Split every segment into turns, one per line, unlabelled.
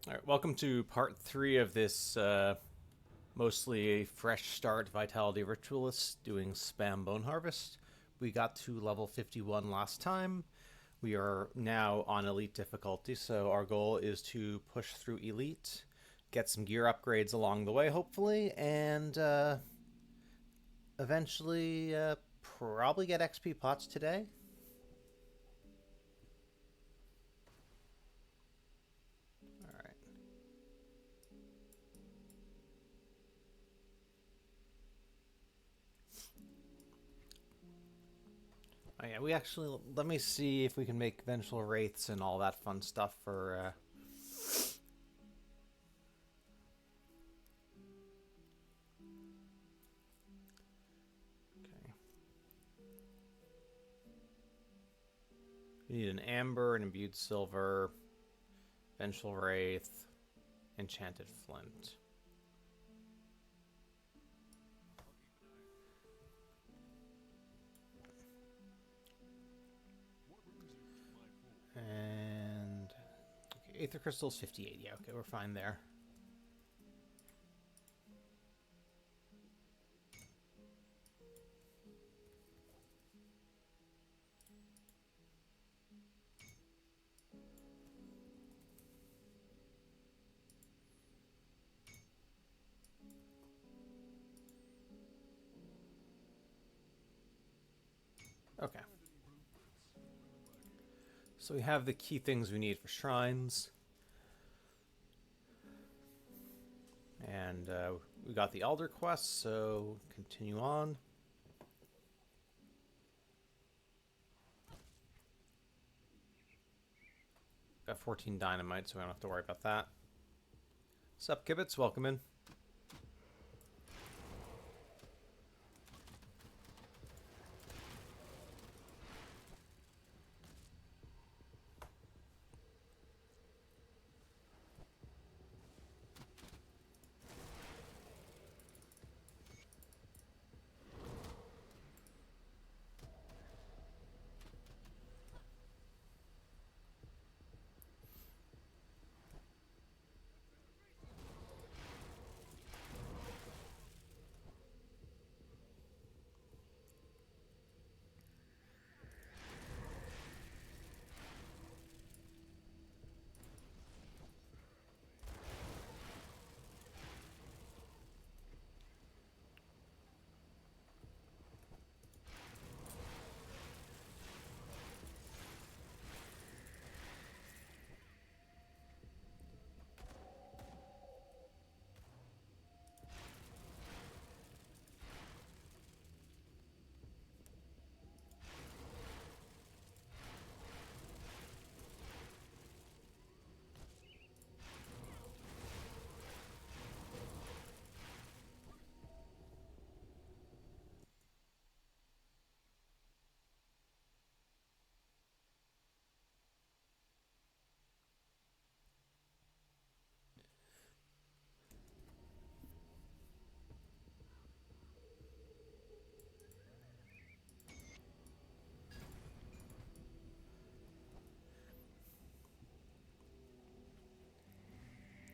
All right, welcome to part 3 of this mostly a fresh start Vitality Ritualist doing spam bone harvest. We got to level 51 last time. We are now on elite difficulty, so our goal is to push through elite, get some gear upgrades along the way, hopefully, and eventually probably get XP pots today. All right. Oh yeah, we actually let me see if we can make vengeful wraiths and all that fun stuff for. Okay. We need an amber, an imbued silver, vengeful wraith, enchanted flint. And okay, Aether Crystal's 58. Yeah, okay, we're fine there. Okay. So we have the key things we need for shrines. And we got the Elder Quest, so continue on. Got 14 dynamite, so we don't have to worry about that. Sup, Kibitz? Welcome in.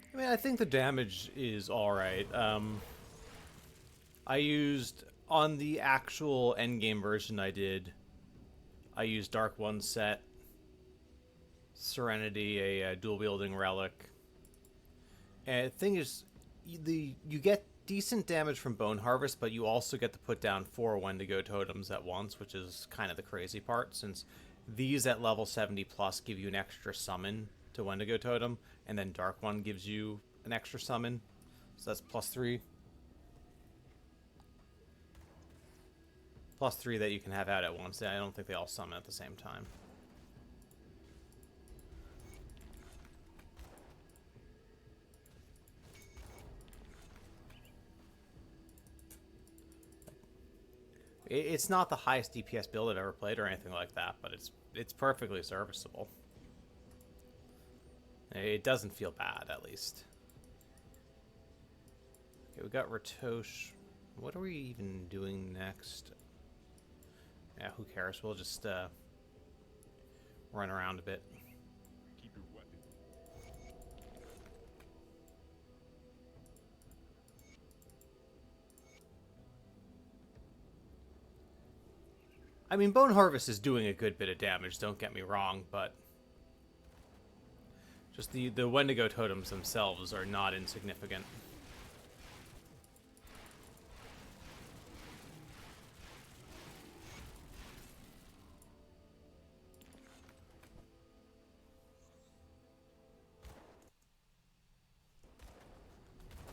I mean, I think the damage is alright. I used, on the actual endgame version I used Dark One set, Serenity, a dual wielding relic. And the thing is, you get decent damage from Bone Harvest, but you also get to put down 4 Wendigo totems at once, which is kind of the crazy part, since these at level 70 plus give you an extra summon to Wendigo totem, and then Dark One gives you an extra summon. So that's +3. +3 that you can have out at once. I don't think they all summon at the same time. It's not the highest DPS build I've ever played or anything like that, but it's perfectly serviceable. It doesn't feel bad, at least. Okay, we got Ratosh. What are we even doing next? Yeah, who cares? We'll just run around a bit.
Keep your weapon.
I mean, Bone Harvest is doing a good bit of damage, don't get me wrong, but just the Wendigo totems themselves are not insignificant.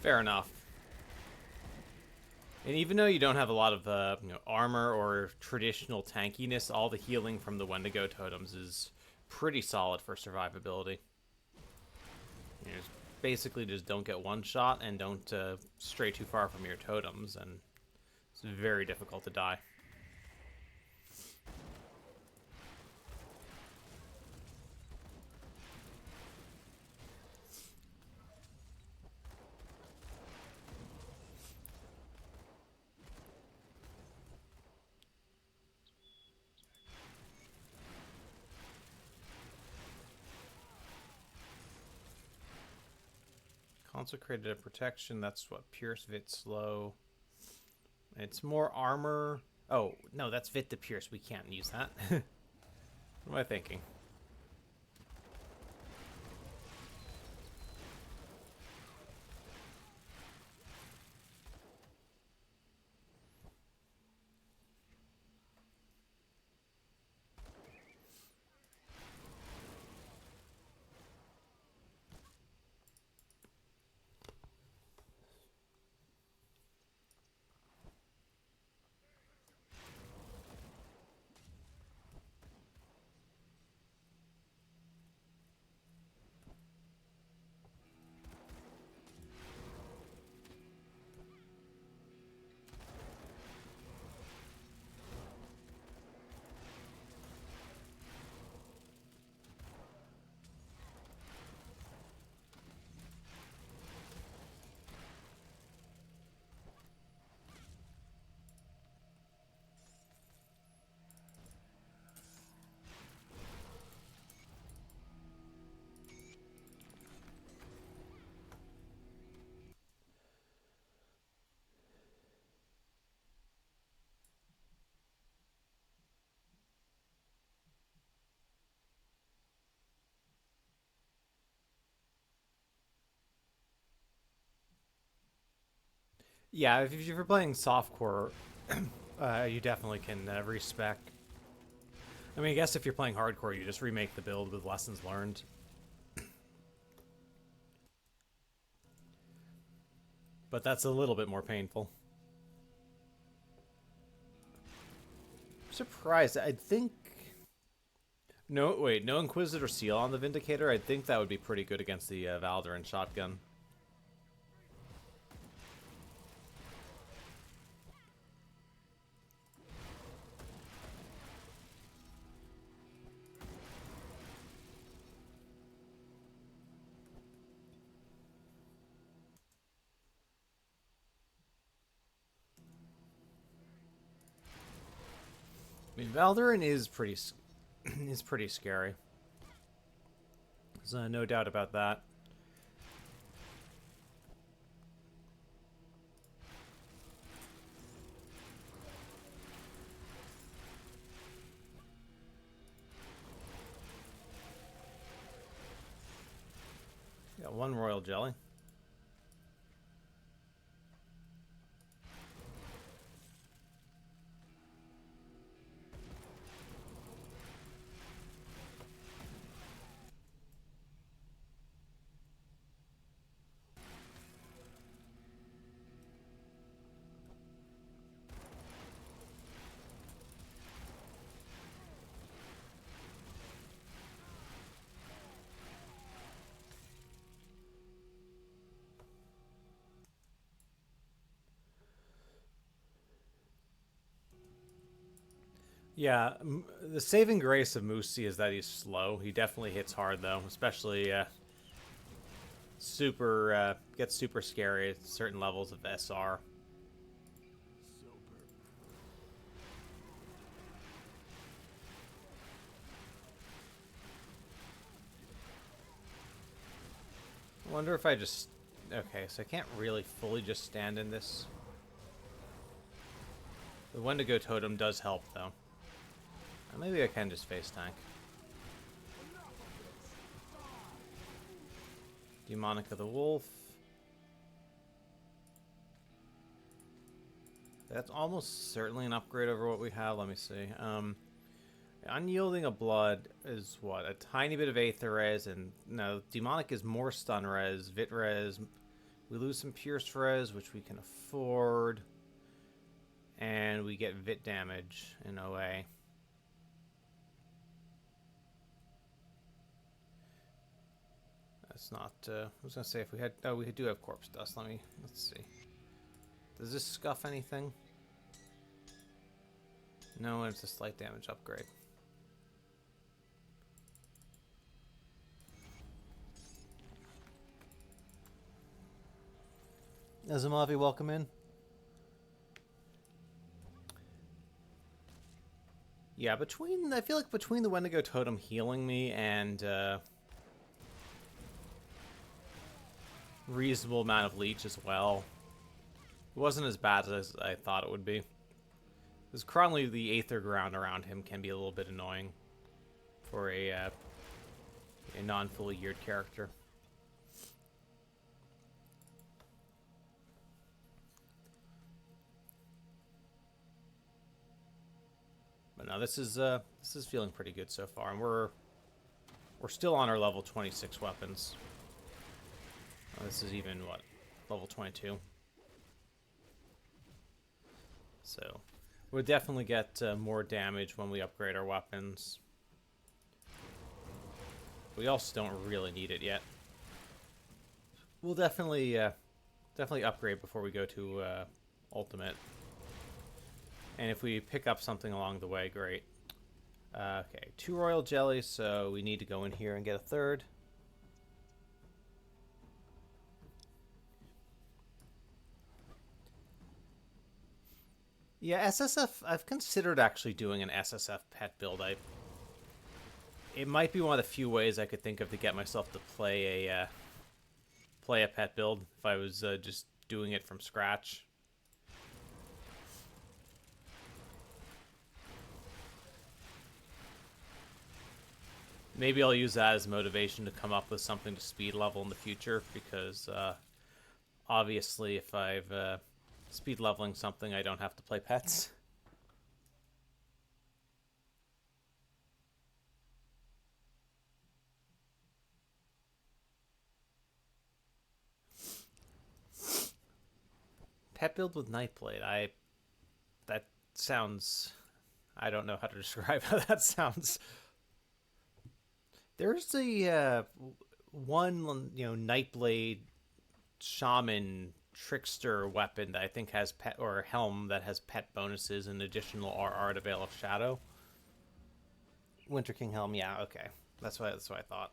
Fair enough. And even though you don't have a lot of armor or traditional tankiness, all the healing from the Wendigo totems is pretty solid for survivability. You just basically just don't get one shot and don't stray too far from your totems, and it's very difficult to die. Consecrated protection, that's what Pierce Vit slow. It's more armor. Oh, no, that's Vit to Pierce. We can't use that. What am I thinking? Yeah, if you're playing softcore, you definitely can respec. I mean, I guess if you're playing hardcore, you just remake the build with lessons learned. But that's a little bit more painful. I'm surprised. I think... No, wait, no Inquisitor Seal on the Vindicator? I think that would be pretty good against the Valderin shotgun. I mean, Valderin is pretty is pretty scary. There's no doubt about that. Got one Royal Jelly. Yeah, the saving grace of Moosey is that he's slow. He definitely hits hard, though, especially gets super scary at certain levels of SR. I wonder if I just... Okay, so I can't really fully just stand in this. The Wendigo Totem does help, though. Maybe I can just face tank. Demonic of the Wolf. That's almost certainly an upgrade over what we have. Let me see. Unyielding of Blood is what? A tiny bit of Aether Res, and no, Demonic is more stun res, Vit res. We lose some Pierce res, which we can afford. And we get Vit damage in OA. That's not, I was going to say if we had, oh, we do have Corpse Dust. Let's see. Does this scuff anything? No, it's a slight damage upgrade. Azumavi, welcome in. Yeah, I feel like between the Wendigo Totem healing me and reasonable amount of leech as well, it wasn't as bad as I thought it would be. Because currently the Aether Ground around him can be a little bit annoying for a non-fully geared character. But no, this is feeling pretty good so far, and we're still on our level 26 weapons. This is even what, level 22. So we'll definitely get more damage when we upgrade our weapons. We also don't really need it yet. We'll definitely upgrade before we go to ultimate. And if we pick up something along the way, great. Okay, 2 royal jellies, so we need to go in here and get a third. Yeah, SSF, I've considered actually doing an SSF pet build. It might be one of the few ways I could think of to get myself to play a pet build if I was just doing it from scratch. Maybe I'll use that as motivation to come up with something to speed level in the future, because obviously if I've speed leveling something, I don't have to play pets. Pet build with Nightblade. That sounds... I don't know how to describe how that sounds. There's a one, Nightblade shaman trickster weapon that I think has pet, or helm that has pet bonuses and additional RR to Veil of Shadow. Winter King helm, yeah, okay. That's what I thought.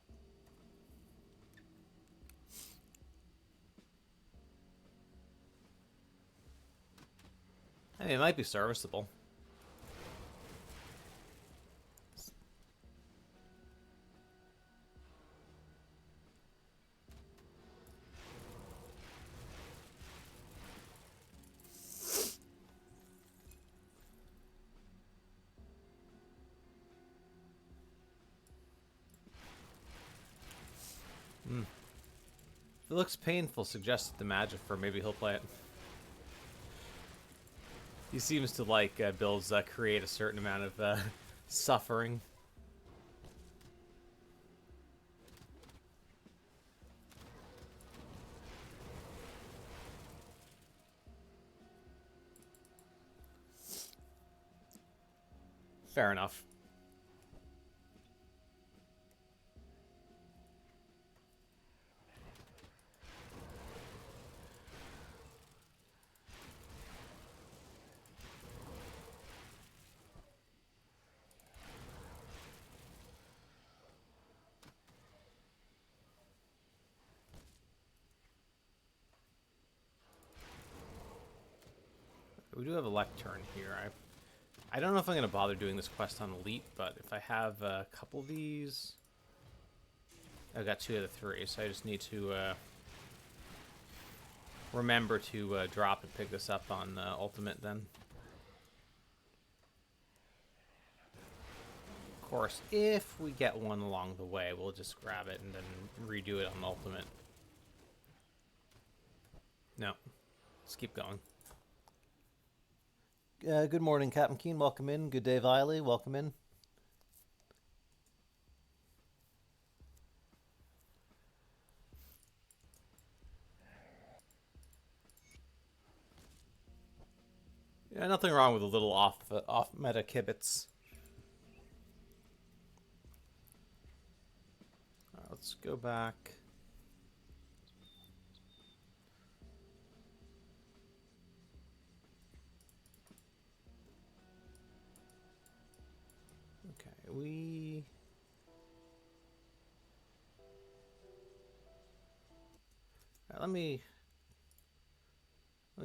I mean, it might be serviceable. If it looks painful, suggest it to Magifer. Maybe he'll play it. He seems to like builds that create a certain amount of suffering. Fair enough. We do have a lectern here. I don't know if I'm going to bother doing this quest on Elite, but if I have a couple of these... I've got 2 of the 3, so I just need to remember to drop and pick this up on Ultimate then. course, if we get one along the way, we'll just grab it and then redo it on ultimate. No. Let's keep going. Good morning, Captain Keen. Welcome in. Good day, Viley. Welcome in. Yeah, nothing wrong with a little off meta kibitz. Let's go back. Okay, let me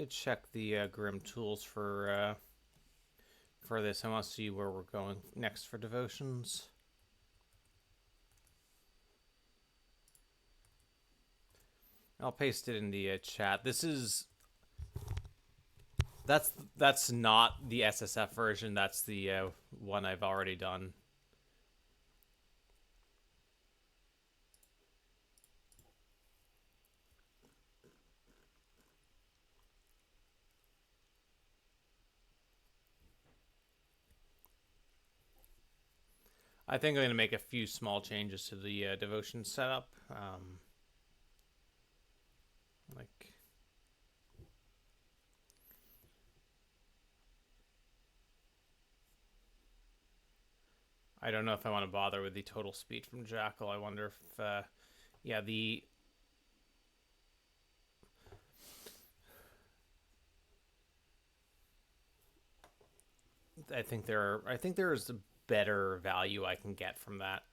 check the Grim tools for this. I want to see where we're going next for devotions. I'll paste it in the chat. This is that's not the SSF version. That's the one I've already done. I think I'm going to make a few small changes to the devotion setup. Like, I don't know if I want to bother with the total speed from Jackal. I wonder if, yeah, I think there's a better value I can get from that.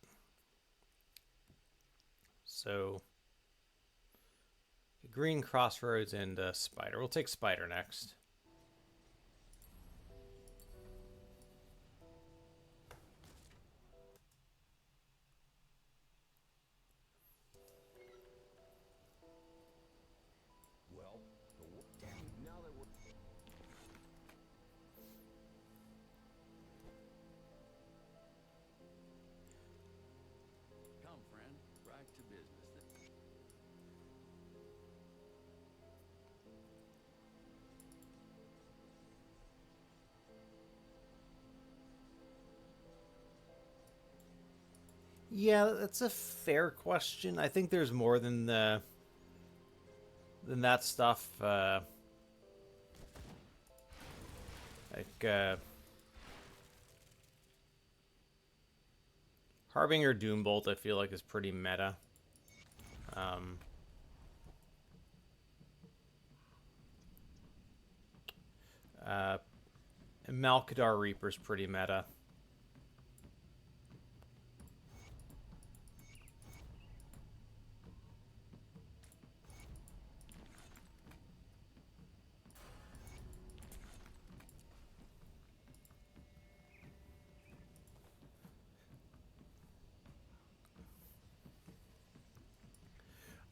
So, green crossroads and spider. We'll take spider next. Yeah, that's a fair question. I think there's more than that stuff. Harbinger Doombolt, I feel like, is pretty meta. Malkadar Reaper's pretty meta.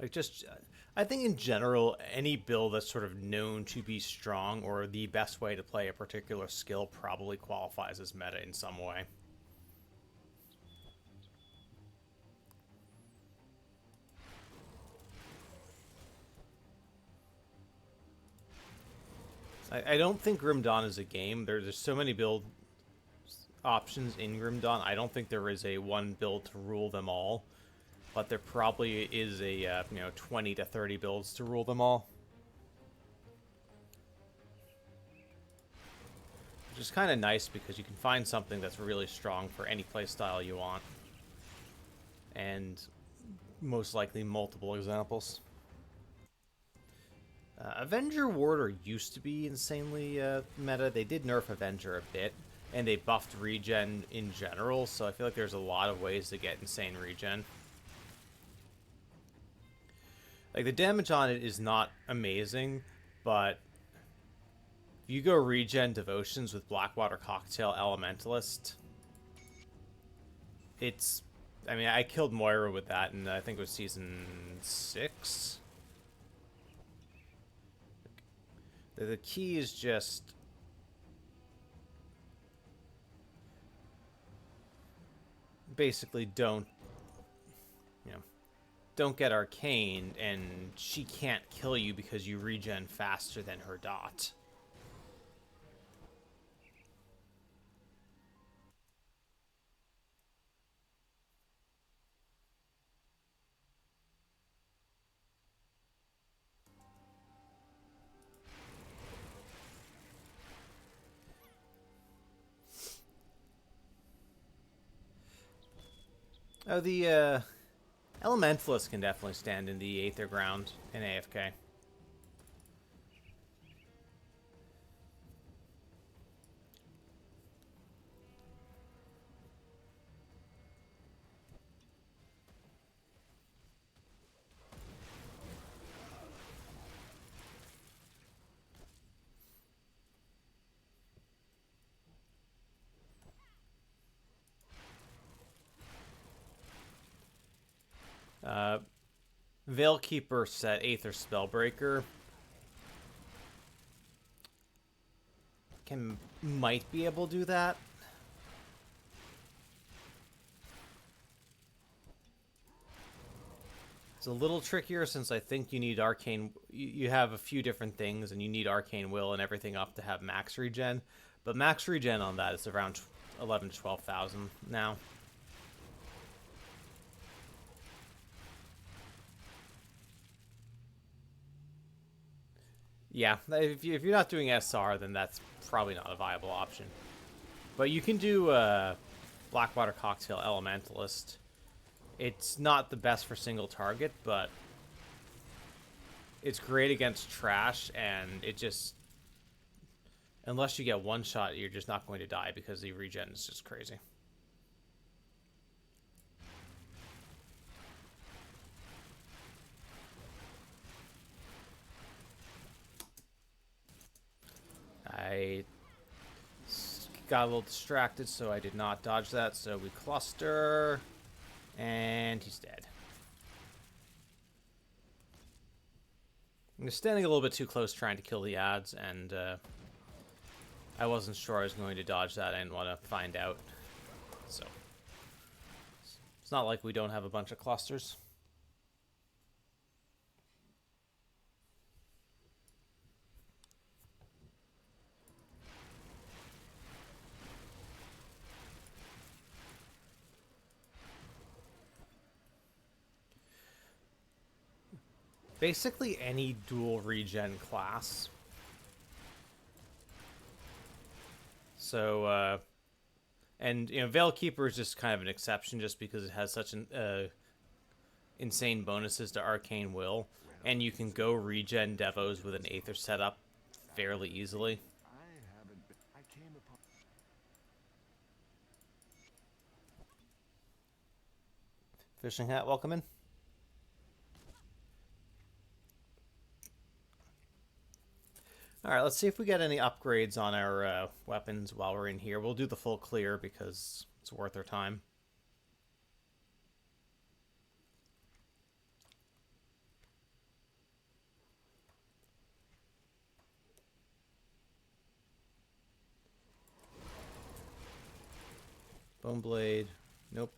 Like, just, I think in general, any build that's sort of known to be strong or the best way to play a particular skill probably qualifies as meta in some way. I don't think Grim Dawn is a game. There's so many build options in Grim Dawn. I don't think there is a one build to rule them all. But there probably is a 20 to 30 builds to rule them all. Which is kind of nice because you can find something that's really strong for any playstyle you want. And most likely multiple examples. Avenger Warder used to be insanely meta. They did nerf Avenger a bit, and they buffed regen in general, so I feel like there's a lot of ways to get insane regen. Like, the damage on it is not amazing, but if you go regen Devotions with Blackwater Cocktail Elementalist, it's... I mean, I killed Moira with that, and I think it was season 6. The key is just... basically don't, you know, don't get arcane, and she can't kill you because you regen faster than her dot. Oh, the Elementalist can definitely stand in the Aether ground in AFK. Uh, Veilkeeper set Aether Spellbreaker might be able to do that. It's a little trickier since I think you need Arcane. You have a few different things, and you need Arcane Will and everything up to have max regen. But max regen on that is around 11 to 12,000 now. Yeah, if you're not doing SR, then that's probably not a viable option. But you can do Blackwater Cocktail Elementalist. It's not the best for single target, but it's great against trash, and it just... Unless you get one shot, you're just not going to die because the regen is just crazy. I got a little distracted, so I did not dodge that. So we cluster, and he's dead. I'm standing a little bit too close trying to kill the ads, and I wasn't sure I was going to dodge that. I didn't want to find out. So it's not like we don't have a bunch of clusters. Basically any dual regen class. So, and, you know, Veilkeeper is just kind of an exception just because it has such an insane bonuses to Arcane Will. And you can go regen Devos with an Aether setup fairly easily. Fishing Hat, welcome in. Alright, let's see if we get any upgrades on our weapons while we're in here. We'll do the full clear because it's worth our time. Bone Blade. Nope.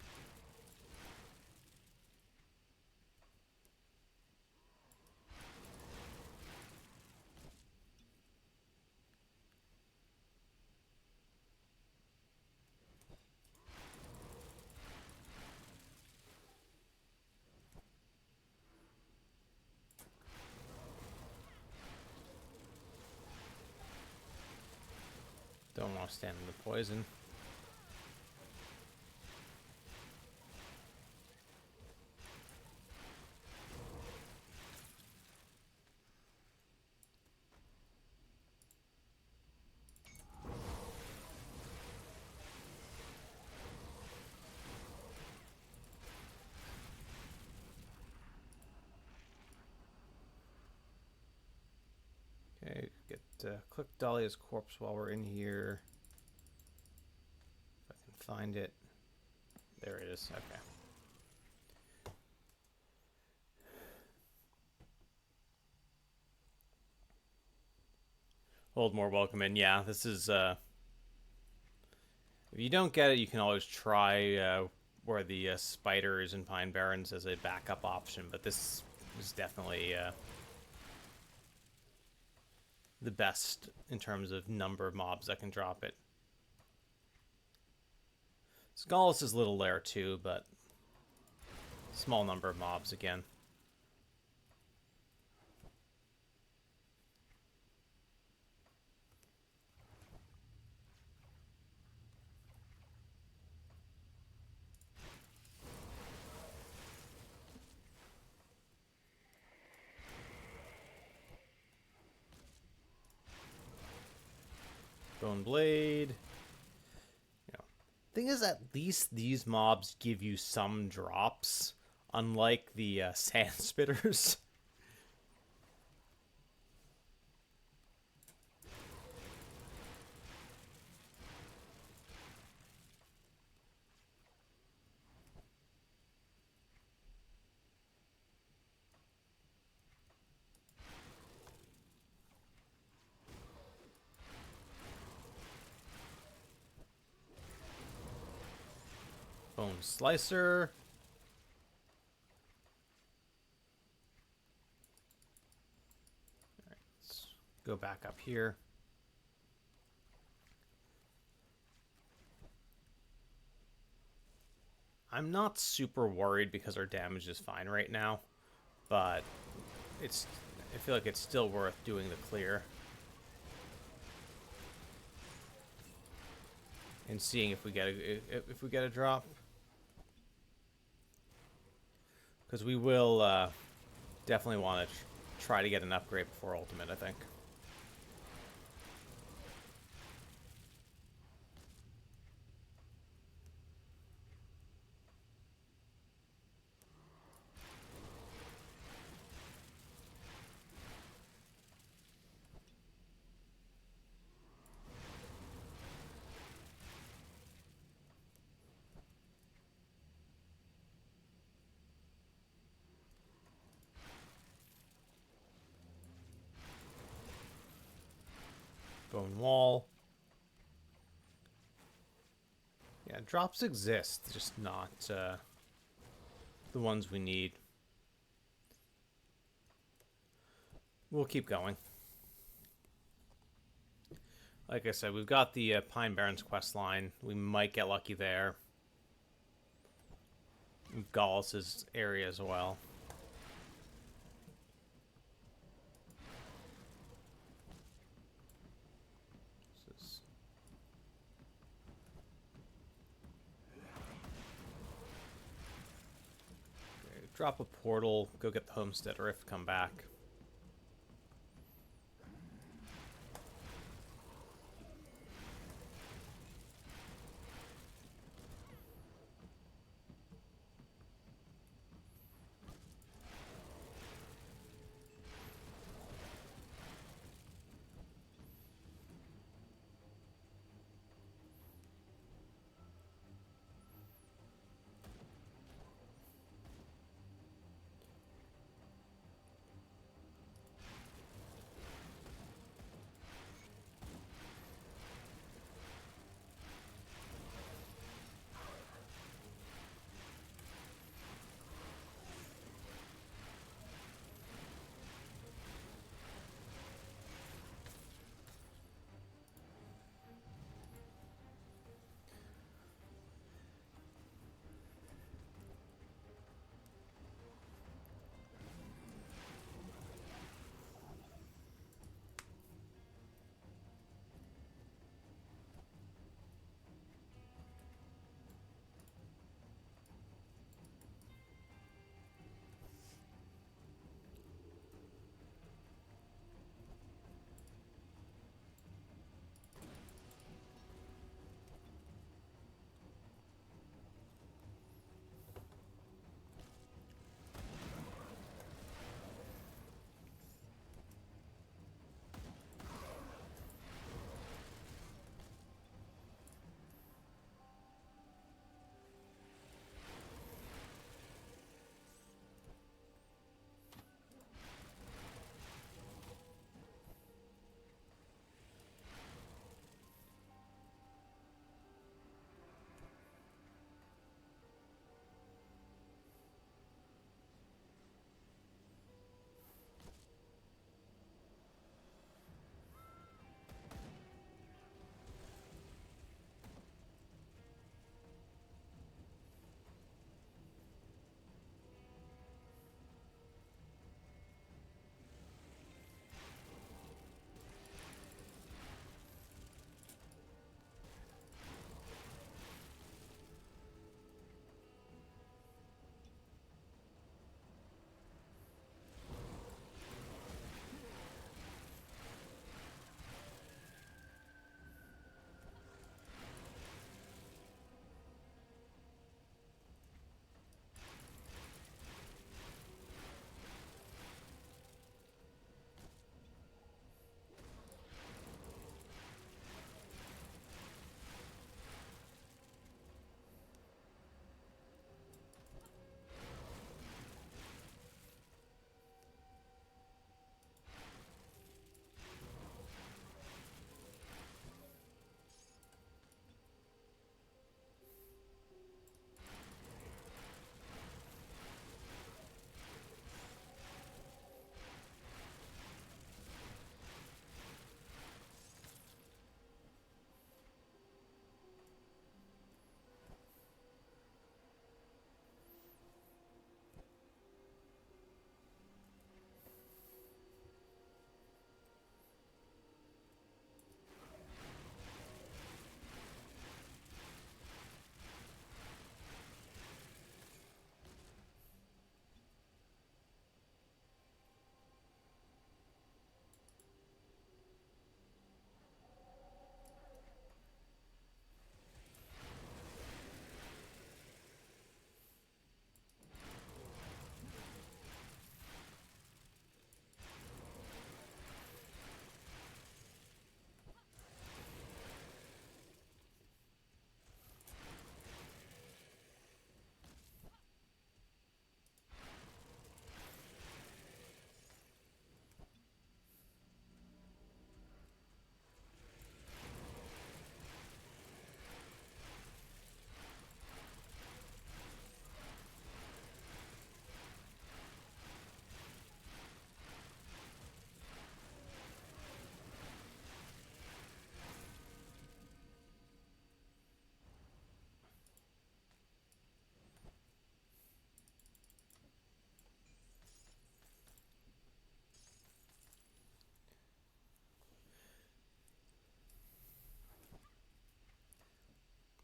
Don't want to stand in the poison. Okay, get click Dahlia's corpse while we're in here. If I can find it. There it is. Okay. Hold more welcome in. Yeah, this is if you don't get it, you can always try explore the spiders and pine barrens as a backup option, but this is definitely the best in terms of number of mobs that can drop it. Skullus is little lair too, but small number of mobs again. Bone Blade. You know, thing is, at least these mobs give you some drops, unlike the sand spitters. Bone Slicer. All right, let's go back up here. I'm not super worried because our damage is fine right now, but I feel like it's still worth doing the clear and seeing if we get a drop, because we will definitely want to try to get an upgrade before ultimate, I think. Bone Wall. Yeah, drops exist, just not the ones we need. We'll keep going. Like I said, we've got the Pine Barrens quest line. We might get lucky there. Gallus's area as well. Drop a portal, go get the Homestead Rift, come back.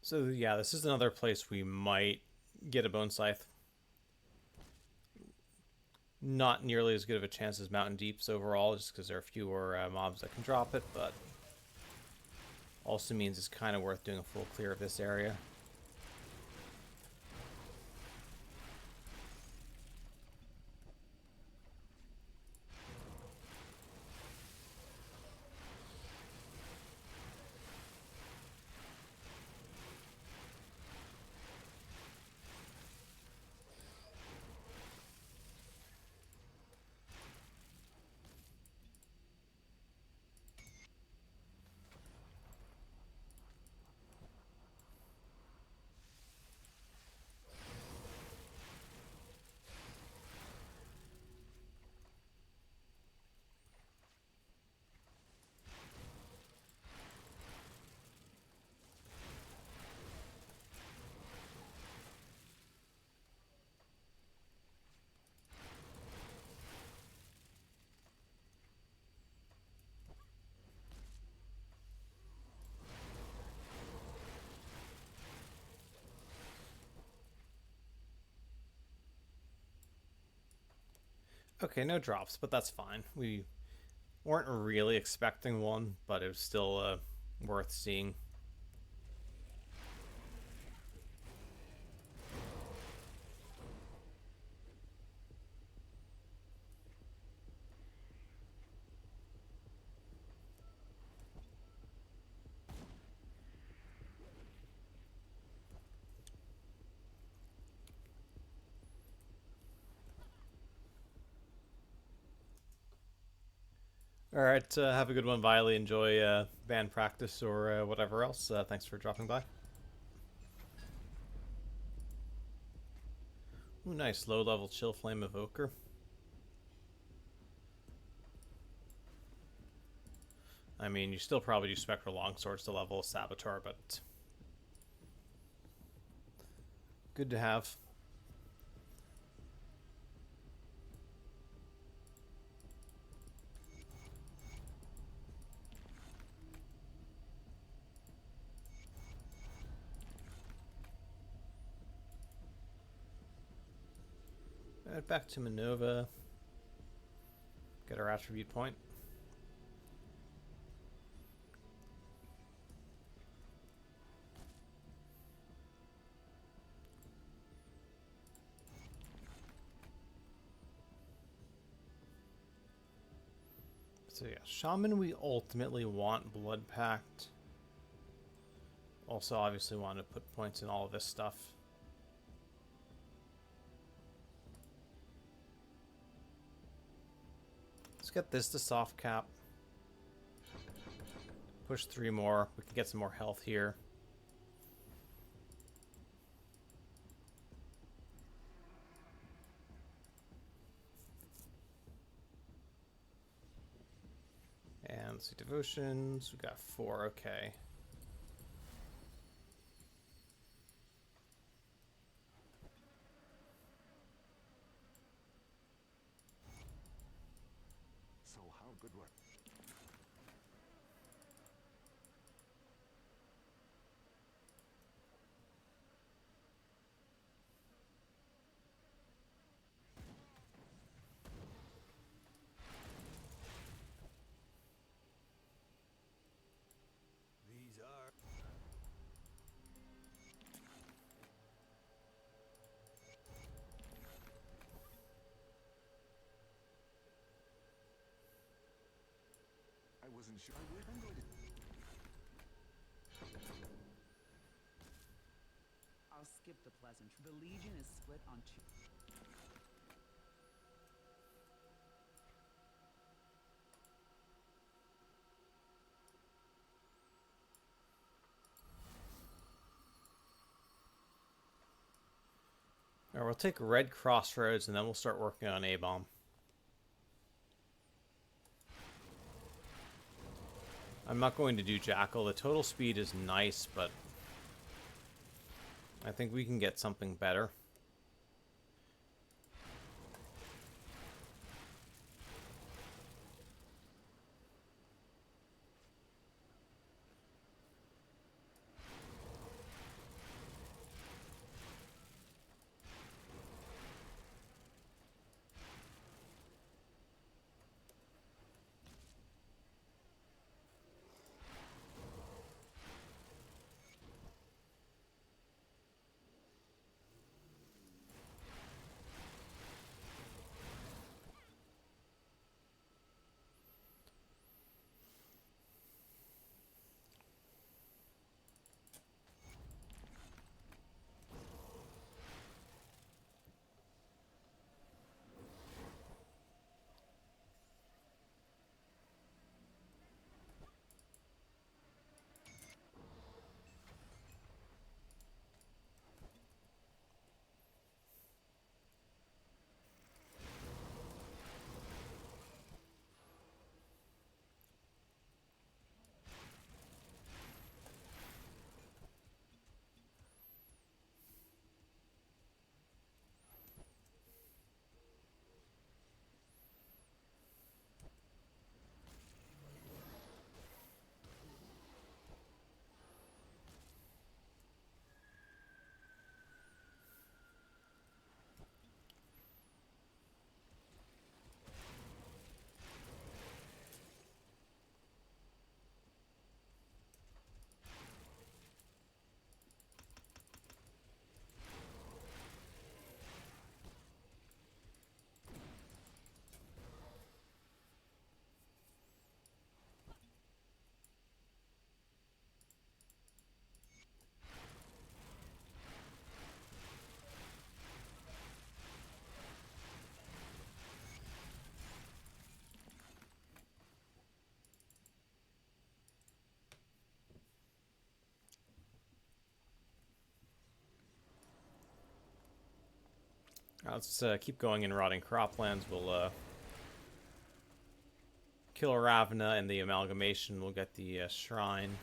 So yeah, this is another place we might get a bone scythe. Not nearly as good of a chance as Mountain Deeps overall, just because there are fewer mobs that can drop it, but also means it's kind of worth doing a full clear of this area. Okay, no drops, but that's fine. We weren't really expecting one, but it was still worth seeing. All right, have a good one, Viley. Enjoy band practice or whatever else. Thanks for dropping by. Ooh, nice low-level Chill Flame Evoker. I mean, you still probably do Spectral Longswords to level a Saboteur, but good to have. Right, back to Minova. Get our attribute point. So yeah, Shaman we ultimately want Blood Pact. Also obviously want to put points in all of this stuff. Let's get this to soft cap. Push 3 more. We can get some more health here. And let's see, devotions. We got 4. Okay.
So how good work. These are. I wasn't sure I would. I'm going to.
I'll skip the pleasant. The Legion is split on 2.
Alright, we'll take Red Crossroads and then we'll start working on A-Bomb. I'm not going to do Jackal. The total speed is nice, but I think we can get something better. Let's keep going in rotting croplands. We'll kill Ravna, and the amalgamation will get the shrine.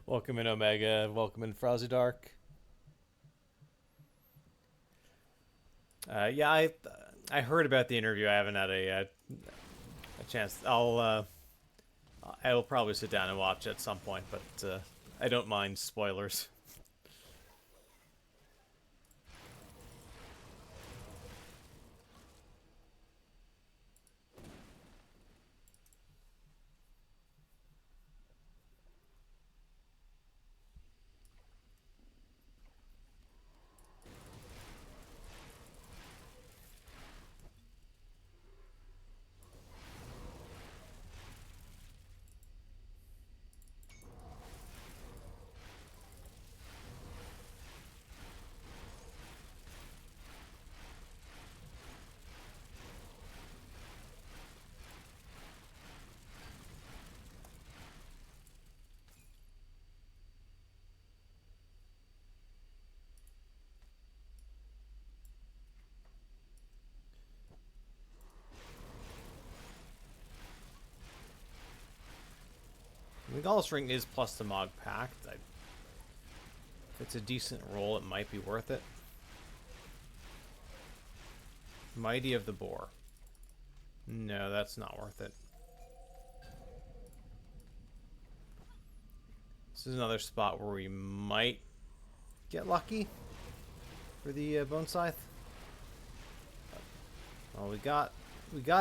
Welcome in, Omega. Welcome in, Frowsy Dark. Yeah, I heard about the interview. I haven't had a chance. I will probably sit down and watch at some point, but I don't mind spoilers. The Gaullus Ring is plus the Mog Pact. If it's a decent roll, it might be worth it. Mighty of the Boar. No, that's not worth it. This is another spot where we might get lucky for the Bone Scythe. Well, we got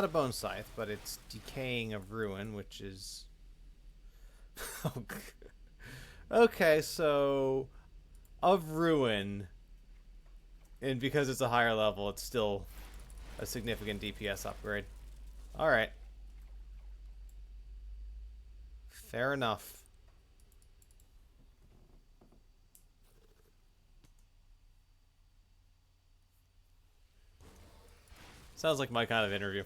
a Bone Scythe, but it's Decaying of Ruin, which is... Okay, so of Ruin, and because it's a higher level, it's still a significant DPS upgrade. Alright. Fair enough. Sounds like my kind of interview.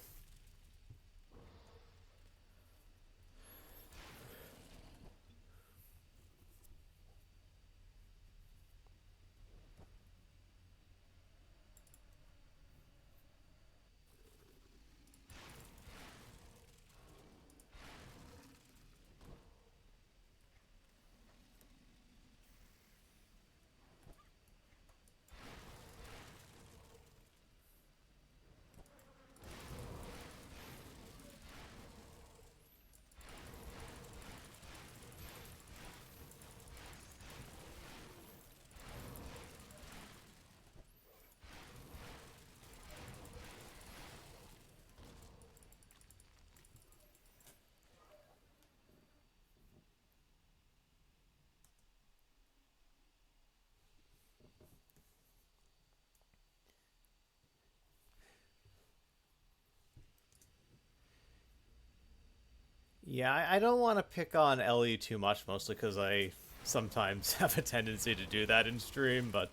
Yeah, I don't want to pick on Ellie too much, mostly because I sometimes have a tendency to do that in stream, but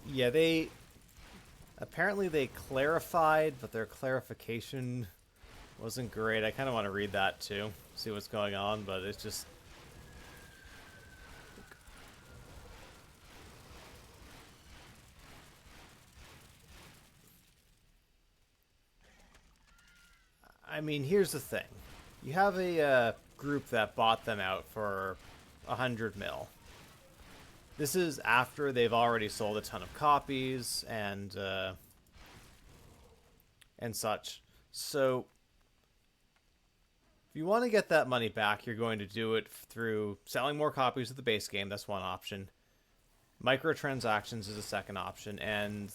yeah, they apparently they clarified, but their clarification wasn't great. I kind of want to read that too, see what's going on, but it's just I mean, here's the thing. You have a group that bought them out for 100 mil. This is after they've already sold a ton of copies and such. So if you want to get that money back, you're going to do it through selling more copies of the base game. That's one option. Microtransactions is a second option, and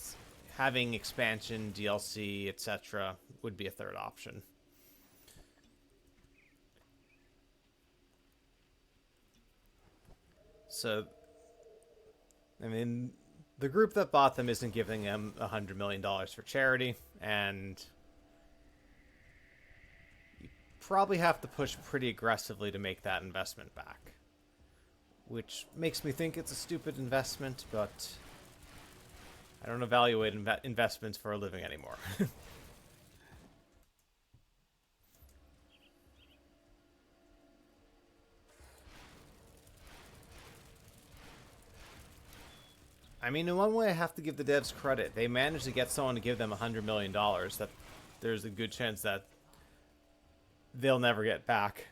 having expansion, DLC, etc. would be a third option. So, I mean, the group that bought them isn't giving them $100 million for charity, and you probably have to push pretty aggressively to make that investment back. Which makes me think it's a stupid investment, but I don't evaluate investments for a living anymore. I mean, in one way, I have to give the devs credit. They managed to get someone to give them $100 million that there's a good chance that they'll never get back.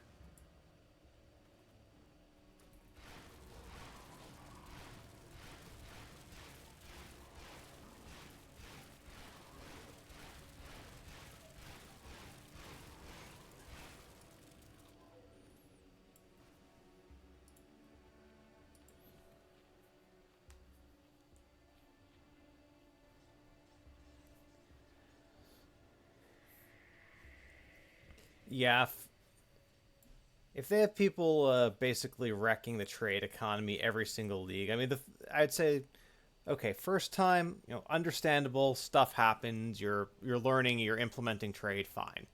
Yeah, if they have people basically wrecking the trade economy every single league, I mean, I'd say, okay, first time, understandable, stuff happens, you're learning, you're implementing trade, fine.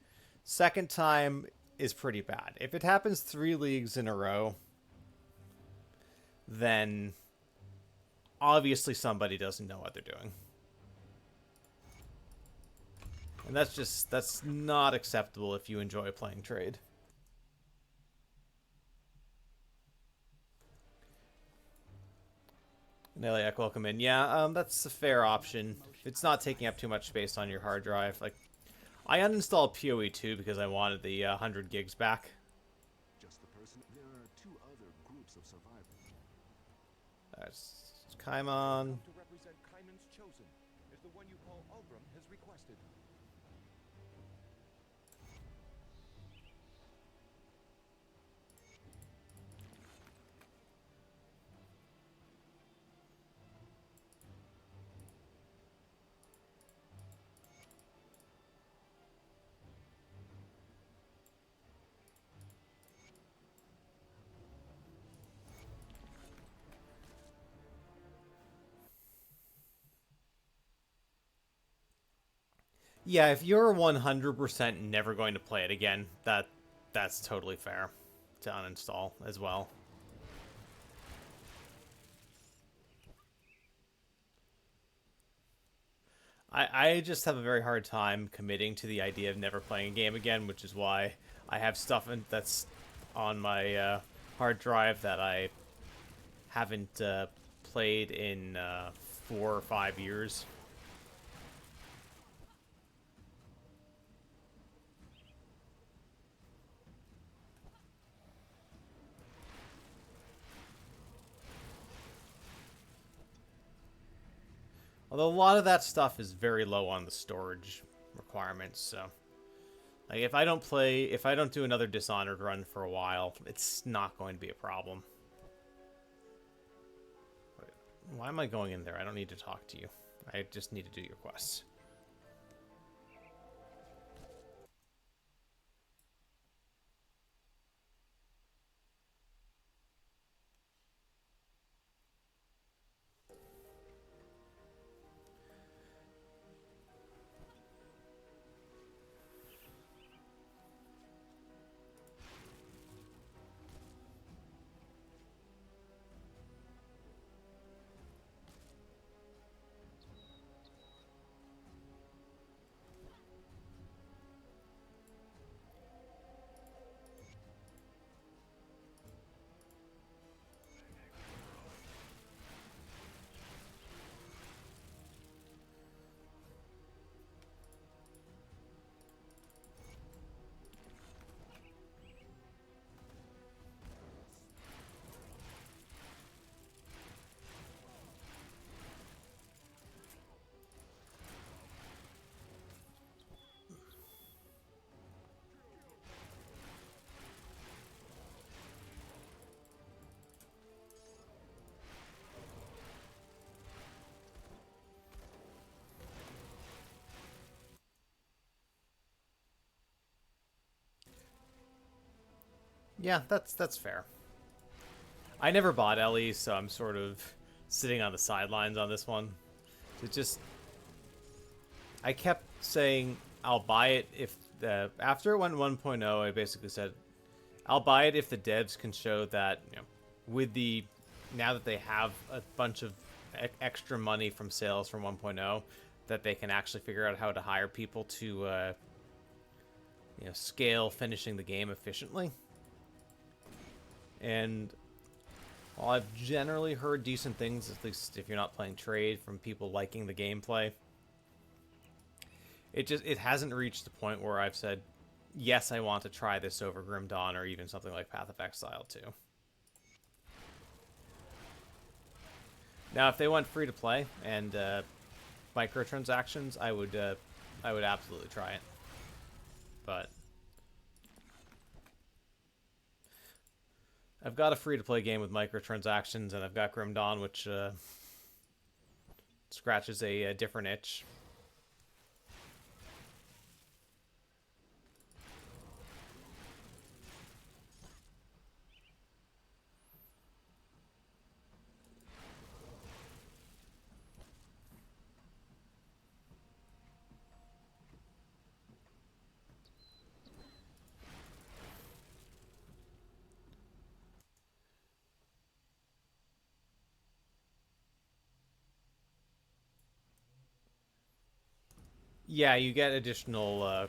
Second time is pretty bad. If it happens 3 leagues in a row, then obviously somebody doesn't know what they're doing. And that's not acceptable if you enjoy playing trade. Neliak, welcome in. Yeah, that's a fair option. If it's not taking up too much space on your hard drive. Like, I uninstalled PoE 2 because I wanted the 100 gigs back.
Just the person. There are two other groups of survivors.
That's Kaimon.
To represent Kaiman's chosen is the one you call Ulbram has requested.
Yeah, if you're 100% never going to play it again, that's totally fair to uninstall as well. I just have a very hard time committing to the idea of never playing a game again, which is why I have stuff that's on my hard drive that I haven't played in 4 or 5 years. Although a lot of that stuff is very low on the storage requirements, so like if I don't do another Dishonored run for a while, it's not going to be a problem. Why am I going in there? I don't need to talk to you. I just need to do your quests. Yeah, that's fair. I never bought Ellie, so I'm sort of sitting on the sidelines on this one. It just, I kept saying I'll buy it if the after it went 1.0, I basically said I'll buy it if the devs can show that, with the now that they have a bunch of extra money from sales from 1.0, that they can actually figure out how to hire people to scale finishing the game efficiently. And while I've generally heard decent things, at least if you're not playing trade, from people liking the gameplay, it hasn't reached the point where I've said, yes, I want to try this over Grim Dawn or even something like Path of Exile 2. Now, if they went free to play and microtransactions, I would absolutely try it. But I've got a free to play game with microtransactions, and I've got Grim Dawn, which scratches a different itch. Yeah, you get additional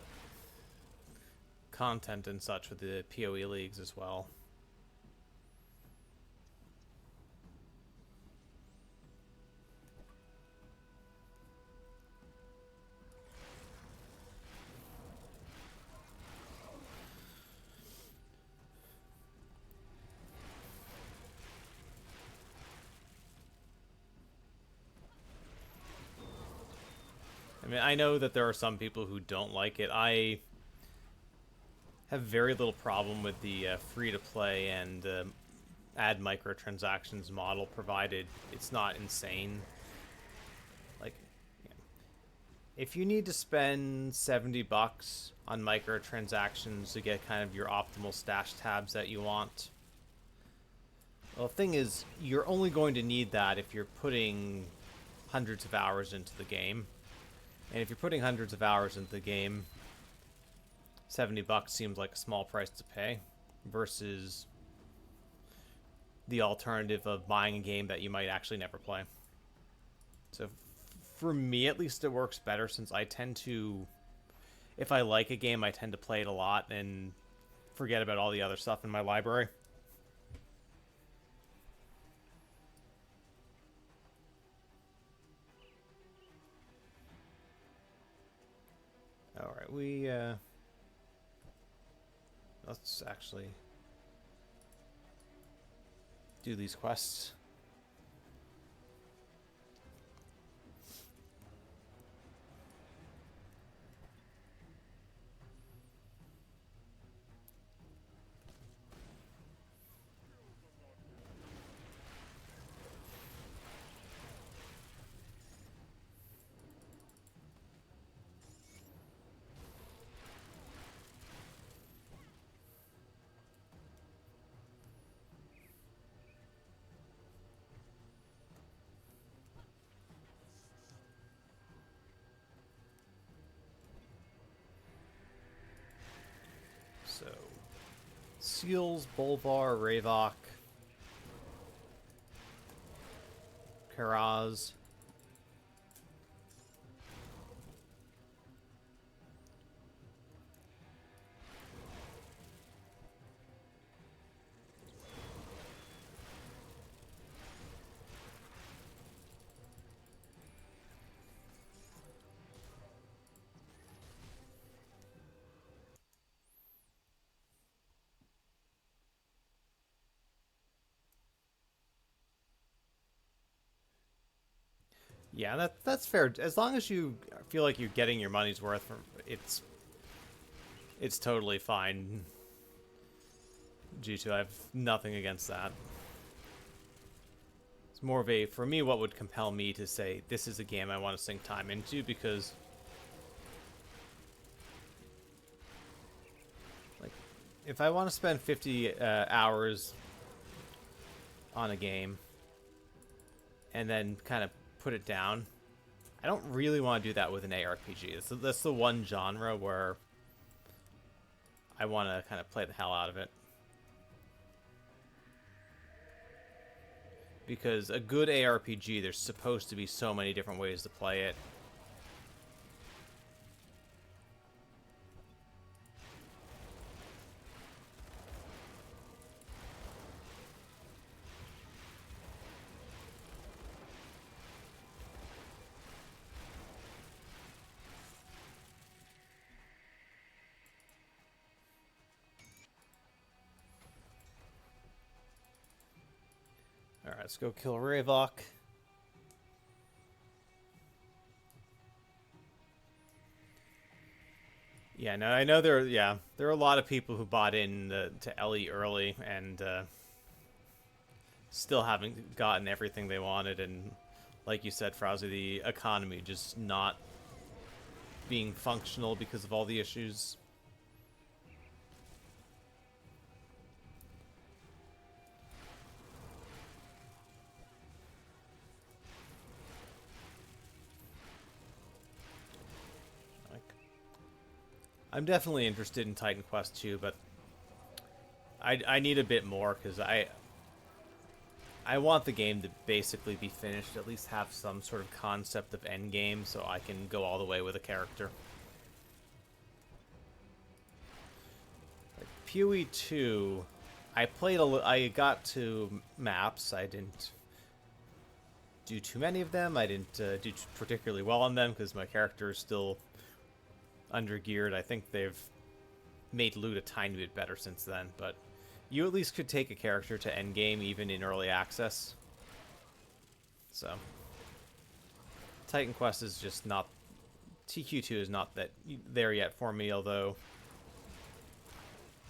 content and such with the PoE leagues as well. I mean, I know that there are some people who don't like it. I have very little problem with the free-to-play and add microtransactions model, provided it's not insane. Like, if you need to spend $70 on microtransactions to get kind of your optimal stash tabs that you want, well, the thing is, you're only going to need that if you're putting hundreds of hours into the game. And if you're putting hundreds of hours into the game, $70 seems like a small price to pay versus the alternative of buying a game that you might actually never play. So for me, at least, it works better, since I tend to, if I like a game, I tend to play it a lot and forget about all the other stuff in my library. Alright, let's actually do these quests. So, Seals, Bolvar, Ravok, Karaz. Yeah, that's fair. As long as you feel like you're getting your money's worth from it's totally fine. G2, I have nothing against that. It's more of a, for me, what would compel me to say this is a game I want to sink time into, because like if I want to spend 50 hours on a game and then kind of put it down, I don't really want to do that with an ARPG. That's the one genre where I want to kind of play the hell out of it. Because a good ARPG, there's supposed to be so many different ways to play it. Alright, let's go kill Ravok. Yeah, no, I know there are a lot of people who bought in to Ellie early and still haven't gotten everything they wanted, and like you said, Frowsy, the economy just not being functional because of all the issues. I'm definitely interested in Titan Quest 2, but I need a bit more because I want the game to basically be finished, at least have some sort of concept of endgame so I can go all the way with a character. Like PoE 2, I got to maps. I didn't do too many of them. I didn't do particularly well on them because my character is still undergeared. I think they've made loot a tiny bit better since then, but you at least could take a character to endgame even in early access. So Titan Quest is just not, TQ2 is not that there yet for me, although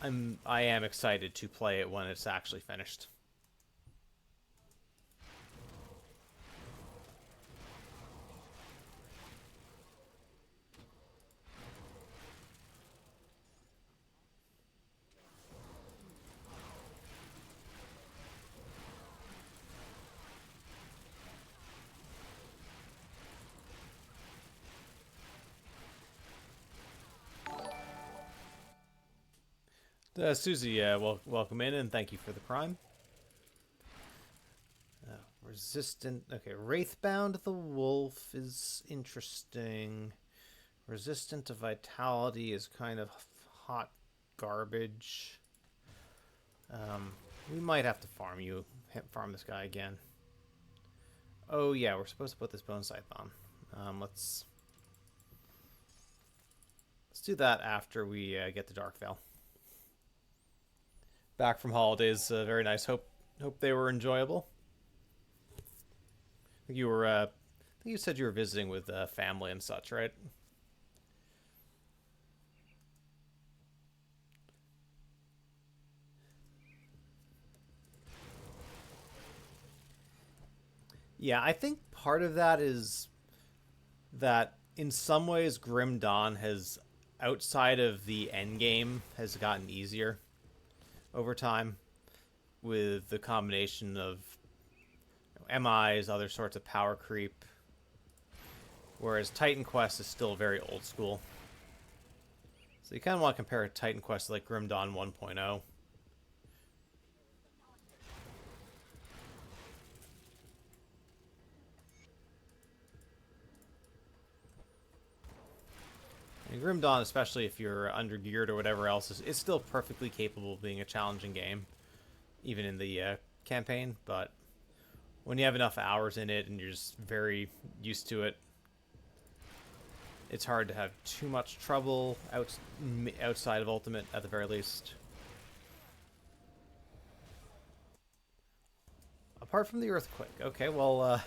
I am excited to play it when it's actually finished. Susie, welcome in and thank you for the prime. Resistant. Okay, Wraithbound the Wolf is interesting. Resistant to Vitality is kind of hot garbage. We might have to farm this guy again. Oh yeah, we're supposed to put this bone scythe on. Let's do that after we get the Dark Veil. Back from holidays, very nice. Hope they were enjoyable. I think you said you were visiting with family and such, right? Yeah, I think part of that is that in some ways Grim Dawn has, outside of the end game, has gotten easier over time with the combination of MIs, other sorts of power creep, whereas Titan Quest is still very old school. So you kind of want to compare Titan Quest to like Grim Dawn 1.0. And Grim Dawn, especially if you're undergeared or whatever else, is still perfectly capable of being a challenging game, even in the campaign. But when you have enough hours in it and you're just very used to it, it's hard to have too much trouble outside of Ultimate, at the very least. Apart from the earthquake. Okay, well,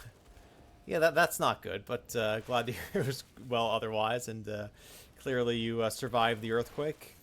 yeah, that's not good, but glad to hear it was well otherwise, and clearly you survived the earthquake.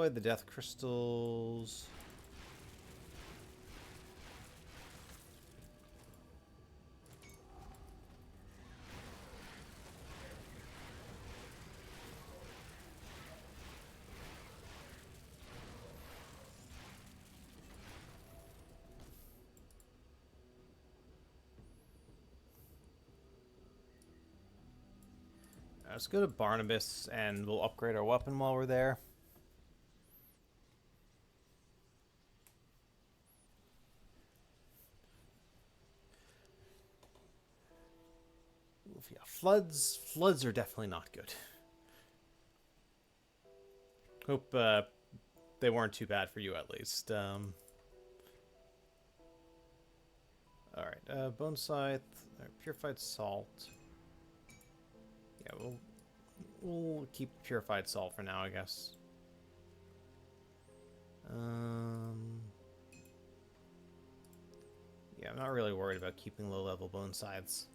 away the death crystals. Let's go to Barnabas and we'll upgrade our weapon while we're there. Oof, yeah, floods are definitely not good. Hope they weren't too bad for you at least. All right, bone scythe, purified salt. Yeah, we'll keep purified salt for now, I guess. Yeah, I'm not really worried about keeping low-level bone scythes.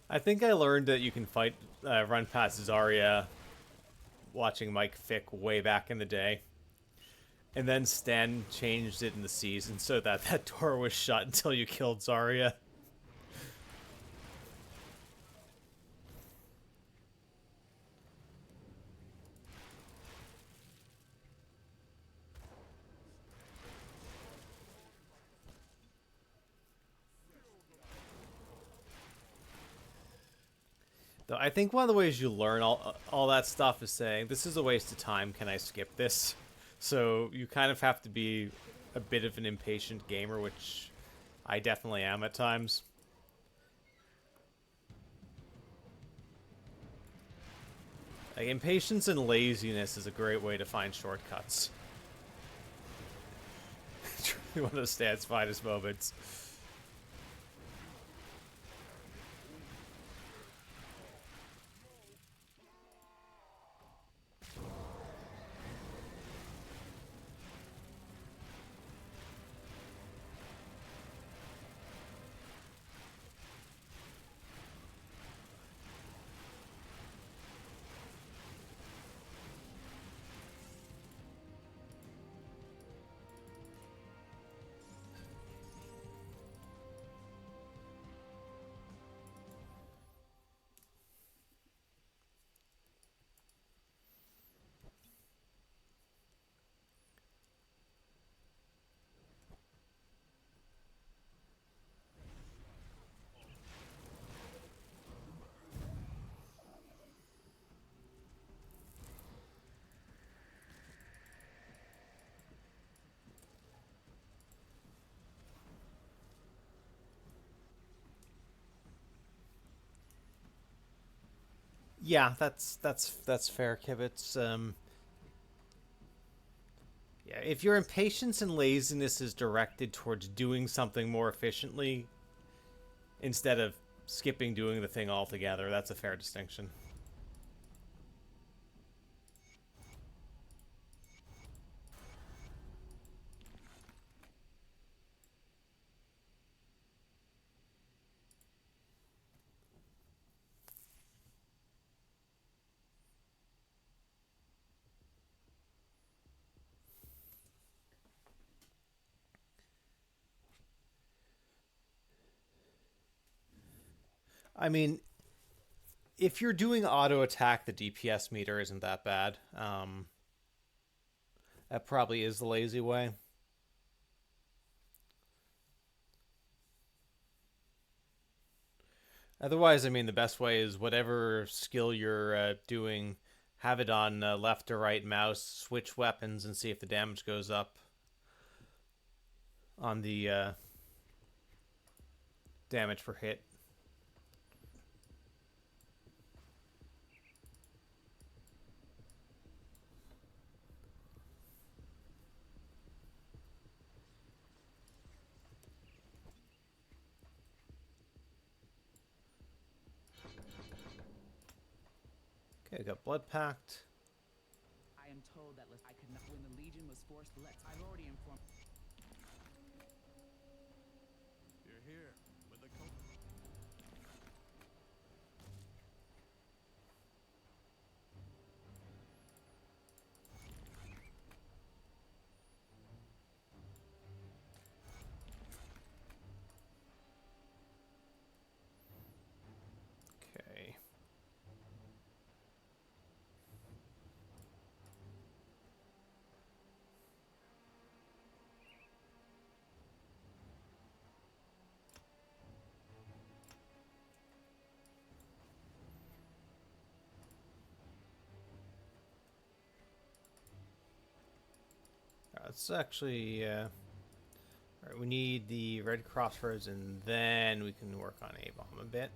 I think I learned that you can run past Zarya watching Mike Fick way back in the day. And then Stan changed it in the season so that that door was shut until you killed Zarya. Though I think one of the ways you learn all that stuff is saying, this is a waste of time, can I skip this? So you kind of have to be a bit of an impatient gamer, which I definitely am at times. Like, impatience and laziness is a great way to find shortcuts. Truly one of Stan's finest moments. Yeah, that's fair, Kibitz. Yeah, if your impatience and laziness is directed towards doing something more efficiently instead of skipping doing the thing altogether, that's a fair distinction. I mean, if you're doing auto attack, the DPS meter isn't that bad. That probably is the lazy way. Otherwise, I mean, the best way is whatever skill you're doing, have it on left or right mouse, switch weapons, and see if the damage goes up on the damage per hit. Okay, I got Blood Pact.
I am told that I could not. When the Legion was forced, I've already informed.
You're here with the
Okay. Let's actually. Alright, we need the red crossroads, and then we can work on A-bomb a bit.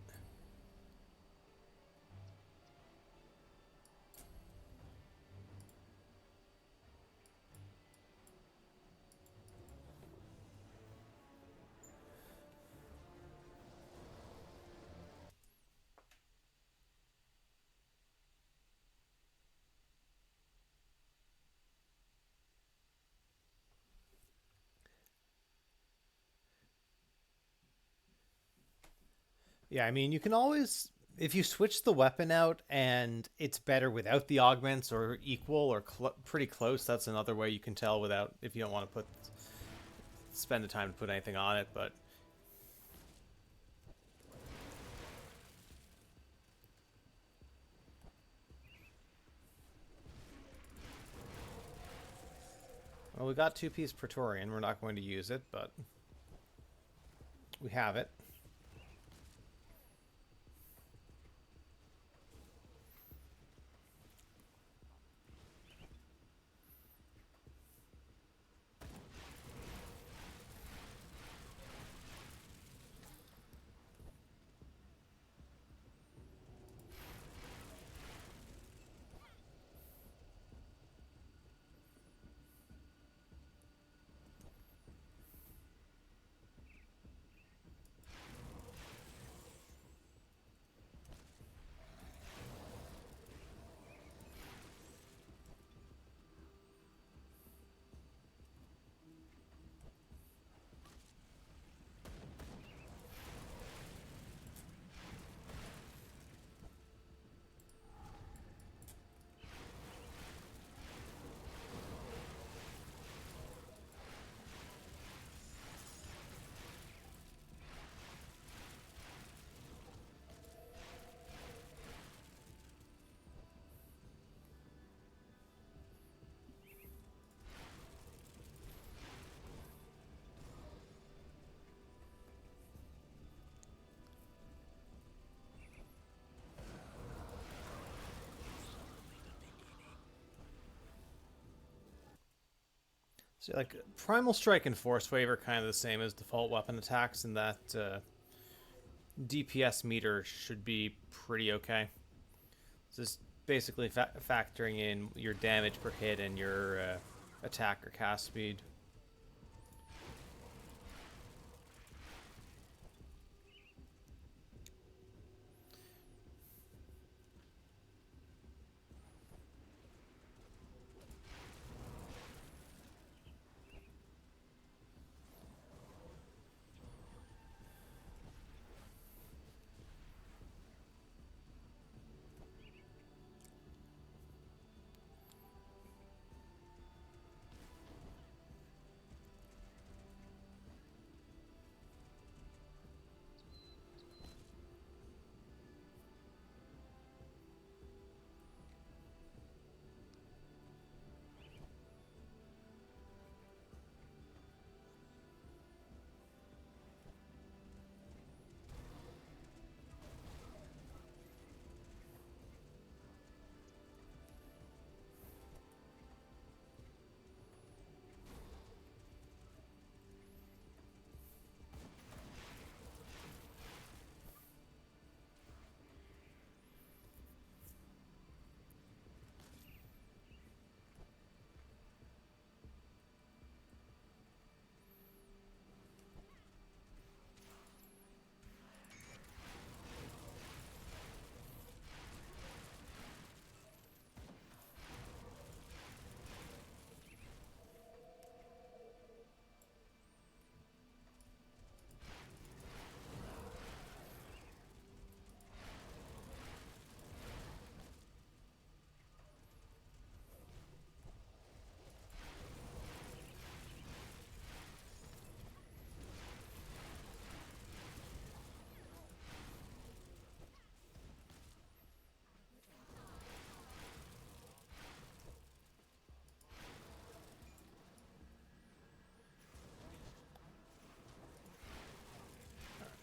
Yeah, I mean, you can always, if you switch the weapon out and it's better without the augments or equal or pretty close, that's another way you can tell without, if you don't want to spend the time to put anything on it, but well, we got two-piece Praetorian. We're not going to use it, but we have it. So, like, Primal Strike and Force Wave are kind of the same as default weapon attacks, in that DPS meter should be pretty okay. It's just basically factoring in your damage per hit and your attack or cast speed.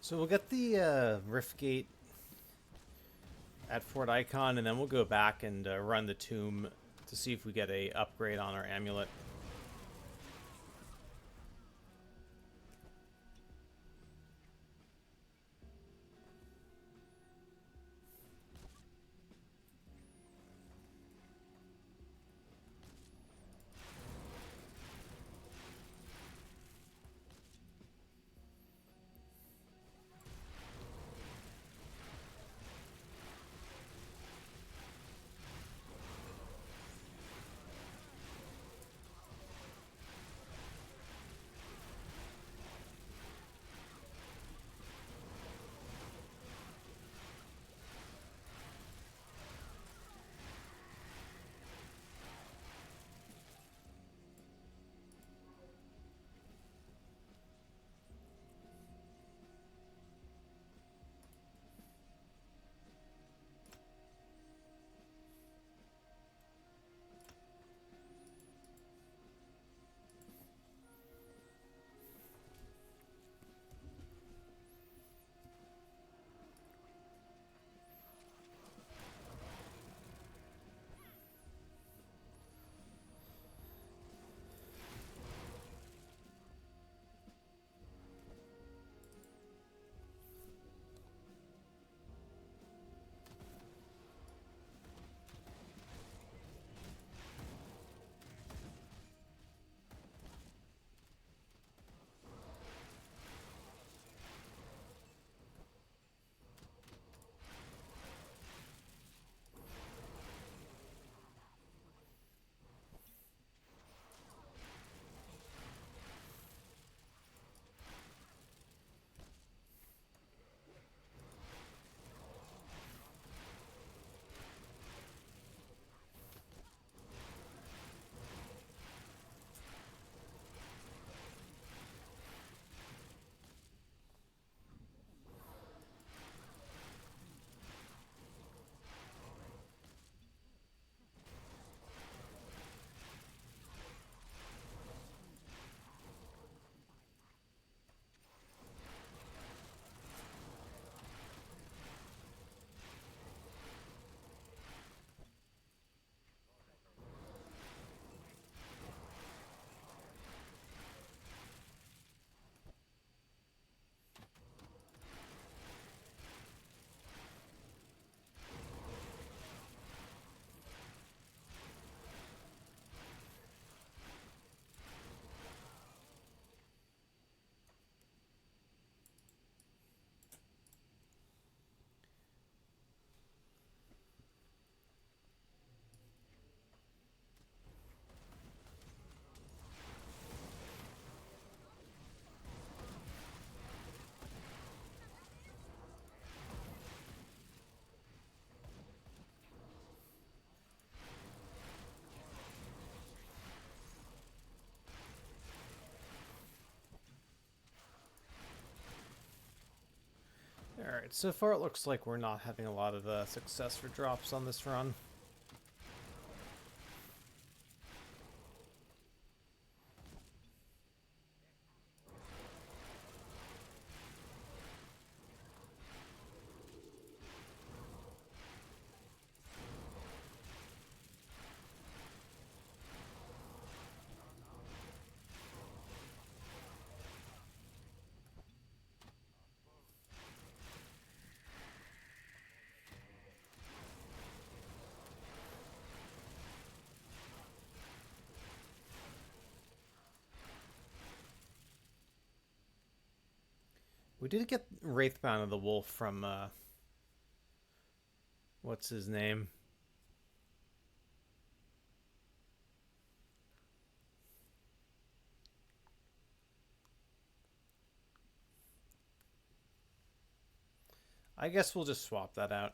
So we'll get the Rift Gate at Fort Icon, and then we'll go back and run the tomb to see if we get a upgrade on our amulet. Alright, so far it looks like we're not having a lot of success for drops on this run. We did get Wraithbound of the Wolf from, what's his name? I guess we'll just swap that out.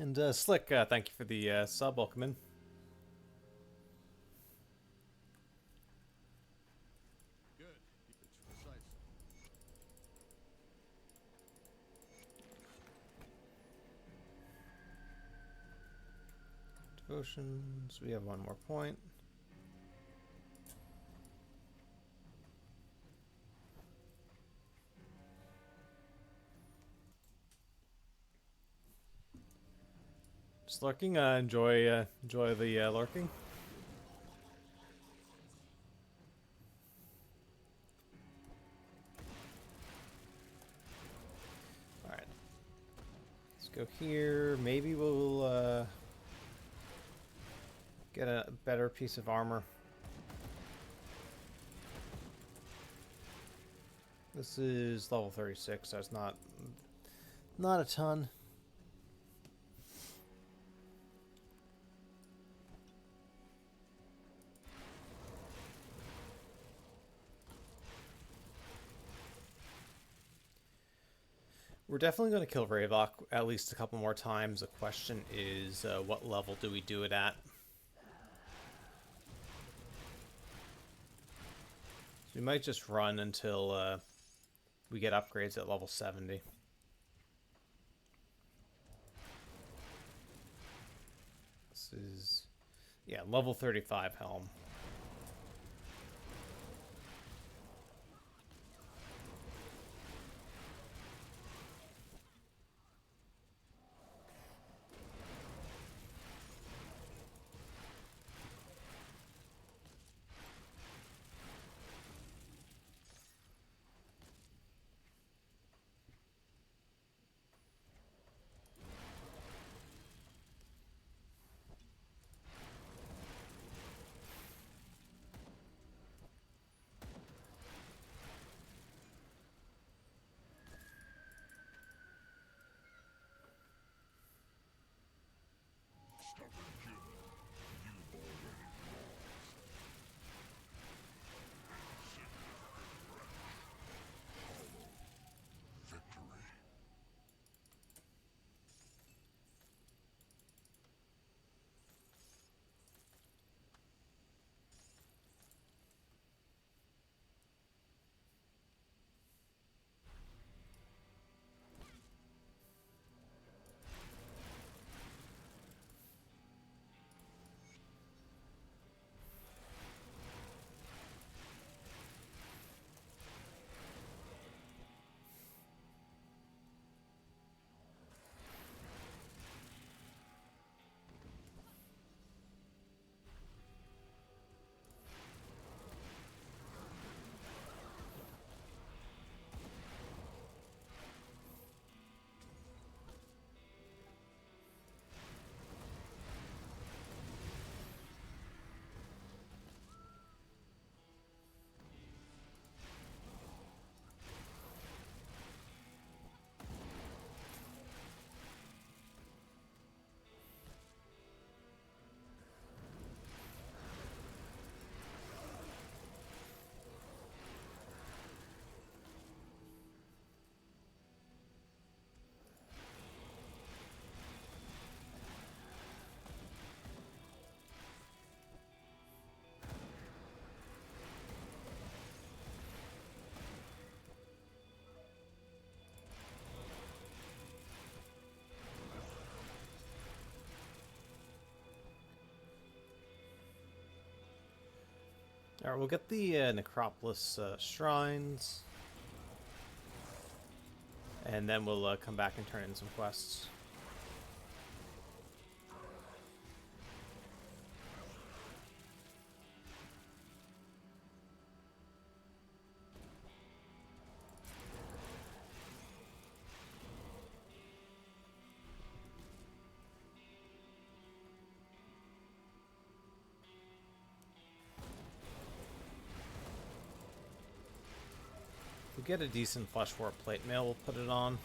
And Slick, thank you for the sub. Welcome in.
Good. It's precise.
Devotions. We have one more point. Just lurking. Enjoy the lurking. All right. Let's go here. Maybe we'll get a better piece of armor. This is level 36, so it's not a ton. We're definitely going to kill Ravok at least a couple more times. The question is, what level do we do it at? So we might just run until we get upgrades at level 70. This is, yeah, level 35 helm. Alright, we'll get the Necropolis shrines. And then we'll come back and turn in some quests. If we get a decent flesh for a plate mail, we'll put it on.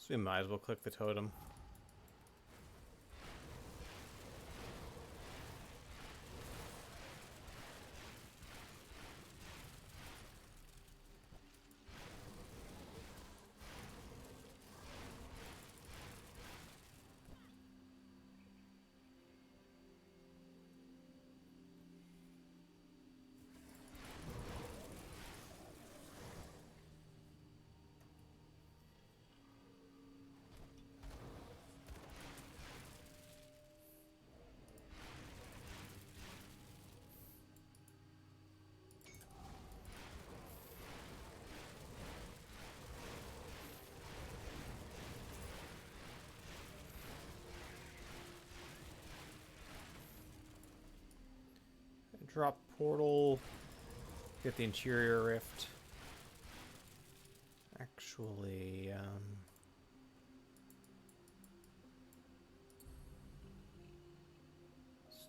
So we might as well click the totem. Drop portal. Get the interior rift. Actually,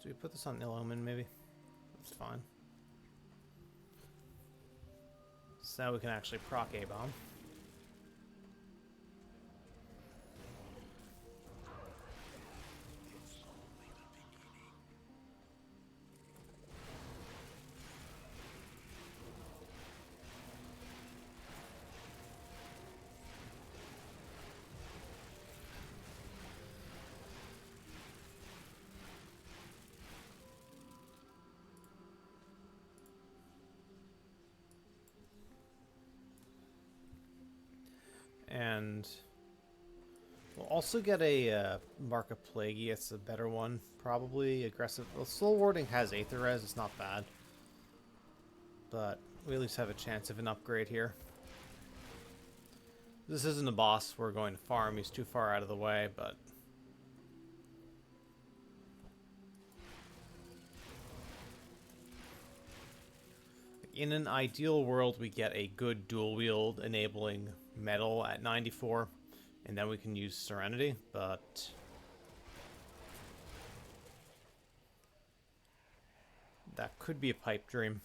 do we put this on Ill Omen, maybe? That's fine. So now we can actually proc A-bomb. And we'll also get a Mark of Plaguey. It's a better one, probably. Aggressive. Well, Soul Warding has Aether Res. It's not bad. But we at least have a chance of an upgrade here. This isn't a boss we're going to farm. He's too far out of the way, but... in an ideal world, we get a good dual wield enabling metal at 94, and then we can use Serenity, but... that could be a pipe dream.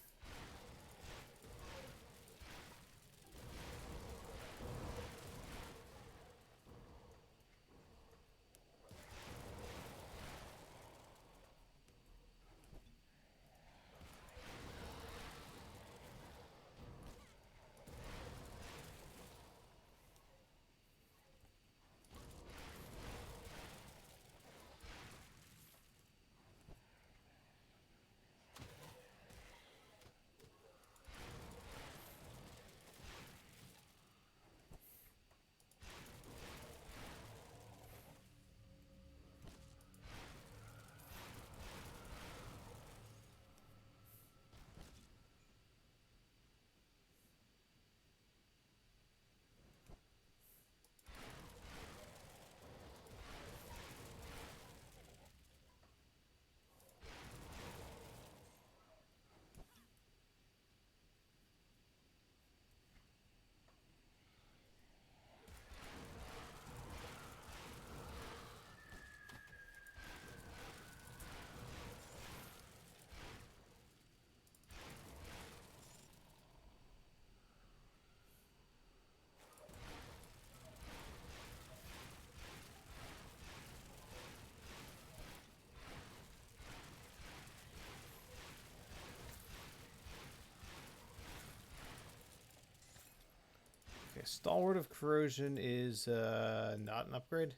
Okay, Stalwart of Corrosion is not an upgrade.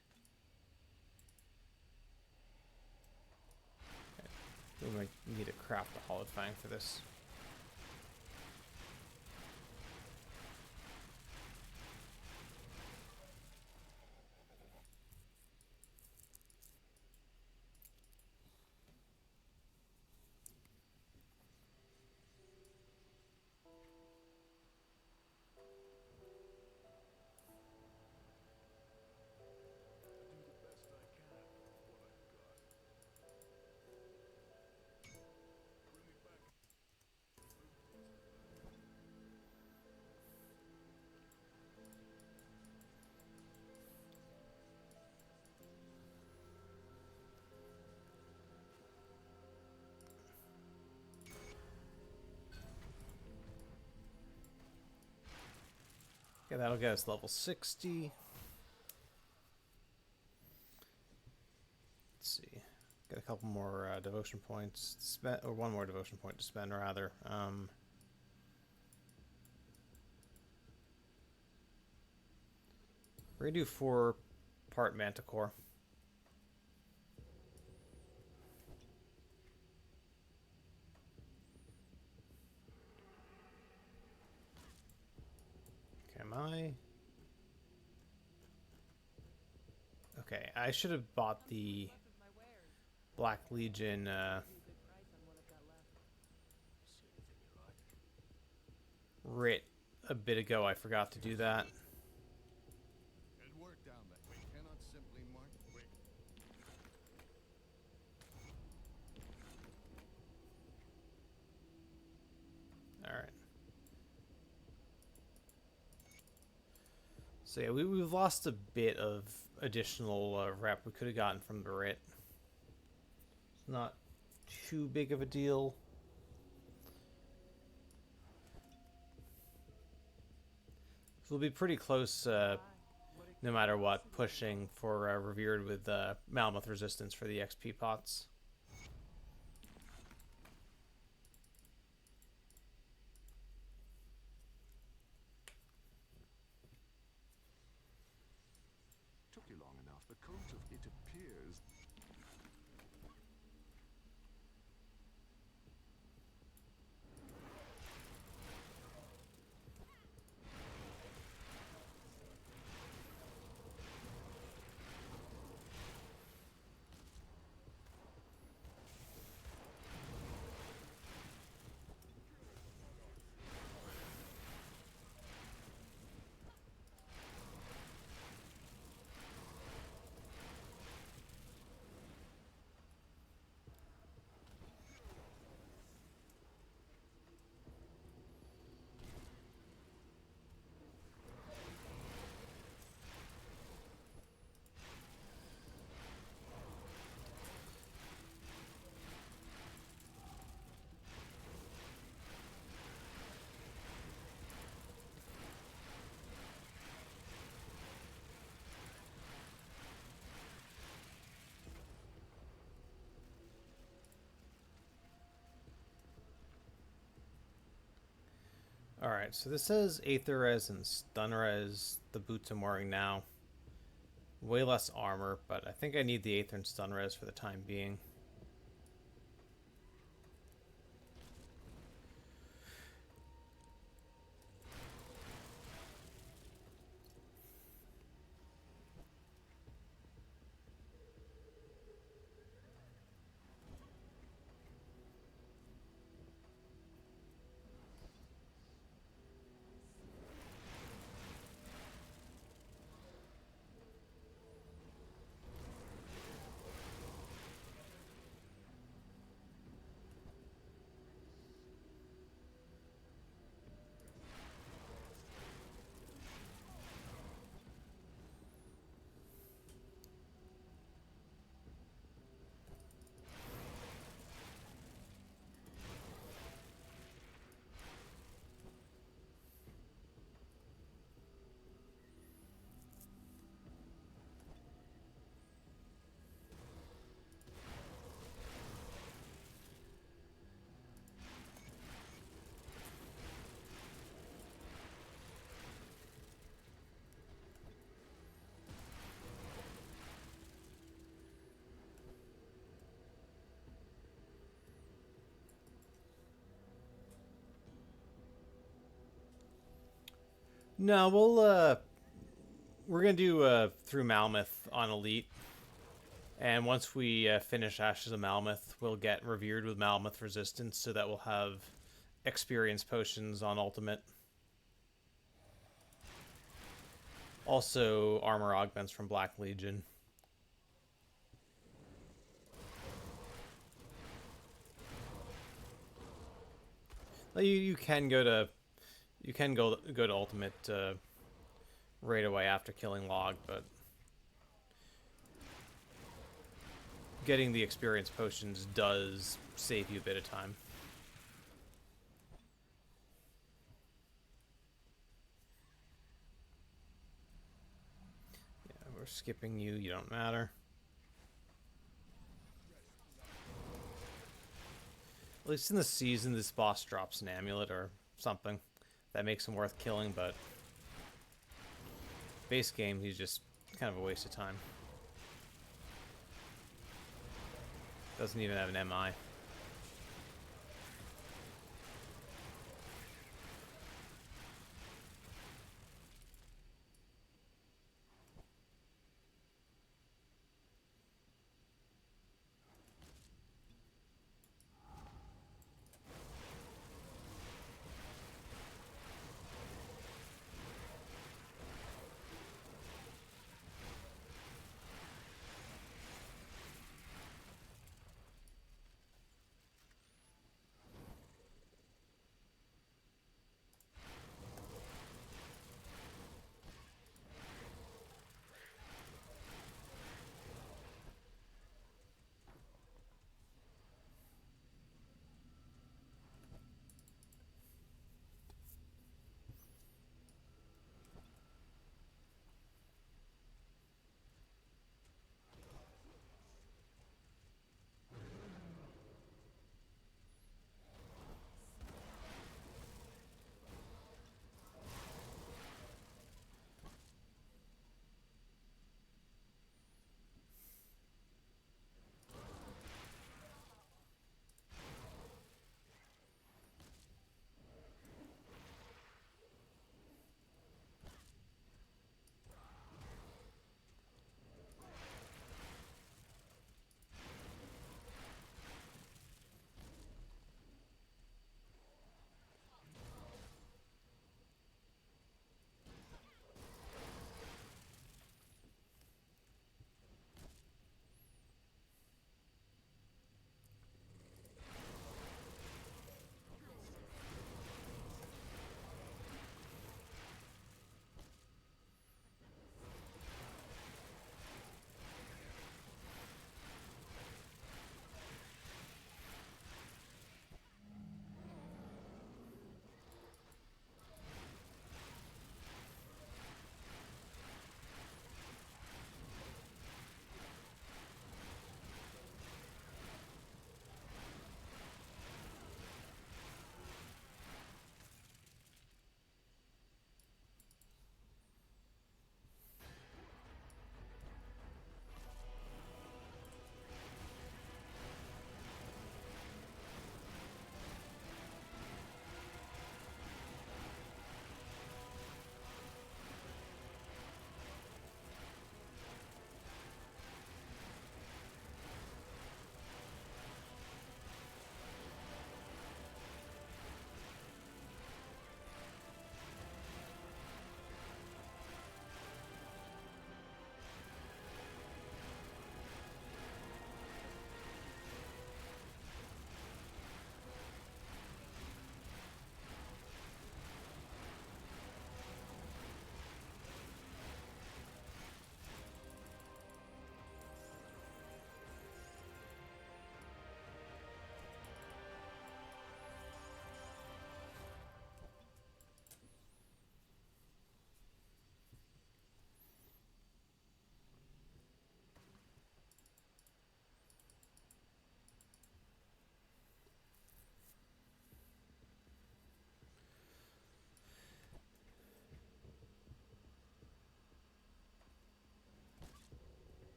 Okay. We might need to craft a Hollowed Fang for this.
Do the best I can with what I've got. Bring me back.
Okay, that'll get us level 60. a couple more devotion points to spend, or one more devotion point to spend rather. We're gonna do 4-part Manticore. Okay, am I? Okay, I should have bought the Black Legion writ a bit ago. I forgot to do that.
It worked down that we cannot simply march. Wait.
Alright. So yeah, we've lost a bit of additional rep we could have gotten from the writ. It's not too big of a deal. So we'll be pretty close, no matter what, pushing for Revered with Mammoth Resistance for the XP pots.
Took you long enough. The coat of it appears.
Alright, so this says Aether Res and Stun Res, the boots I'm wearing now. Way less armor, but I think I need the Aether and Stun Res for the time being. No, we're gonna do through Malmoth on Elite, and once we finish Ashes of Malmoth, we'll get Revered with Malmoth Resistance, so that we'll have experience potions on Ultimate. Also, armor augments from Black Legion. You can go to go to Ultimate right away after killing Log, but getting the experience potions does save you a bit of time. Yeah, we're skipping you. You don't matter. At least in the season, this boss drops an amulet or something that makes him worth killing, but base game, he's just kind of a waste of time. Doesn't even have an MI.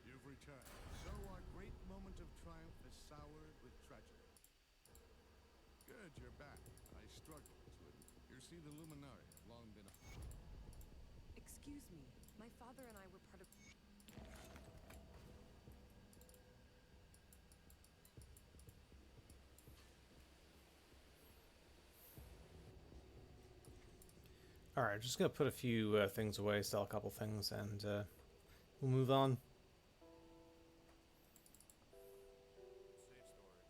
You've returned. So our great moment of triumph is soured with tragedy. Good, you're back. I struggled to admit. You see, the Luminari have long been.
Excuse me. My father and I were part of.
Alright, just gonna put a few things away, sell a couple things, and we'll move on.
Safe storage, no question.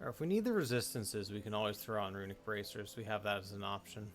Or if we need the resistances, we can always throw on runic bracers. We have that as an option.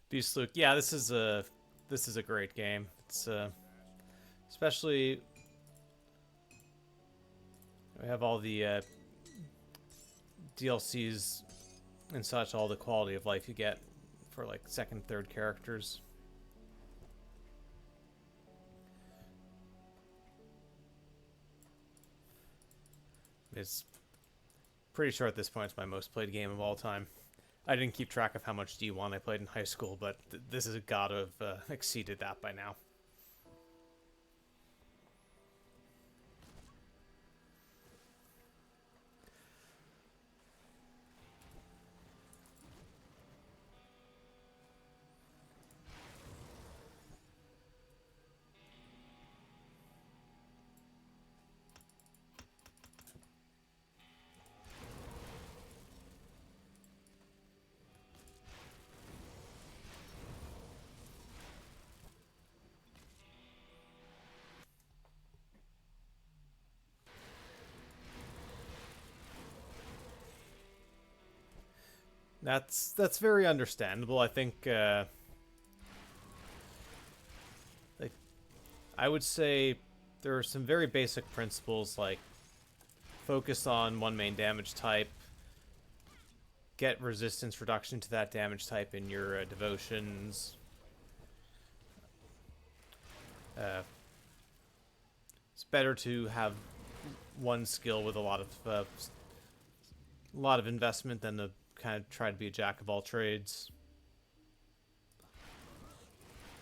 Beast Luke, yeah, this is a great game. It's especially we have all the DLCs and such, all the quality of life you get for like second, third characters. It's pretty sure at this point it's my most played game of all time. I didn't keep track of how much D1 I played in high school, but this has got to have exceeded that by now. That's very understandable. I think like I would say there are some very basic principles like focus on one main damage type, get resistance reduction to that damage type in your devotions. It's better to have one skill with a lot of investment than to kind of try to be a jack of all trades.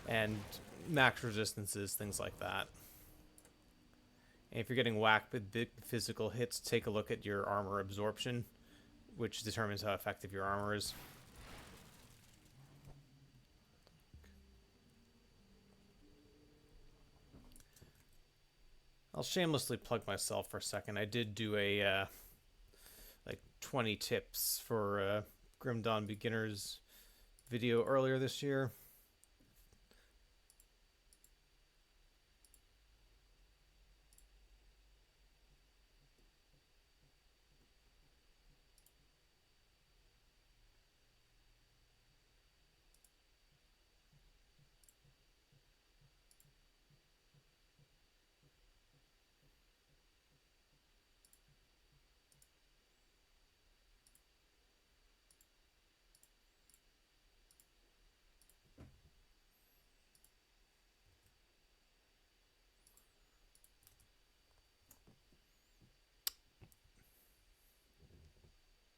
And max resistances, things like that. And if you're getting whacked with big physical hits, take a look at your armor absorption, which determines how effective your armor is. I'll shamelessly plug myself for a second. I did do a like 20 tips for Grim Dawn beginners video earlier this year.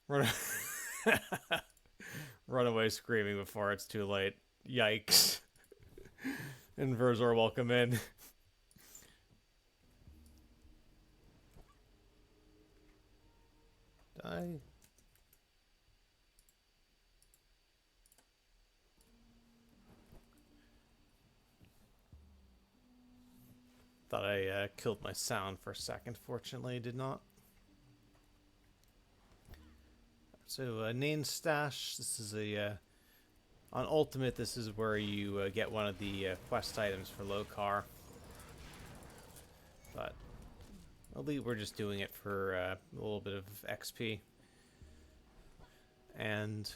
Run, run away screaming before it's too late. Yikes. And Verzor, welcome in. I thought I killed my sound for a second. Fortunately, I did not. So, Nane Stash. This is a on Ultimate. This is where you get one of the quest items for Lokar. But Elite, we're just doing it for a little bit of XP. And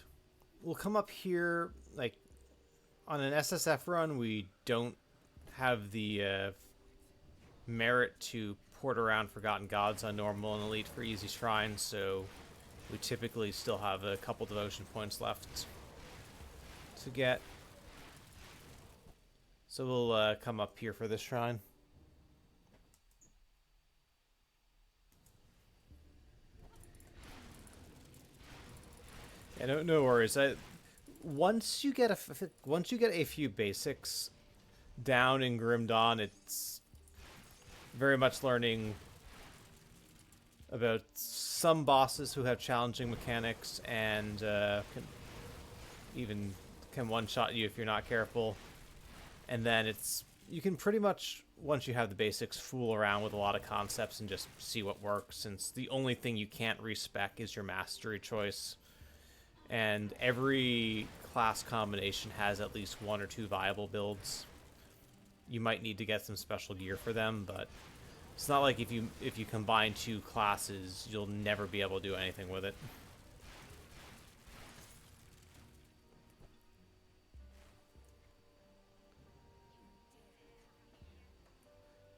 we'll come up here, like, on an SSF run, we don't have the merit to port around Forgotten Gods on normal and elite for easy shrines, so we typically still have a couple devotion points left to get. So we'll come up here for this shrine. Yeah, no worries. Once you get a few basics down in Grim Dawn, it's very much learning about some bosses who have challenging mechanics and can one-shot you if you're not careful. And then you can pretty much, once you have the basics, fool around with a lot of concepts and just see what works, since the only thing you can't respec is your mastery choice. And every class combination has at least one or two viable builds. You might need to get some special gear for them, but it's not like if you combine two classes, you'll never be able to do anything with it.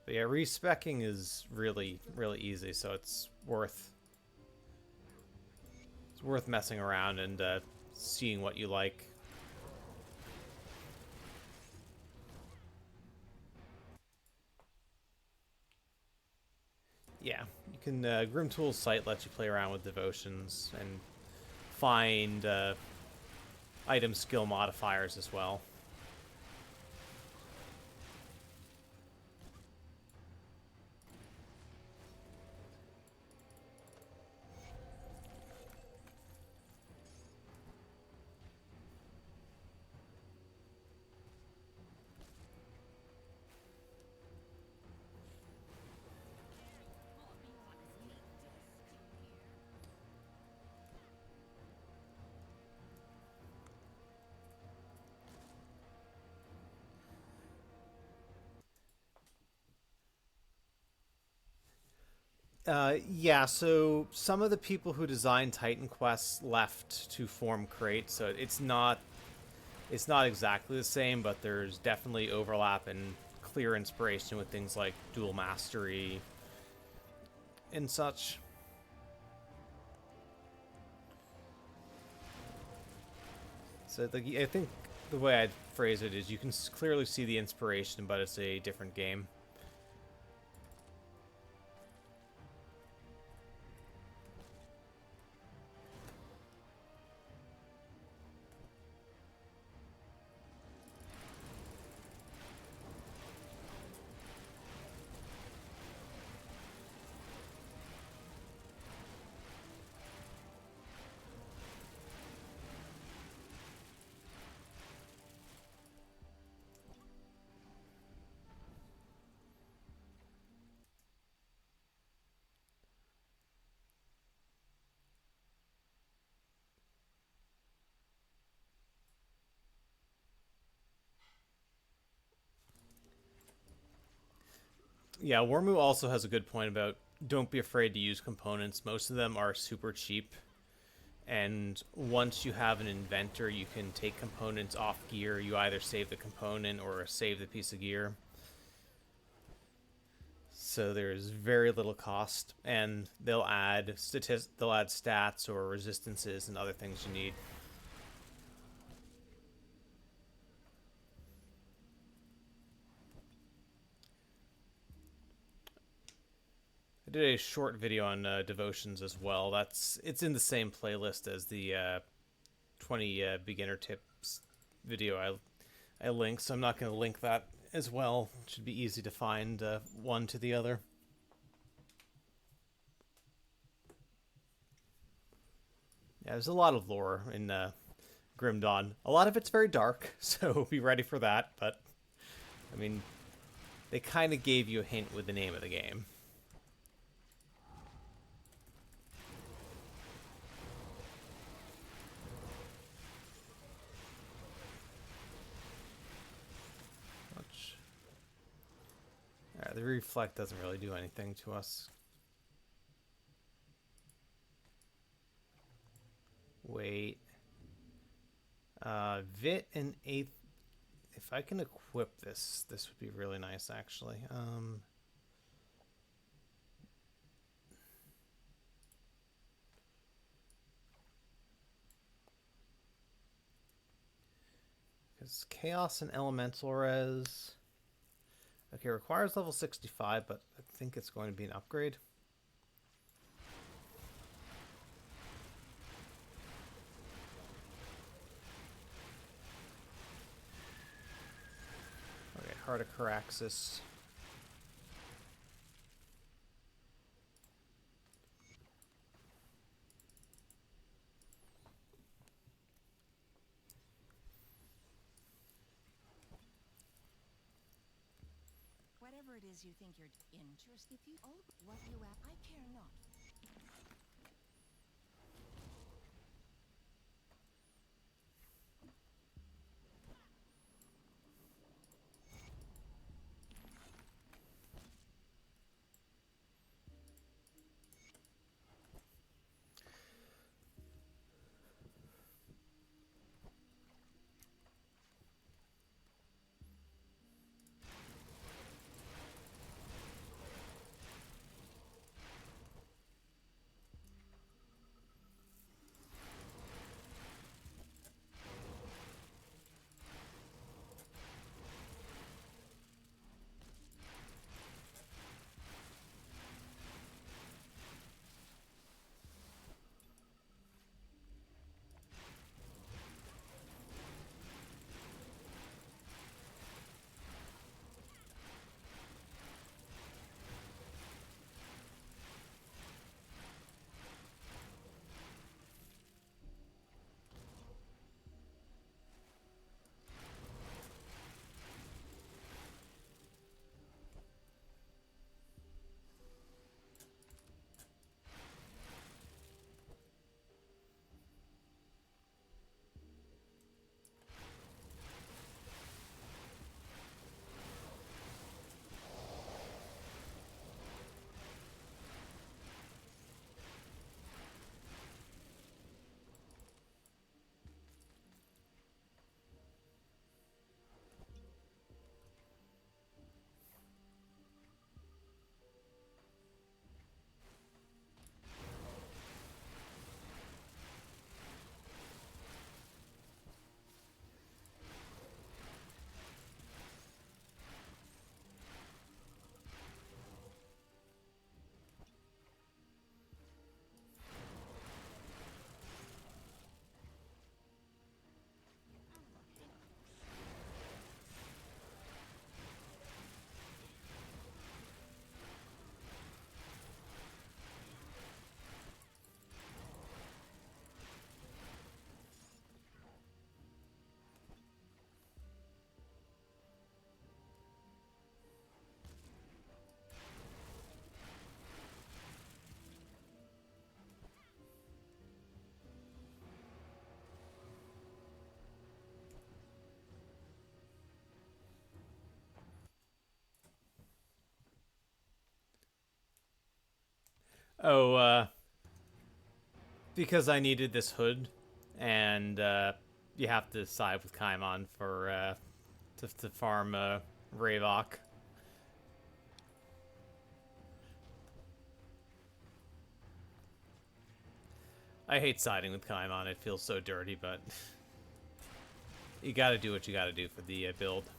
But yeah, respecking is really, really easy, so it's worth messing around and seeing what you like. Yeah, you can. Grim Tool's site lets you play around with devotions and find item skill modifiers as well. Yeah, so some of the people who designed Titan Quest left to form Crate, so it's not exactly the same, but there's definitely overlap and clear inspiration with things like dual mastery and such. So I think the way I'd phrase it is you can clearly see the inspiration, but it's a different game. Yeah, Wormu also has a good point about don't be afraid to use components. Most of them are super cheap. And once you have an inventor, you can take components off gear. You either save the component or save the piece of gear. So there's very little cost, and they'll add stats or resistances and other things you need. I did a short video on devotions as well. It's in the same playlist as the 20 beginner tips video I linked, so I'm not going to link that as well. It should be easy to find one to the other. Yeah, there's a lot of lore in Grim Dawn. A lot of it's very dark, so be ready for that, but I mean, they kind of gave you a hint with the name of the game. Alright, the reflect doesn't really do anything to us. Wait. Vit and 8th. If I can equip this, this would be really nice, actually. Because Chaos and Elemental Res... Okay, requires level 65, but I think it's going to be an upgrade. Okay, Heart of Caraxes.
Whatever it is you think you're interested, if you all what you at, I care not.
Oh, because I needed this hood, and you have to side with Kaimon for to farm Ravok. I hate siding with Kaimon. It feels so dirty, but you gotta do what you gotta do for the build.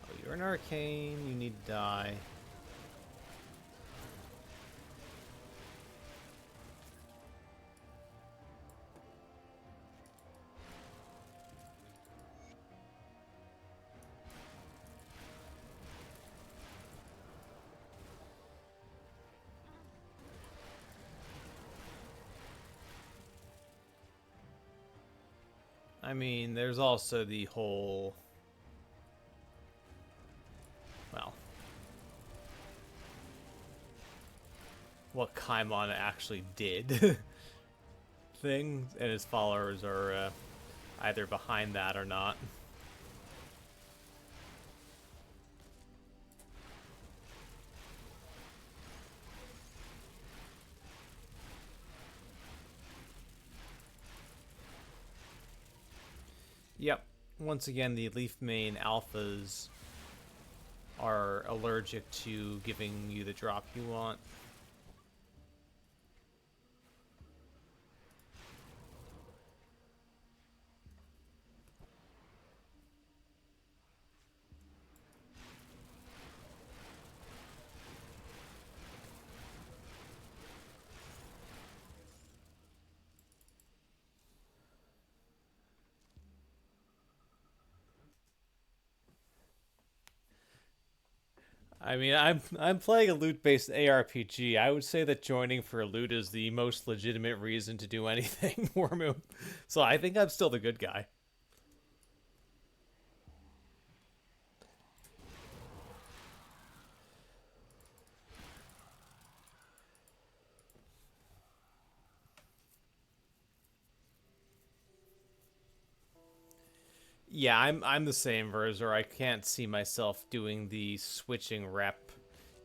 Oh, you're an arcane. You need to die. I mean, there's also the whole, well, what Kaimon actually did thing, and his followers are either behind that or not. Yep. Once again, the Leaf Mane alphas are allergic to giving you the drop you want. I mean, I'm playing a loot-based ARPG. I would say that joining for loot is the most legitimate reason to do anything, Wormu. So I think I'm still the good guy. Yeah, I'm the same, Verzer. I can't see myself doing the switching rep,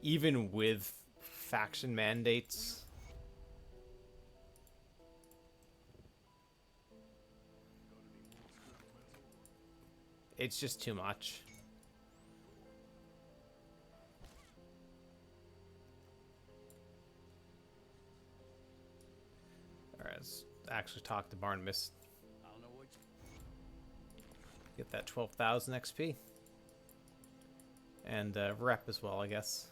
even with faction mandates. It's just too much. Alright, let's actually talk to Barnabas. Get that 12,000 XP. And rep as well, I guess.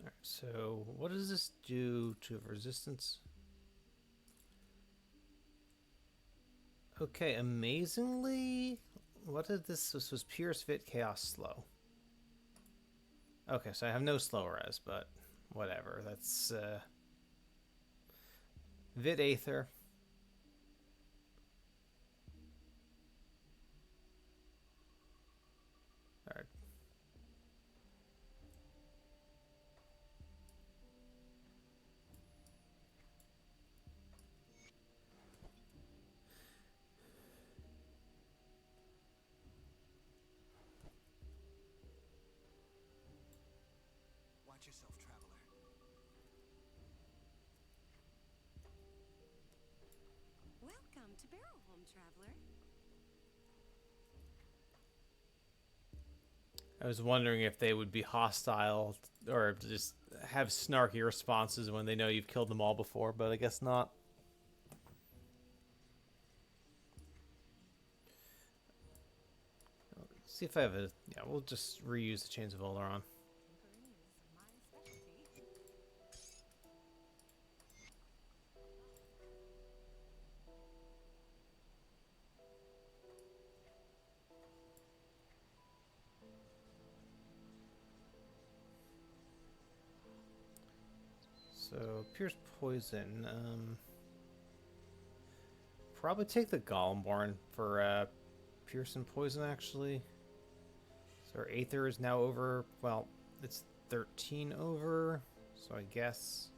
Alright, so what does this do to resistance? Okay, amazingly, what did this? This was Pierce, Vit, Chaos, Slow. Okay, so I have no slow res, but whatever. That's Vit, Aether. Alright.
Watch yourself, traveler.
Welcome to Barrowholm, traveler.
I was wondering if they would be hostile or just have snarky responses when they know you've killed them all before, but I guess not. See if I have a... Yeah, we'll just reuse the Chains of Oleron.
Tinkering is my specialty.
So, Pierce Poison. Probably take the Golemborn for Pierce and Poison, actually. So our Aether is now over. Well, it's 13 over. So I guess.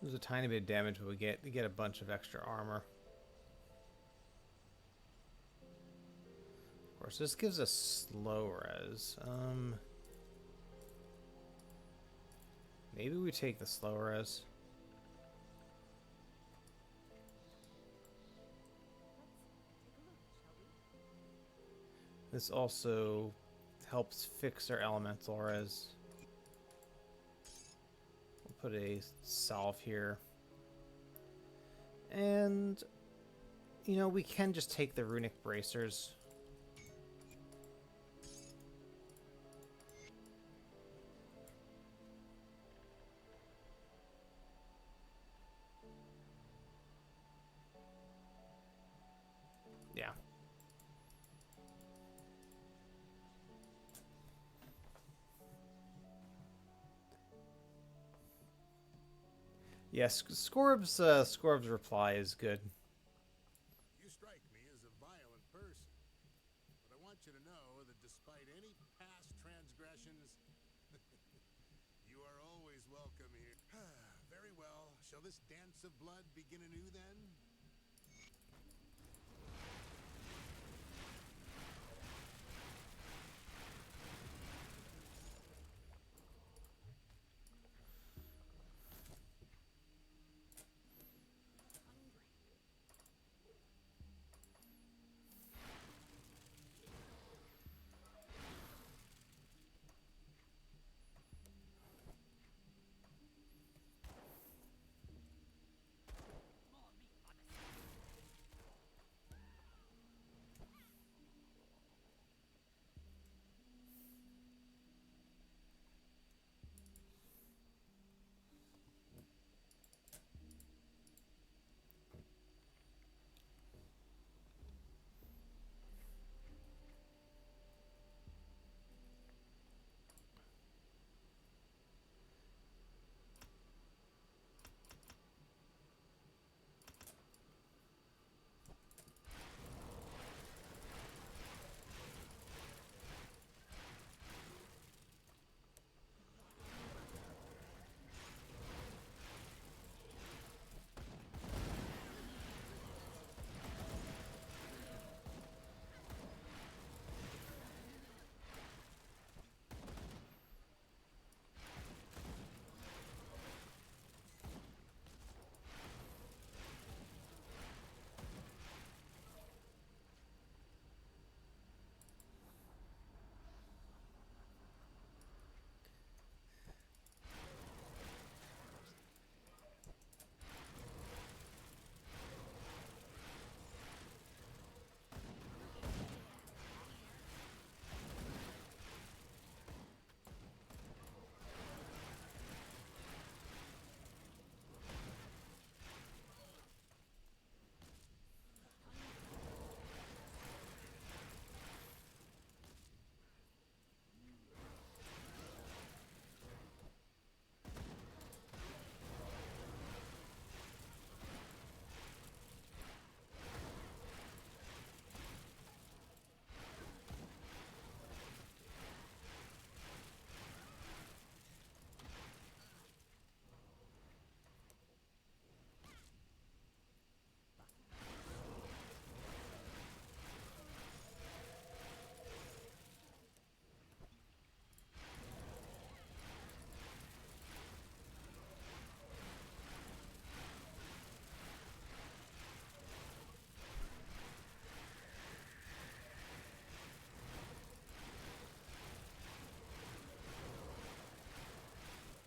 There's a tiny bit of damage, but we get a bunch of extra armor. Of course, this gives us slow res. Maybe we take the slow res. This also helps fix our elemental res. We'll put a salve here. And, you know, we can just take the runic bracers. Yeah. Yes, Scorb's reply is good.
You strike me as a violent person, but I want you to know that despite any past transgressions, you are always welcome here. Very well. Shall this dance of blood begin anew then?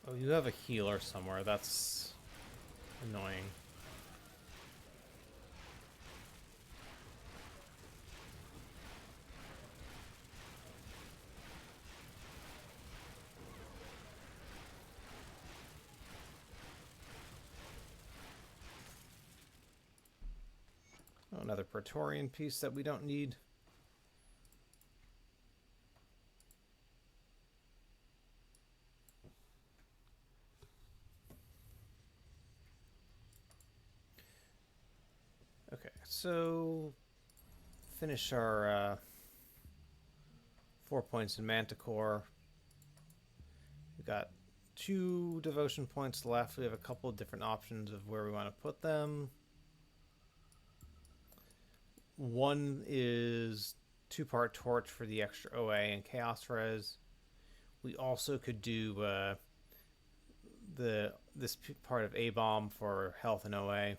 Oh, you have a healer somewhere. That's annoying. Oh, another Praetorian piece that we don't need. Okay, so finish our 4 points in Manticore. We've got 2 devotion points left. We have a couple of different options of where we want to put them. One is 2-part torch for the extra OA and chaos res. We also could do this part of A bomb for health and OA.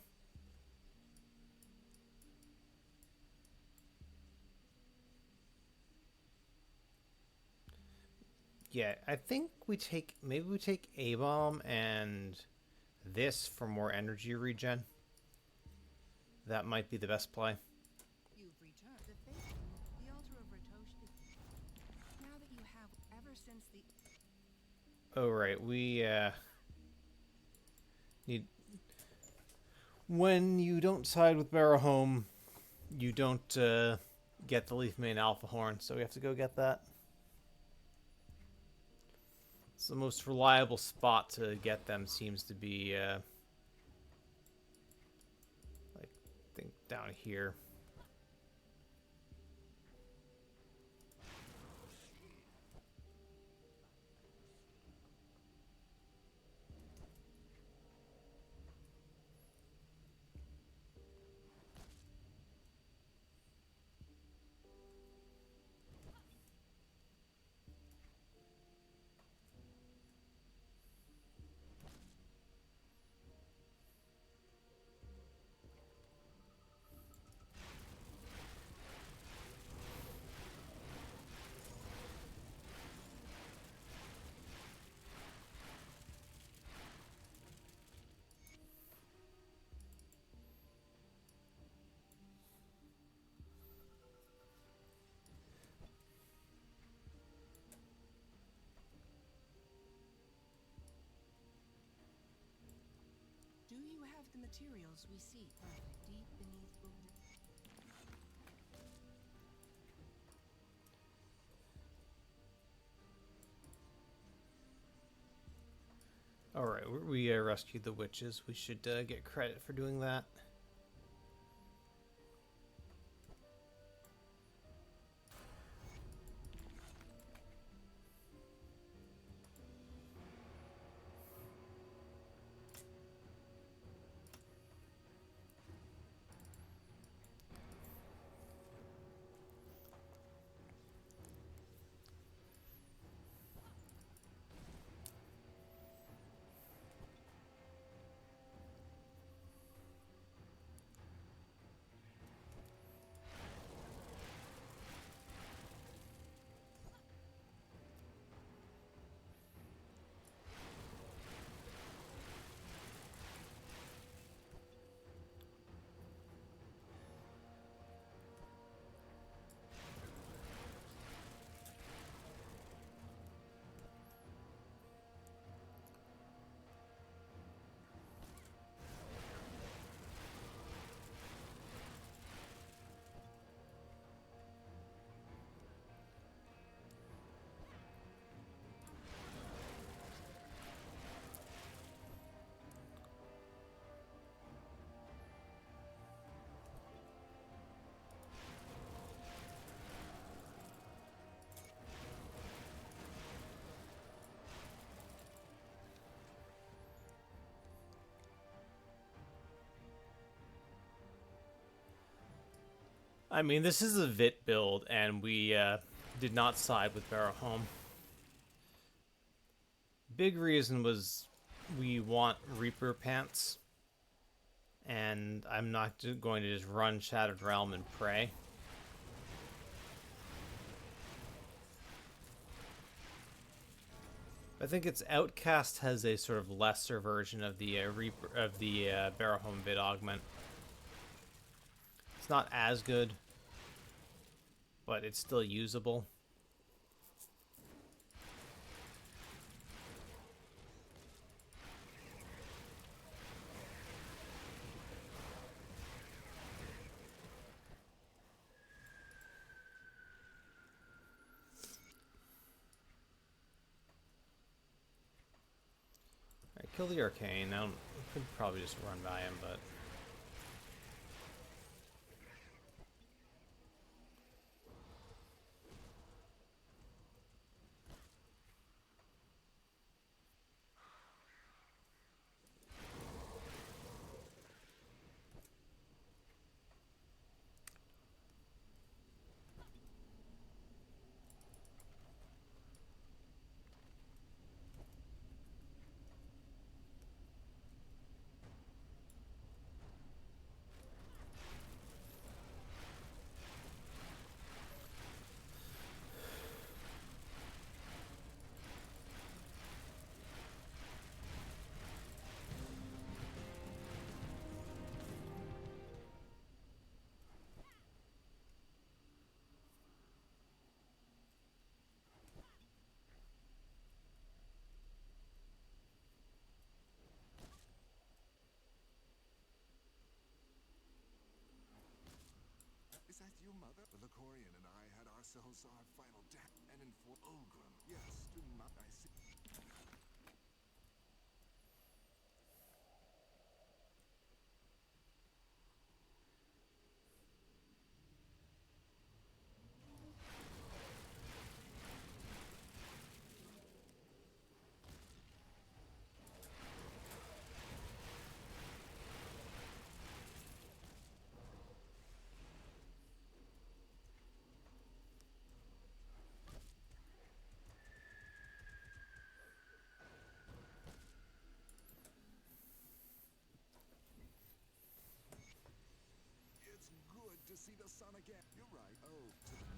Yeah, I think maybe we take A bomb and this for more energy regen. That might be the best play.
You've returned the faith. The altar of Ritosh is... Now that you have, ever since the...
Oh, right. We need... When you don't side with Barrowhome, you don't get the Leaf Mane Alpha Horn, so we have to go get that. It's the most reliable spot to get them seems to be, I think down here.
Do you have the materials we seek? Deep beneath the...
Alright, we rescued the witches. We should get credit for doing that. I mean, this is a Vit build, and we did not side with Barrowhome. Big reason was we want Reaper Pants, and I'm not going to just run Shattered Realm and pray. I think its Outcast has a sort of lesser version of the Barrowhome Vit augment. It's not as good, but it's still usable. Kill the arcane. I could probably just run by him, but
Is that you, Mother? The Lacorian and I had ourselves our final death, and in for Ulgrim. Yes, do not I see. It's good to see the sun again. You're right. Oh, to the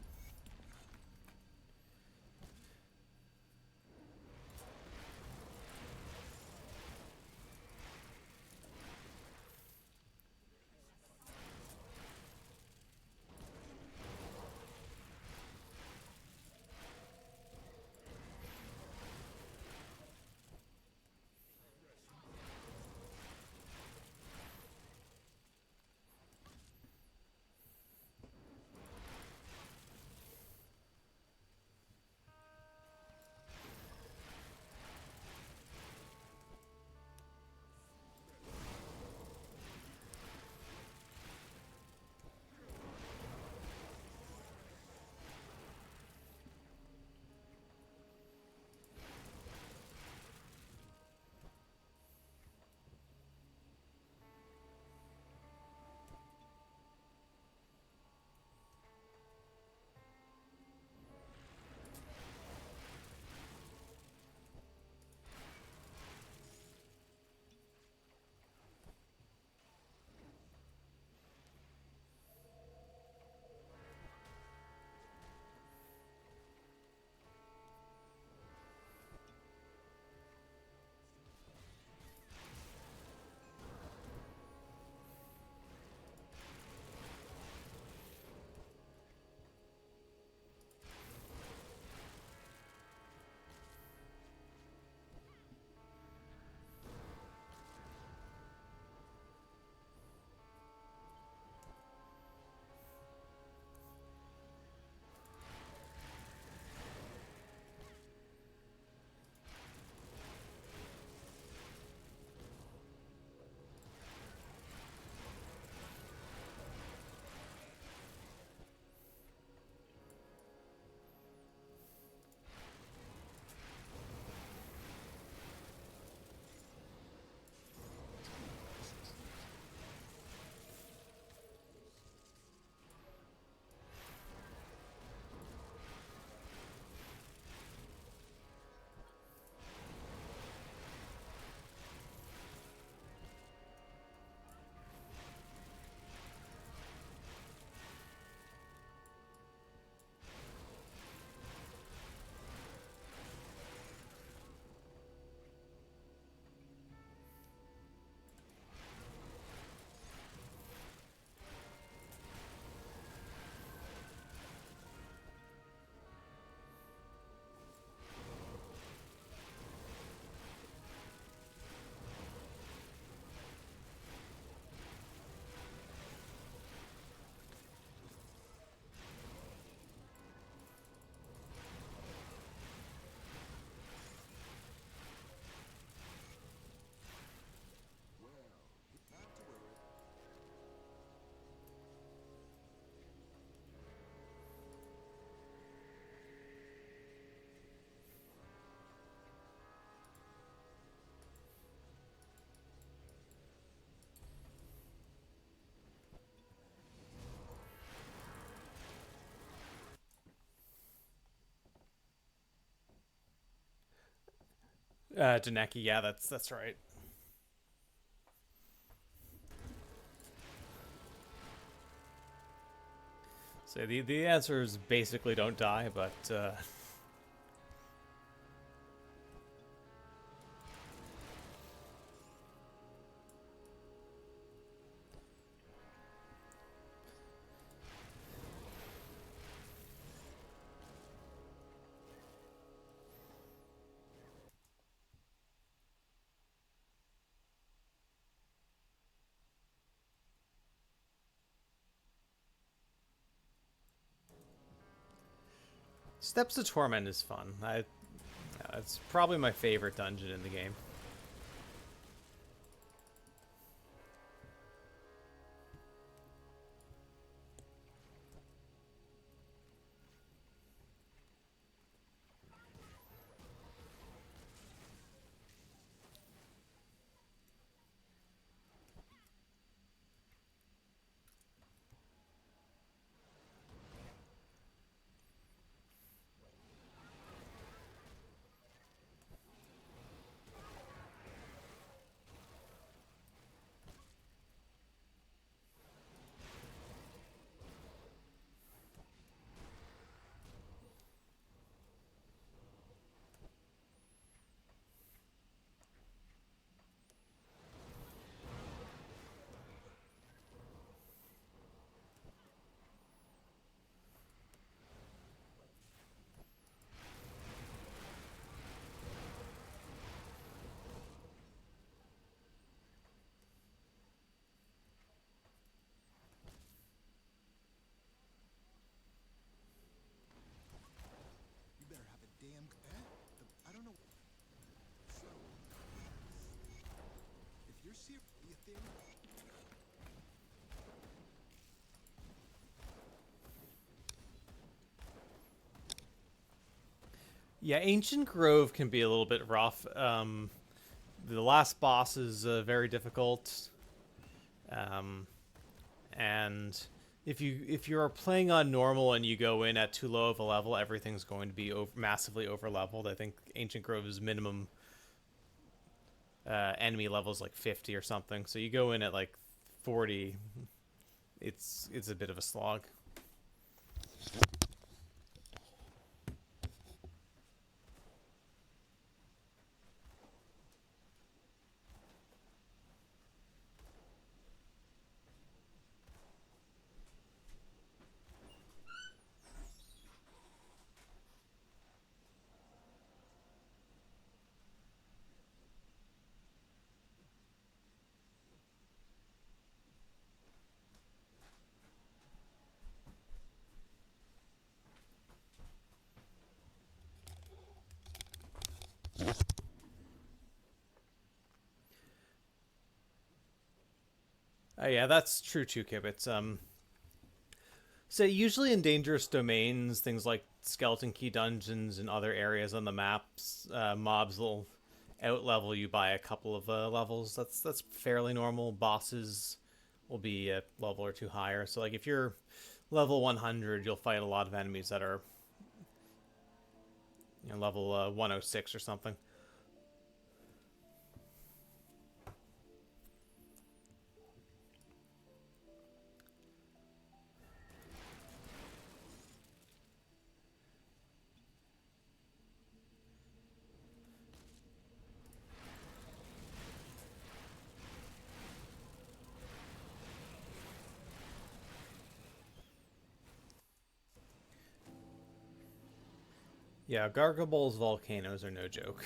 Daneki, yeah, that's right. So the answer is basically don't die, but Steps of Torment is fun. It's probably my favorite dungeon in the game.
You better have a damn. I don't know. So, if you're serious, the Ethereum.
Yeah, Ancient Grove can be a little bit rough. The last boss is very difficult, um, and if you're playing on normal and you go in at too low of a level, everything's going to be massively over leveled. I think Ancient Grove's minimum enemy level is like 50 or something, so you go in at like 40, it's a bit of a slog. Yeah, that's true too, Kib. So usually in dangerous domains, things like skeleton key dungeons and other areas on the maps, mobs will outlevel you by a couple of levels. That's fairly normal. Bosses will be a level or two higher. So like if you're level 100, you'll fight a lot of enemies that are level 106 or something. Yeah, Gargable's volcanoes are no joke.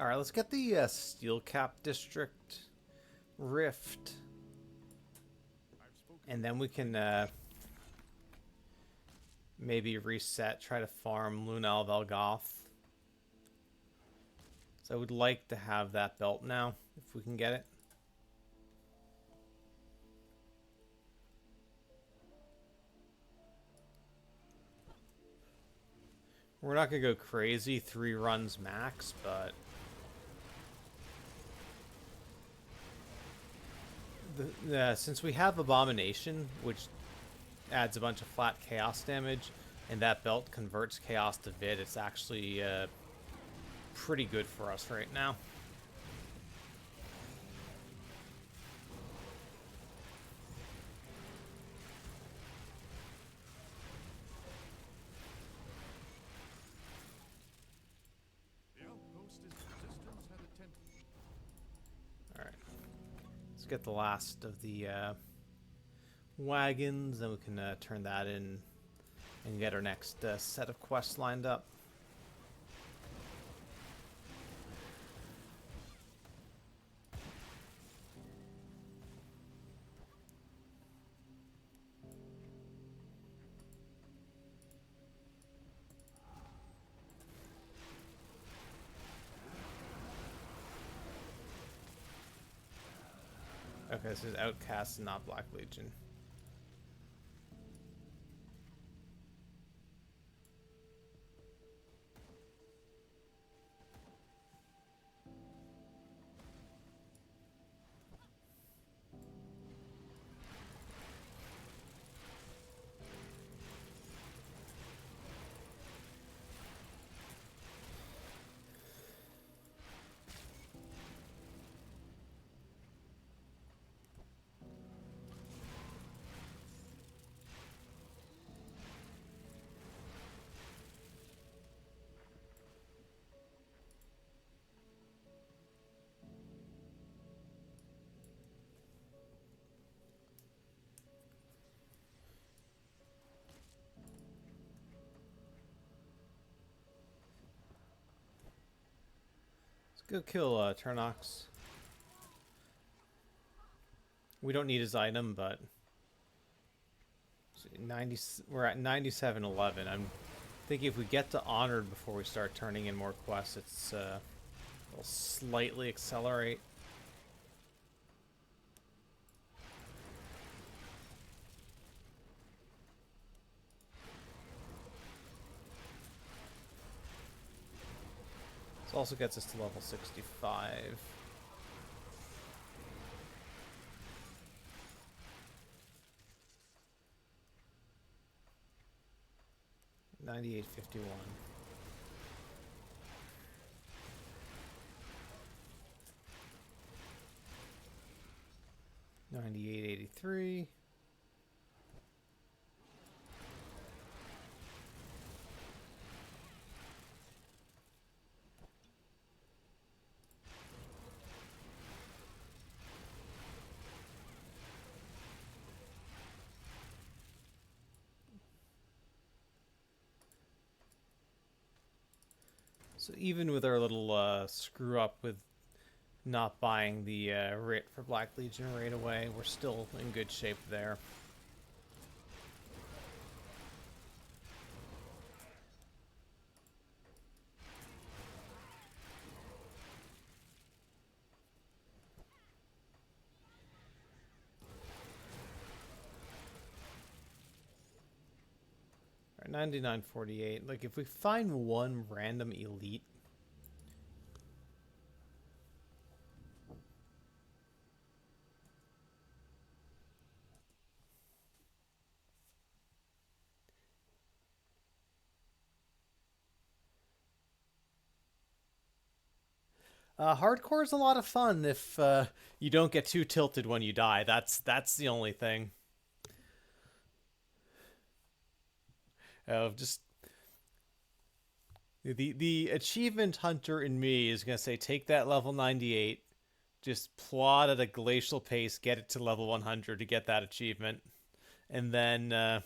All right, let's get the Steel Cap District Rift, and then we can maybe reset, try to farm Lunel Velgoth. So I would like to have that belt now, if we can get it. We're not going to go crazy, 3 runs max, but since we have Abomination, which adds a bunch of flat chaos damage, and that belt converts chaos to vid, it's actually pretty good for us right now. Alright. Let's get the last of the wagons, then we can turn that in and get our next set of quests lined up. Okay, this is Outcast and not Black Legion. Go kill Turnox. We don't need his item, but 90. We're at 9711. I'm thinking if we get to Honored before we start turning in more quests, it'll slightly accelerate. This also gets us to level 65. $98.51. $98.83. So even with our little screw up with not buying the Writ for Black Legion right away, we're still in good shape there. All right, 99.48. Like if we find one random elite, hardcore is a lot of fun if you don't get too tilted when you die. That's the only thing. Just the achievement hunter in me is gonna say take that level 98, just plod at a glacial pace, get it to level 100 to get that achievement, and then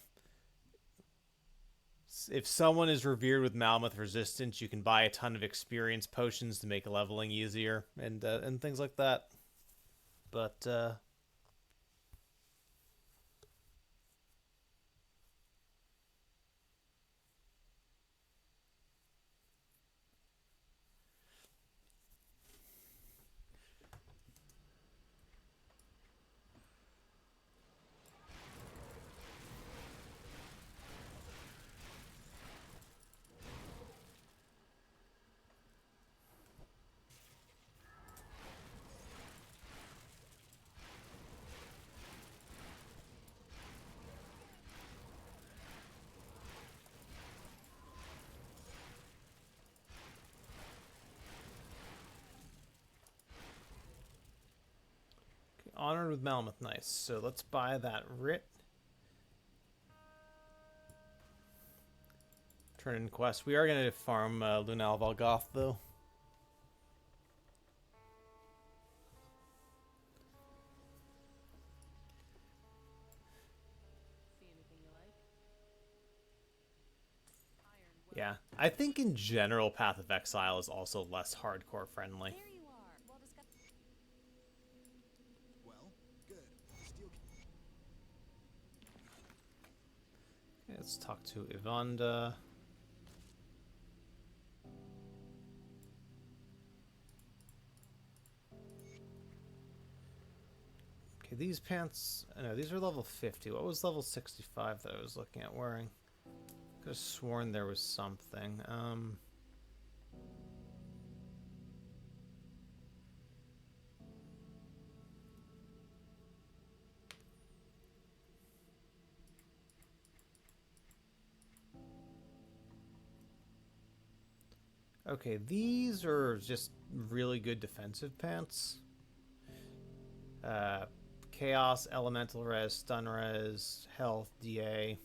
if someone is revered with Mammoth Resistance, you can buy a ton of experience potions to make leveling easier and things like that. But honored with Mammoth, nice. So let's buy that writ. Turn in quest. We are gonna farm Lunal Valgoth though.
See anything you like? Iron
Yeah, I think in general, Path of Exile is also less hardcore friendly.
There you are. Well discussed.
Well, good. Steel.
Okay, let's talk to Ivanda. Okay, these pants. No, these are level 50. What was level 65 that I was looking at wearing? Could have sworn there was something. Okay, these are just really good defensive pants. Chaos, Elemental Res, Stun Res, Health, DA.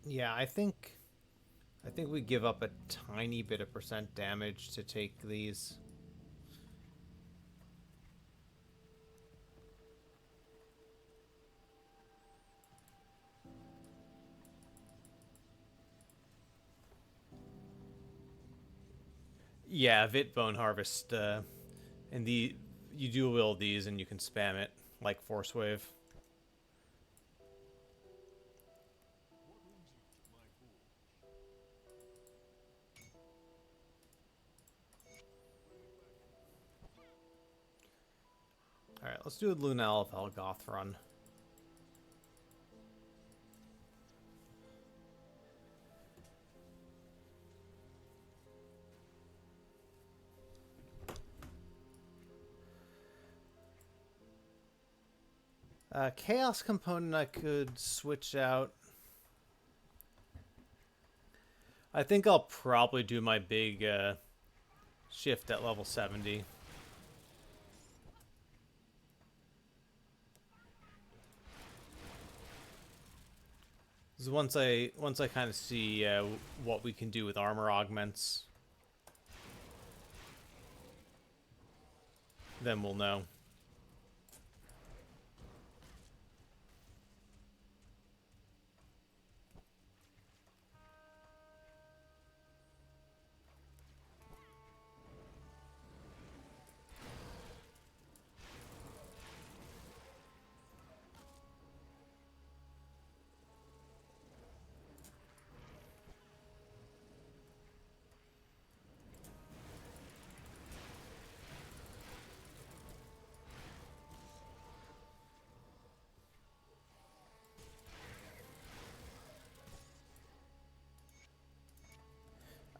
Yeah, I think we give up a tiny bit of percent damage to take these. Yeah, Vit Bone Harvest, and you do will these and you can spam it like Force Wave. All right, let's do a Lunel Valgoth run. Chaos component I could switch out. I think I'll probably do my big shift at level 70. 'Cause once I kind of see what we can do with armor augments, then we'll know.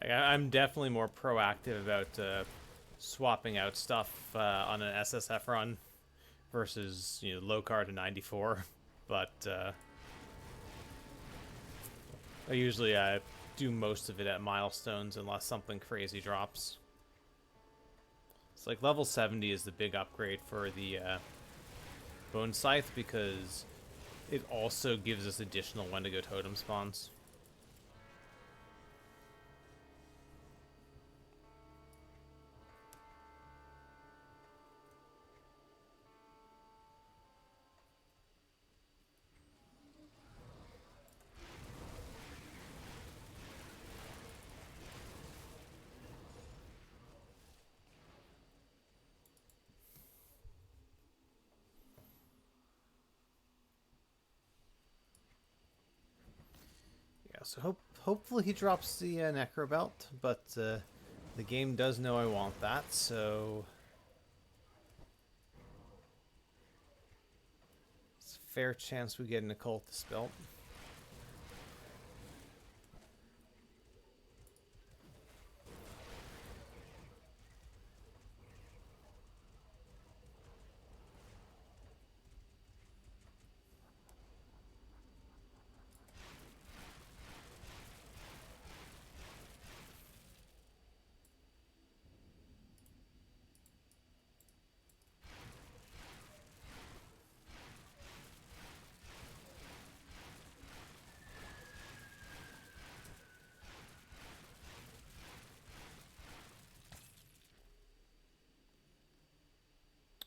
I'm definitely more proactive about swapping out stuff on an SSF run versus low card to 94, but I usually do most of it at milestones unless something crazy drops. It's like level 70 is the big upgrade for the Bone Scythe because it also gives us additional Wendigo totem spawns. So hopefully he drops the Necro Belt, but the game does know I want that, so it's a fair chance we get an Occultist Belt.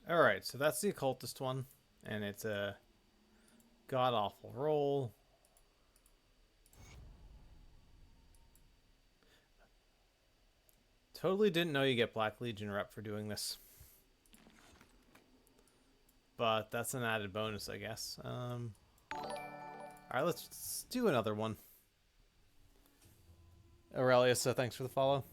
Alright, so that's the Occultist one, and it's a god-awful roll. Totally didn't know you get Black Legion rep for doing this. But that's an added bonus, I guess. Alright, let's do another one. Aurelius, thanks for the follow.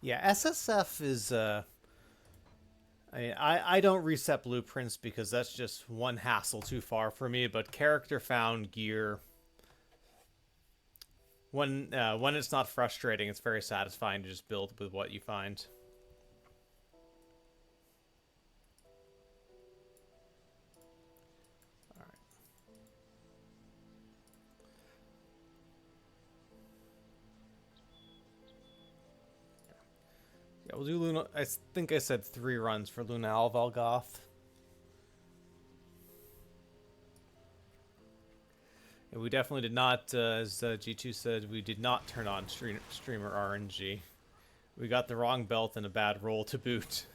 Yeah, SSF is I don't reset blueprints because that's just one hassle too far for me, but character found gear, when it's not frustrating, it's very satisfying to just build with what you find. Yeah, we'll do Luna. I think I said 3 runs for Luna Alvalgoth. And we definitely did not, as G2 said, we did not turn on streamer RNG. We got the wrong belt and a bad roll to boot.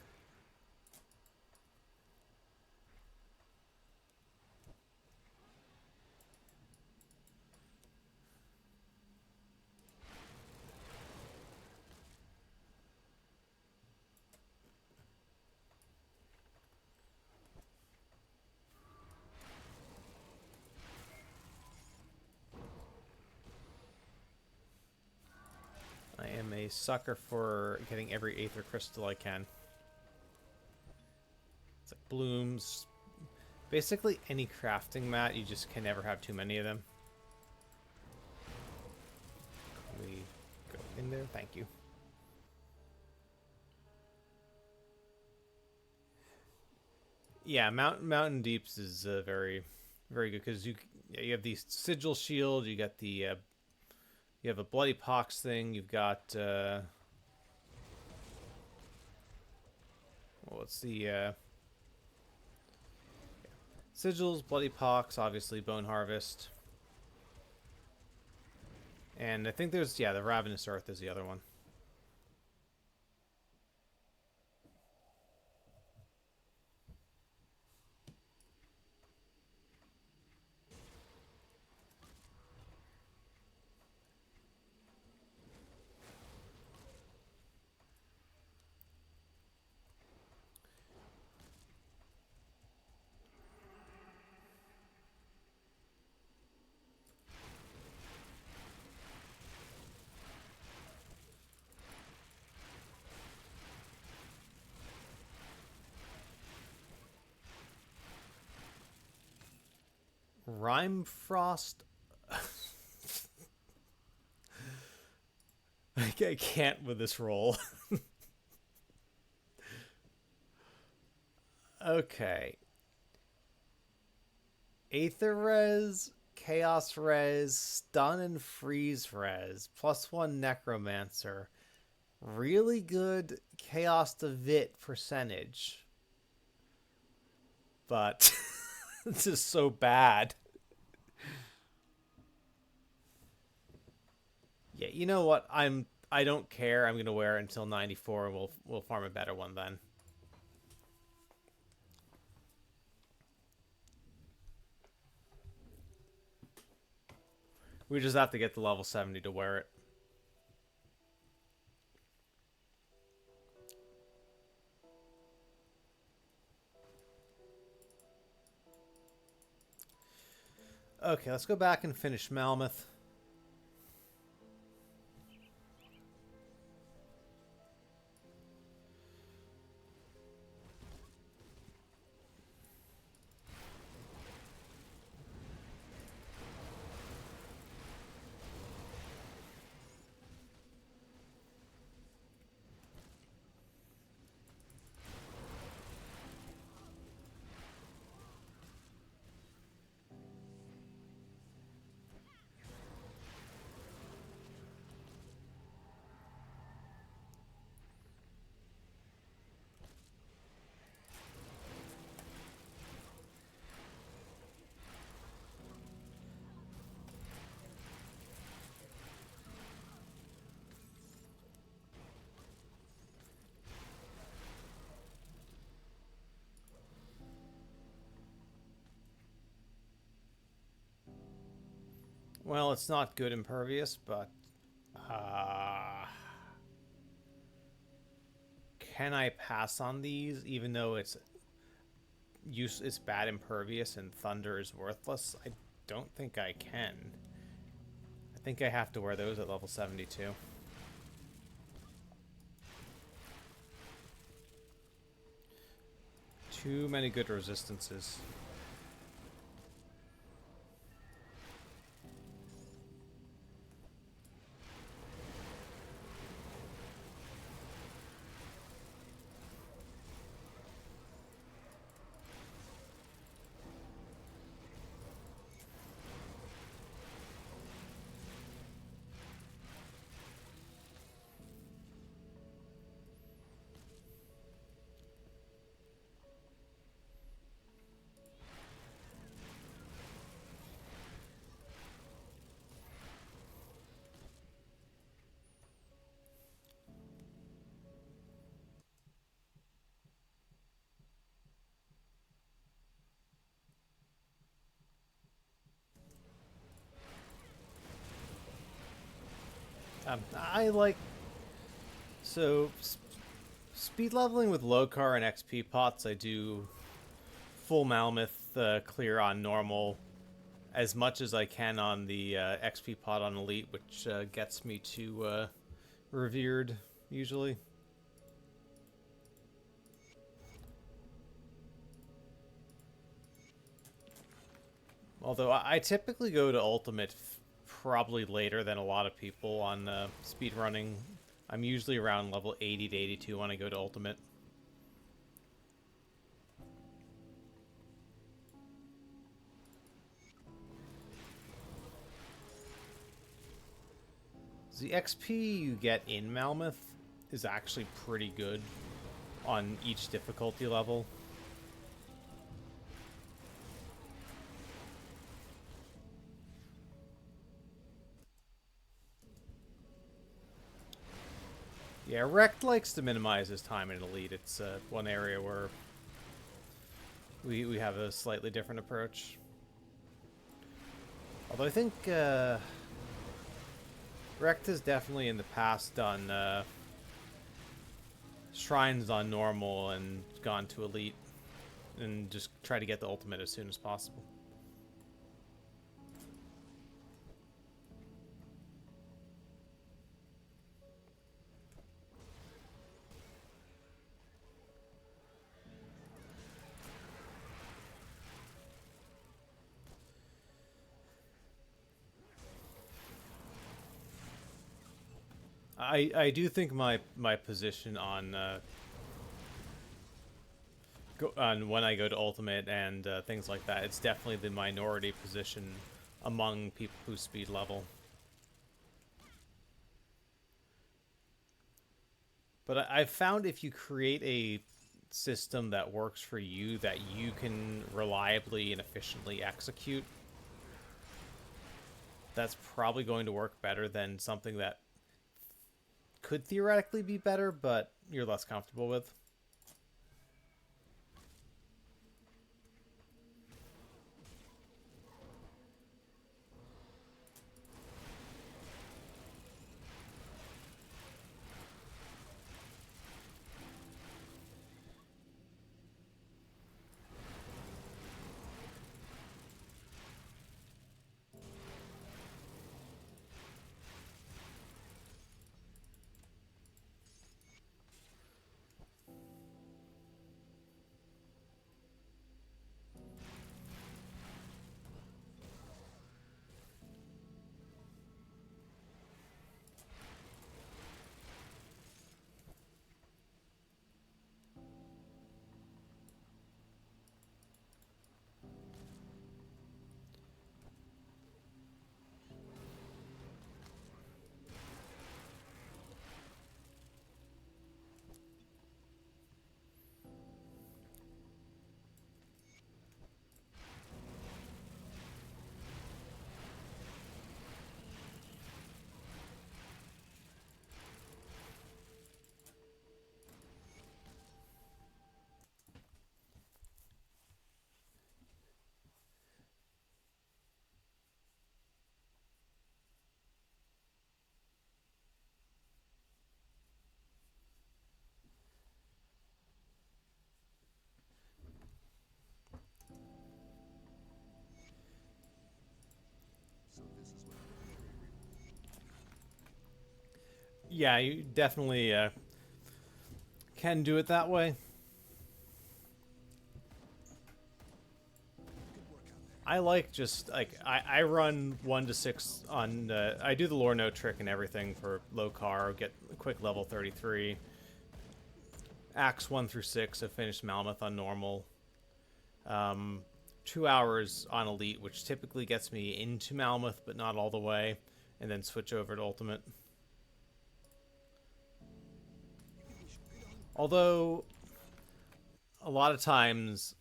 I am a sucker for getting every Aether Crystal I can. It's like blooms. Basically any crafting mat, you just can never have too many of them. Can we go in there? Thank you. Yeah, Mountain Deeps is very, very good because you have the Sigil Shield, you got the you have a Bloody Pox thing, you've got what's the Sigils, Bloody Pox, obviously Bone Harvest, and I think there's the Ravenous Earth is the other one. Rime Frost. I can't with this roll. Okay. Aether Res, Chaos Res, Stun and Freeze Res, +1 Necromancer. Really good Chaos to Vit percentage. But this is so bad. Yeah, you know what? I don't care. I'm gonna wear it until 94, and we'll farm a better one then. We just have to get to level 70 to wear it. Okay, let's go back and finish Malmoth. Well, it's not good impervious, but can I pass on these even though it's bad impervious and thunder is worthless? I don't think I can. I think I have to wear those at level 72. Too many good resistances. I like so speed leveling with Lokar and XP pots. I do full Malmoth clear on normal as much as I can on the XP pot on Elite, which gets me to Revered usually. Although I typically go to Ultimate probably later than a lot of people on speed running. I'm usually around level 80 to 82 when I go to Ultimate. The XP you get in Malmoth is actually pretty good on each difficulty level. Yeah, Rekt likes to minimize his time in Elite. It's one area where we have a slightly different approach. Although I think Rekt has definitely in the past done shrines on normal and gone to Elite and just try to get the ultimate as soon as possible. I do think my position on when I go to Ultimate and things like that, it's definitely the minority position among people who speed level. But I've found if you create a system that works for you, that you can reliably and efficiently execute, that's probably going to work better than something that could theoretically be better, but you're less comfortable with. Yeah, you definitely can do it that way.
Good work out there.
I like just like I run 1 to 6 on I do the lore note trick and everything for low car, get a quick level 33. Axe 1 through 6, I finished Mammoth on normal. 2 hours on Elite, which typically gets me into Mammoth, but not all the way, and then switch over to Ultimate. Although a lot of times,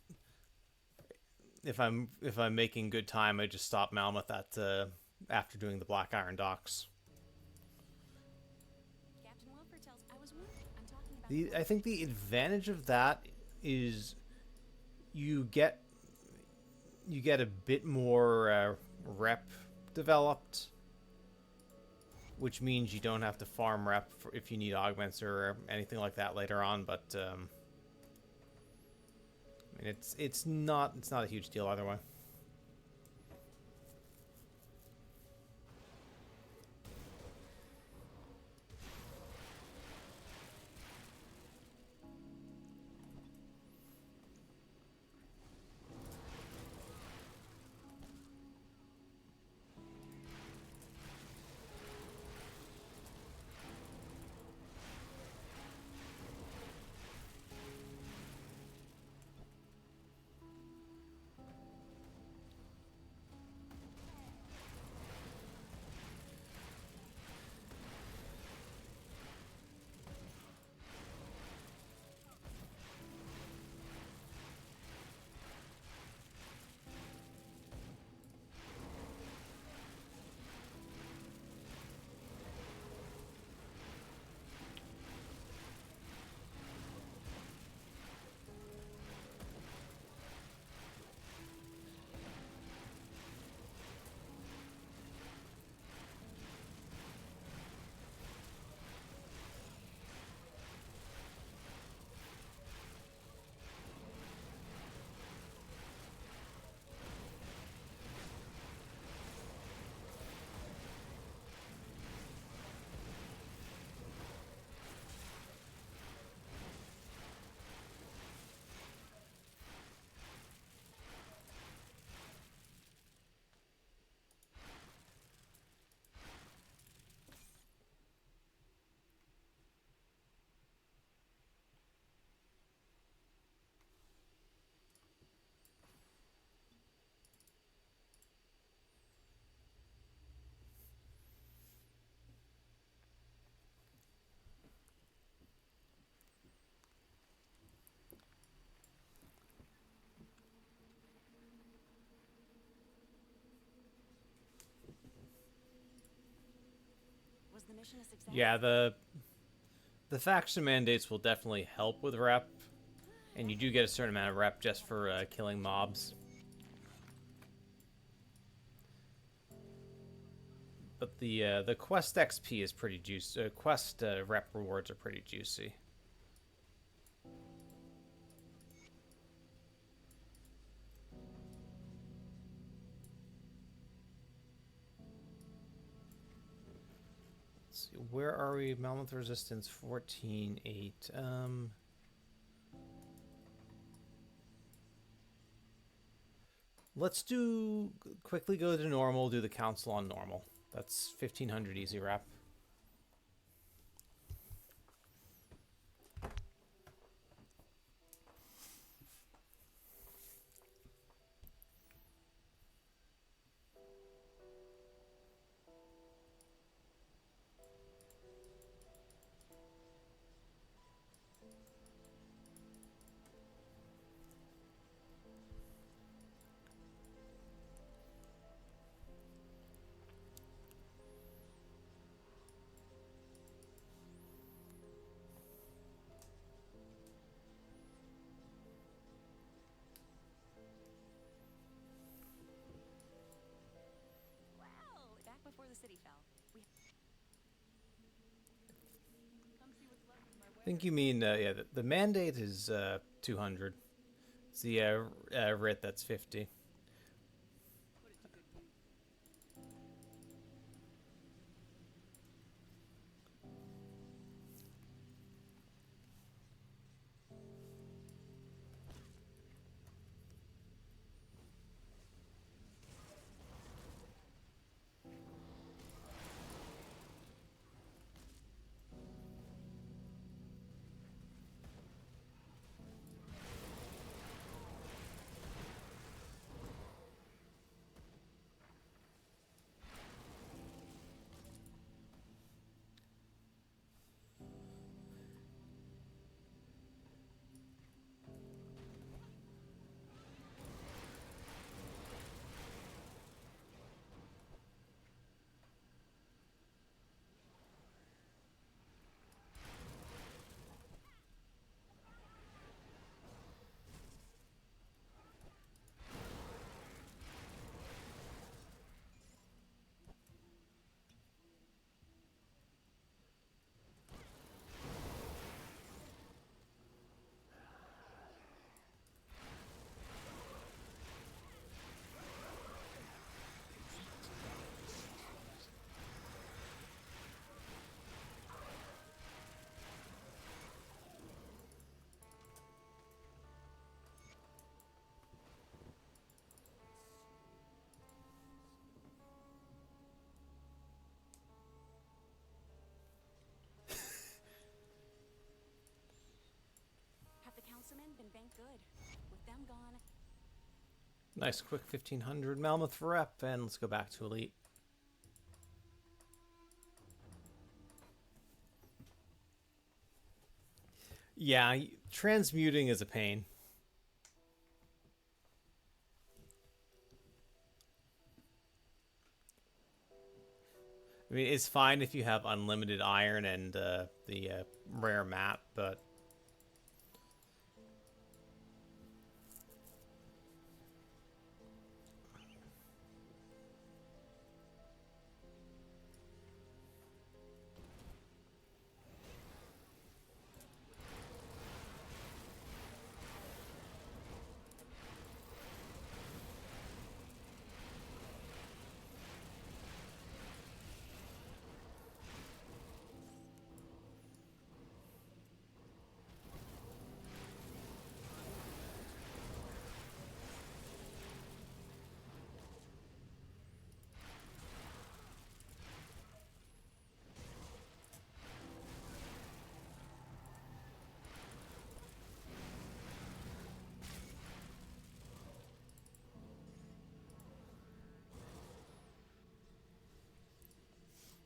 if I'm making good time, I just stop Mammoth at after doing the Black Iron docks.
Captain Wilford tells I was wondering. I'm talking about
I think the advantage of that is you get a bit more rep developed, which means you don't have to farm rep if you need augments or anything like that later on. But I mean, it's not a huge deal either way.
was the mission a success?
Yeah, the faction mandates will definitely help with rep, and you do get a certain amount of rep just for killing mobs. But the quest XP is pretty juicy. Quest rep rewards are pretty juicy. Let's see, where are we? Mammoth resistance 14.8. Let's quickly go to normal. Do the council on normal. That's 1500 easy wrap.
Well, back before the city fell. We come see what's left of my
I think you mean yeah. The mandate is 200. It's the writ that's 50.
Chosermen been banked good. With them gone,
Nice quick 1500 Mammoth for rep, and let's go back to Elite. Yeah, transmuting is a pain. I mean, it's fine if you have unlimited iron and the rare map, but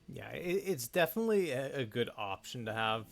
yeah, it's definitely a good option to have.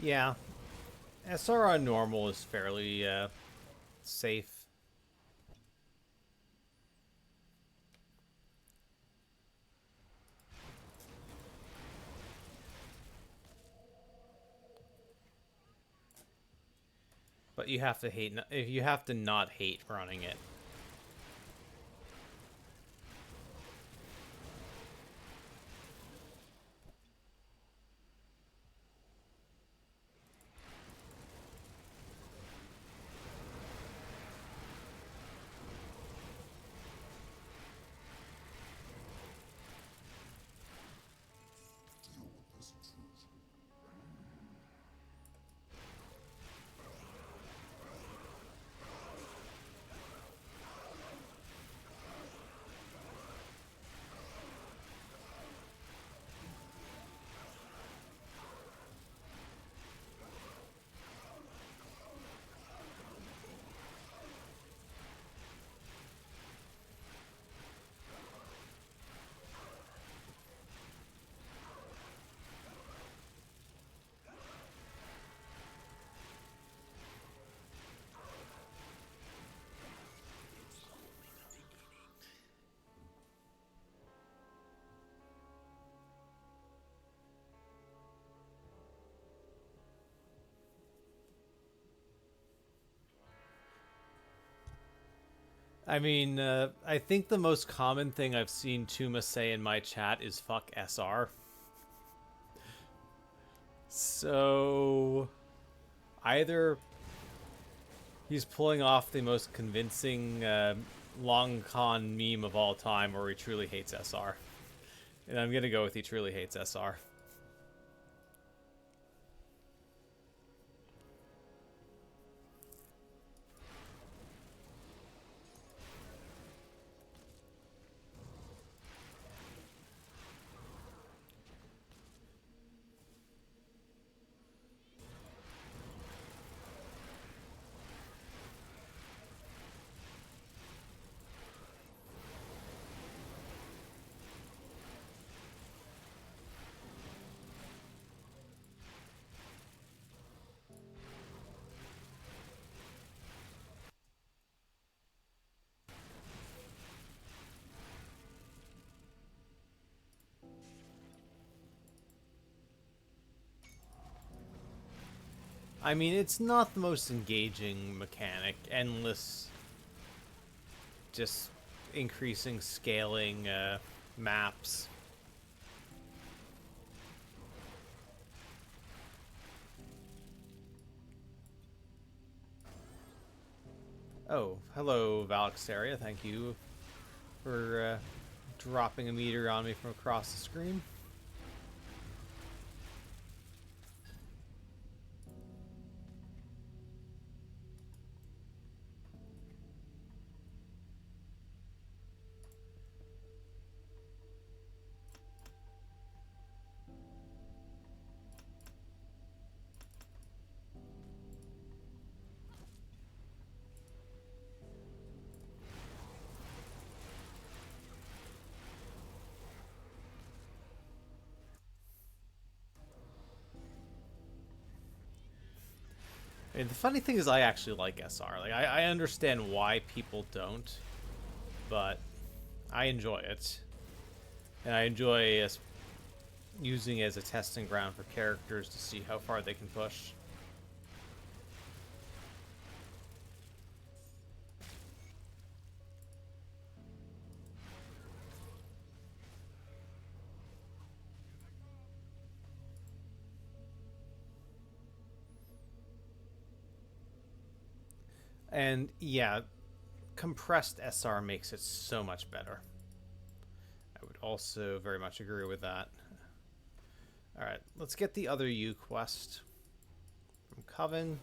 Yeah, SR on normal is fairly safe. But you have to hate if you have to not hate running it. I mean, I think the most common thing I've seen Tuma say in my chat is fuck SR. So either he's pulling off the most convincing long con meme of all time, or he truly hates SR. And I'm gonna go with he truly hates SR. I mean, it's not the most engaging mechanic. Endless, just increasing scaling maps. Oh, hello, Valexaria. Thank you for dropping a meter on me from across the screen. And the funny thing is, I actually like SR. Like, I understand why people don't, but I enjoy it, and I enjoy using it as a testing ground for characters to see how far they can push. And yeah, compressed SR makes it so much better. I would also very much agree with that. Alright, let's get the other U quest from Coven.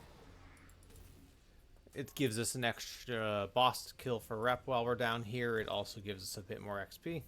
It gives us an extra boss kill for rep while we're down here. It also gives us a bit more XP.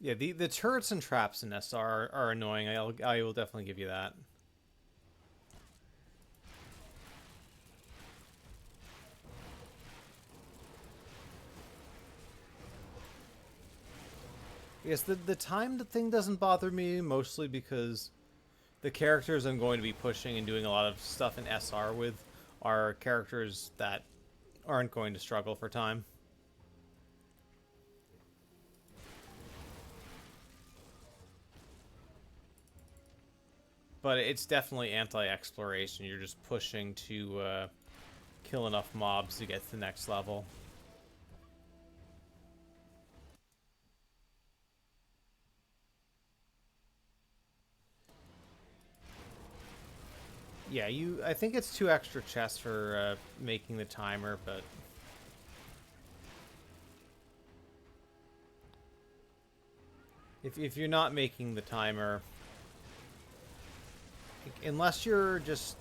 Yeah, the turrets and traps in SR are annoying. I will definitely give you that. Yes, the time thing doesn't bother me, mostly because the characters I'm going to be pushing and doing a lot of stuff in SR with are characters that aren't going to struggle for time. But it's definitely anti-exploration. You're just pushing to kill enough mobs to get to the next level. Yeah, I think it's 2 extra chests for making the timer, but if you're not making the timer, unless you're just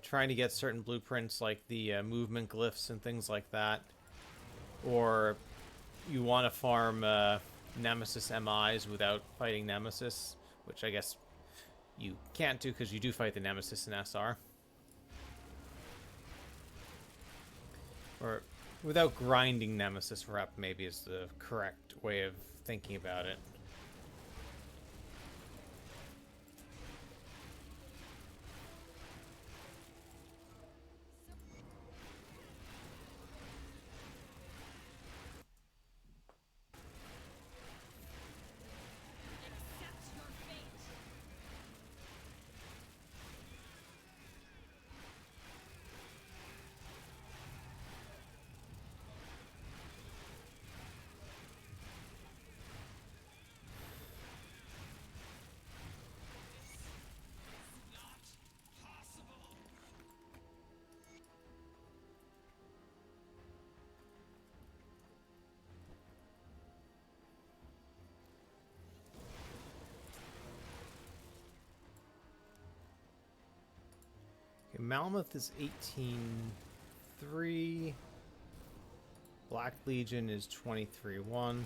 trying to get certain blueprints like the movement glyphs and things like that, or you want to farm Nemesis MIs without fighting Nemesis, which I guess you can't do because you do fight the Nemesis in SR. Or without grinding Nemesis rep, maybe is the correct way of thinking about it. Okay, Malmoth is 18.3. Black Legion is 23.1.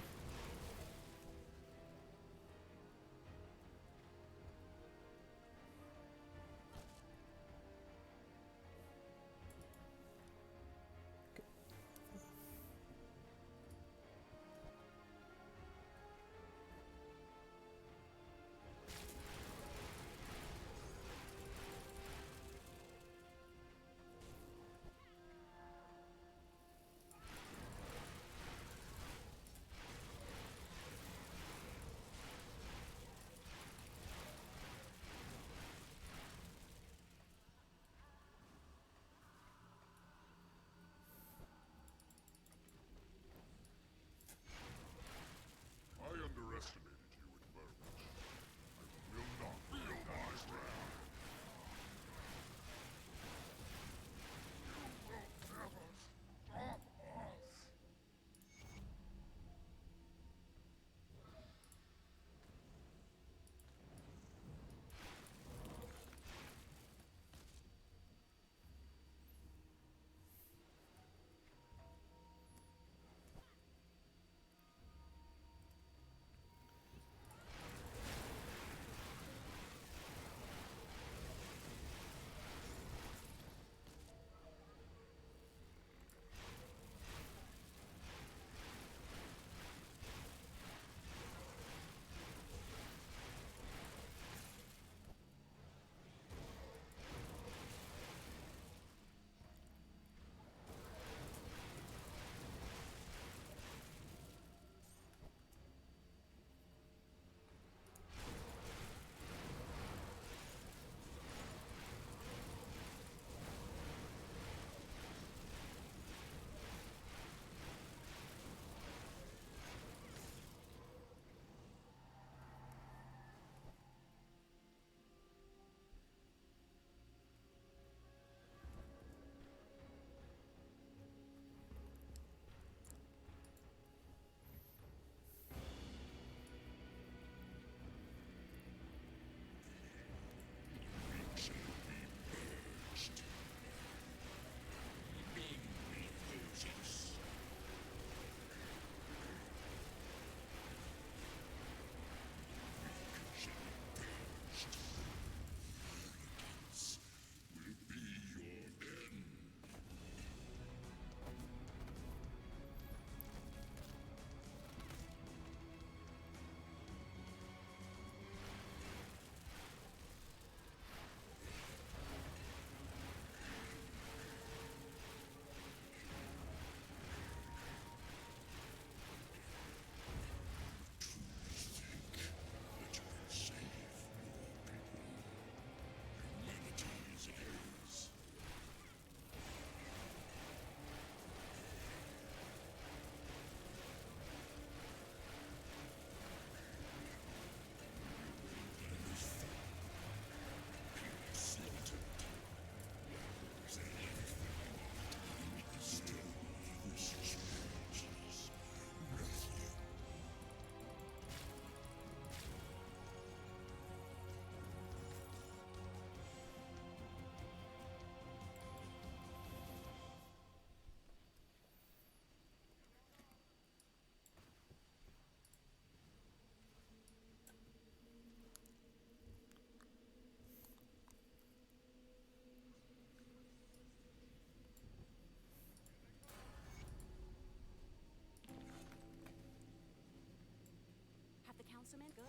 the councilman? Good.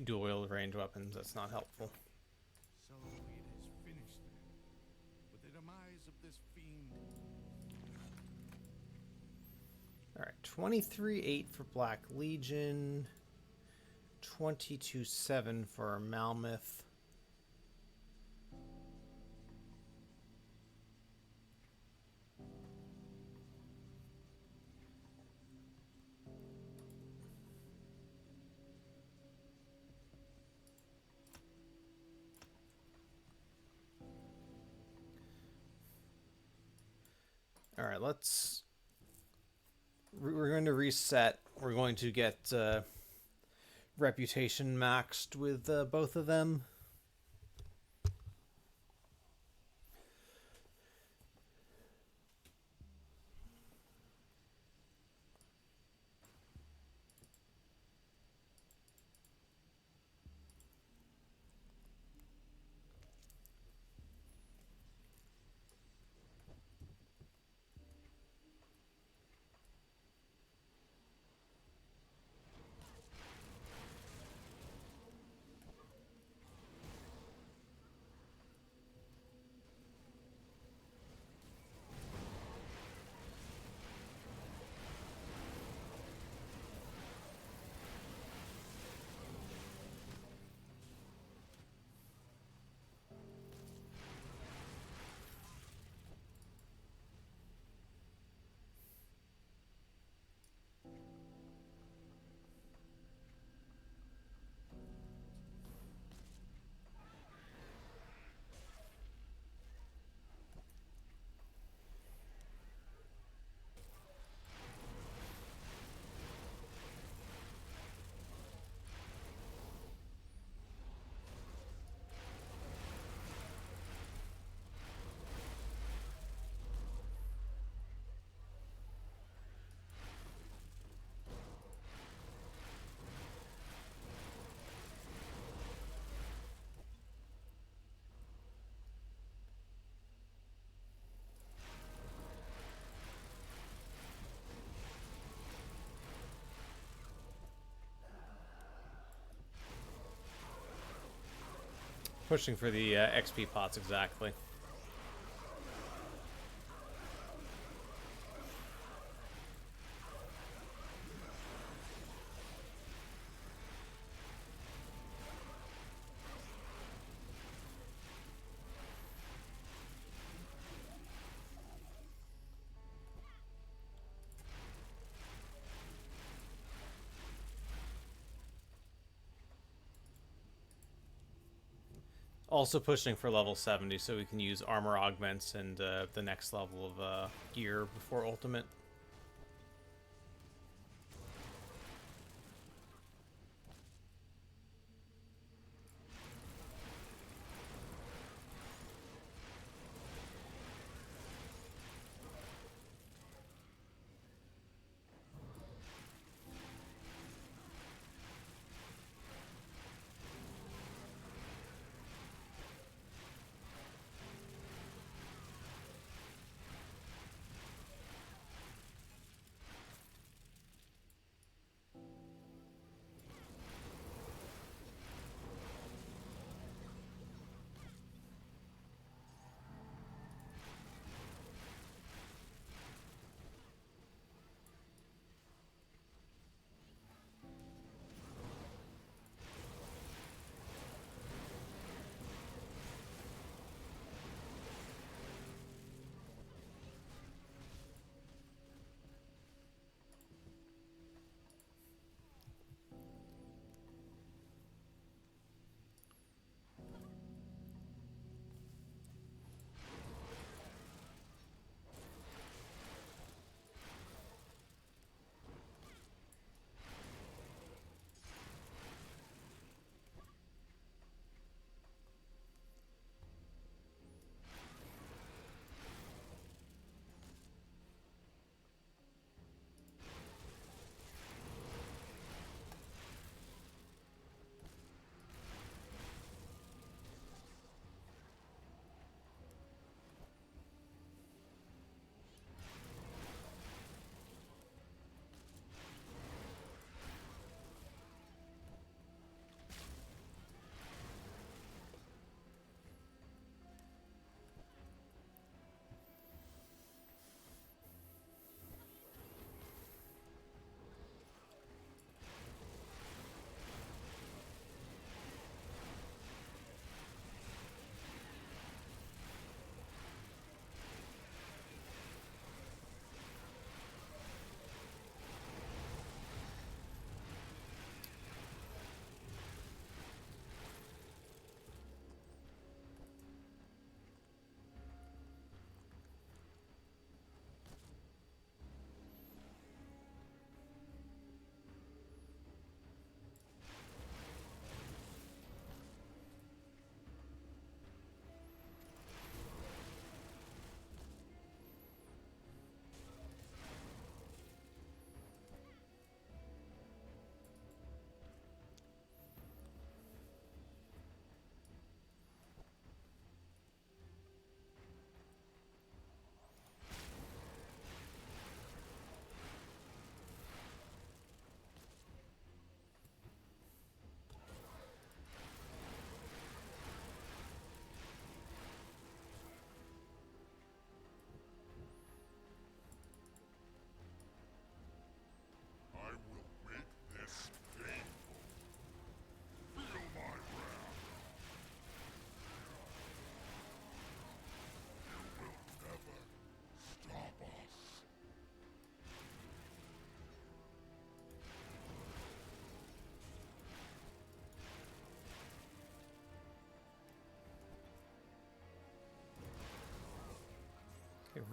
Dual wield range weapons. That's not helpful.
So it is finished then. With the demise of this fiend.
All right, 23-8 for Black Legion. 22-7 for Malmouth. All right, we're going to reset. We're going to get reputation maxed with both of them. Pushing for the XP pots, exactly. Also pushing for level 70 so we can use armor augments and the next level of gear before ultimate.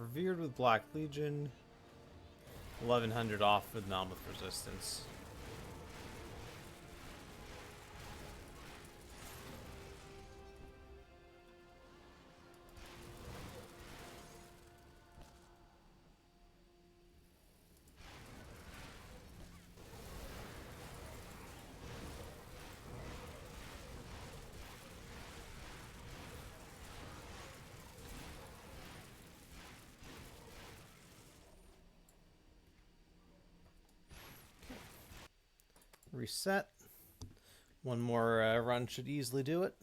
revered with Black Legion. 1100 off with Mammoth Resistance. Reset. One more run should easily do it.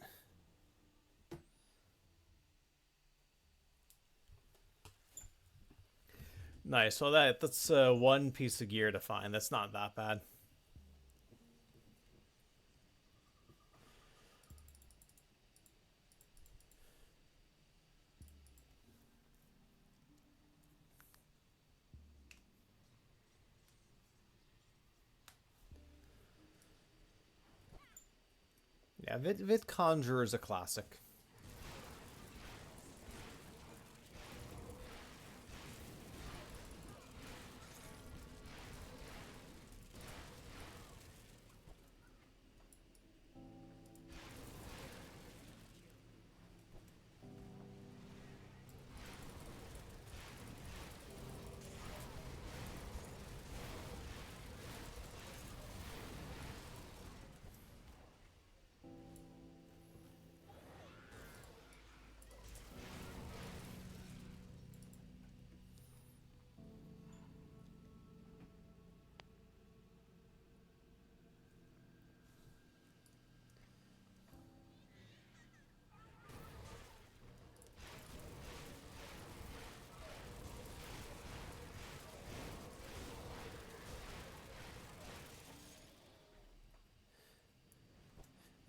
Nice. Well, that's one piece of gear to find. That's not that bad. Yeah, Vid Conjurer is a classic.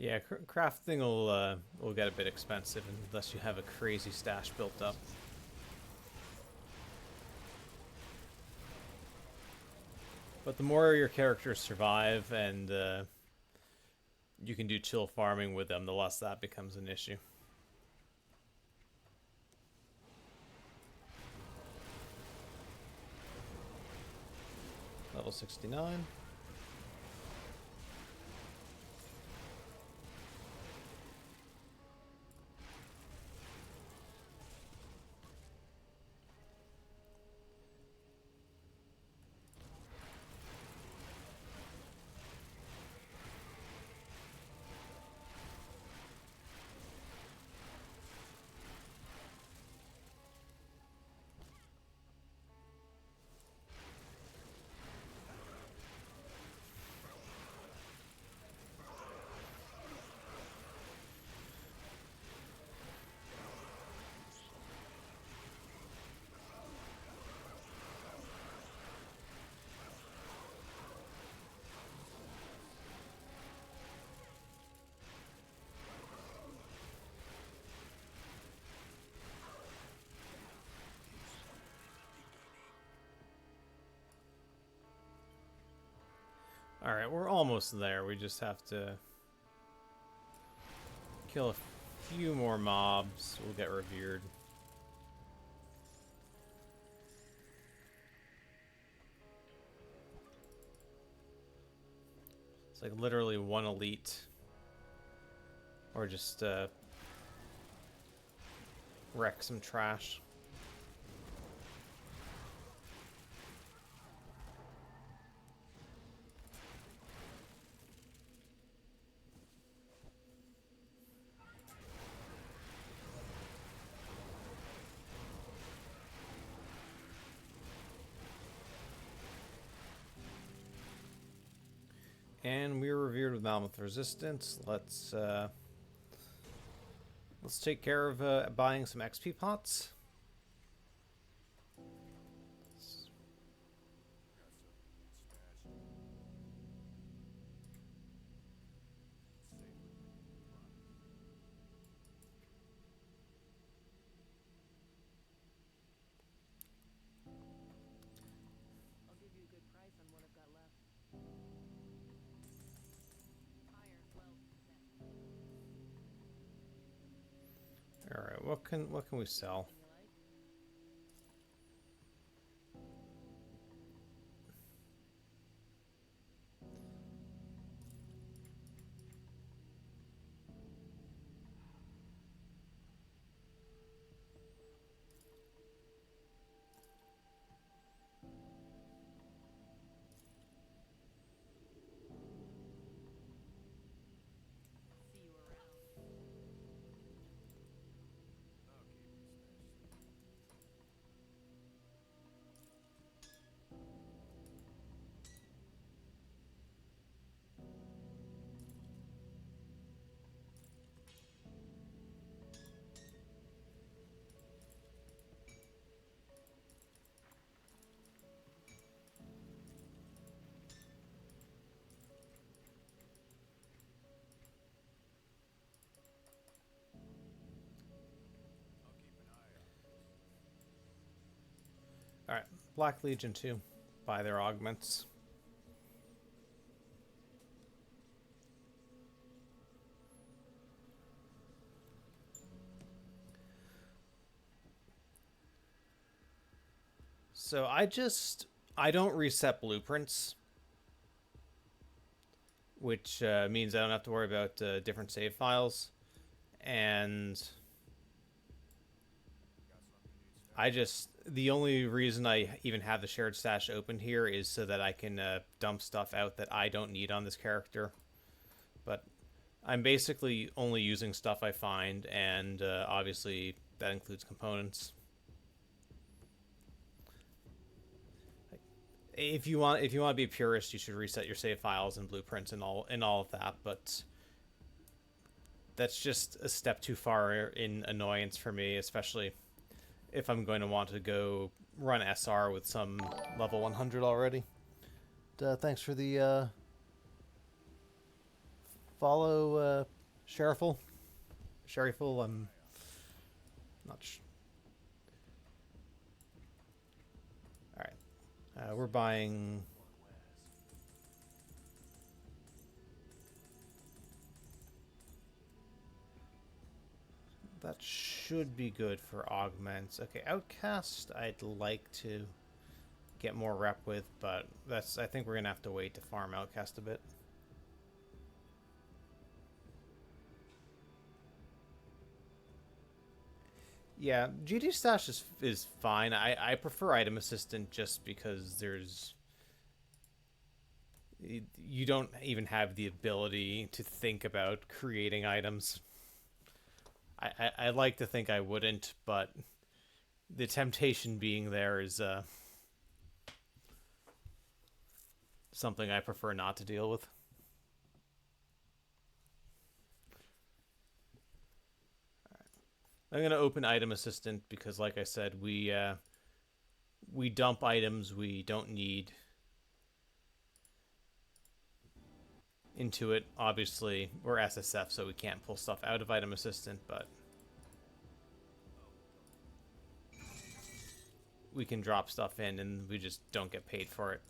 Yeah, crafting will get a bit expensive unless you have a crazy stash built up. But the more your characters survive and you can do chill farming with them, the less that becomes an issue. Level 69. Alright, we're almost there. We just have to kill a few more mobs. We'll get revered. It's like literally one elite. Or just wreck some trash. And we're revered with Mammoth Resistance. Let's take care of buying some XP pots.
I'll give you a good price on what I've got left.
All right, what can we sell?
Anything you like?
Alright, Black Legion 2. Buy their augments. So I don't reset blueprints, which means I don't have to worry about different save files. And the only reason I even have the shared stash open here is so that I can dump stuff out that I don't need on this character. But I'm basically only using stuff I find, and obviously that includes components. If you want to be a purist, you should reset your save files and blueprints and all of that, but that's just a step too far in annoyance for me, especially if I'm going to want to go run SR with some level 100 already. Thanks for the follow, Sheriful. I'm not sure. Alright. We're buying... That should be good for augments. Okay, Outcast I'd like to get more rep with, but I think we're gonna have to wait to farm Outcast a bit. Yeah, GD Stash is fine. I prefer Item Assistant just because you don't even have the ability to think about creating items. I like to think I wouldn't, but the temptation being there is something I prefer not to deal with. I'm going to open Item Assistant because, like I said, we dump items we don't need into it. Obviously, we're SSF, so we can't pull stuff out of Item Assistant, but we can drop stuff in and we just don't get paid for it.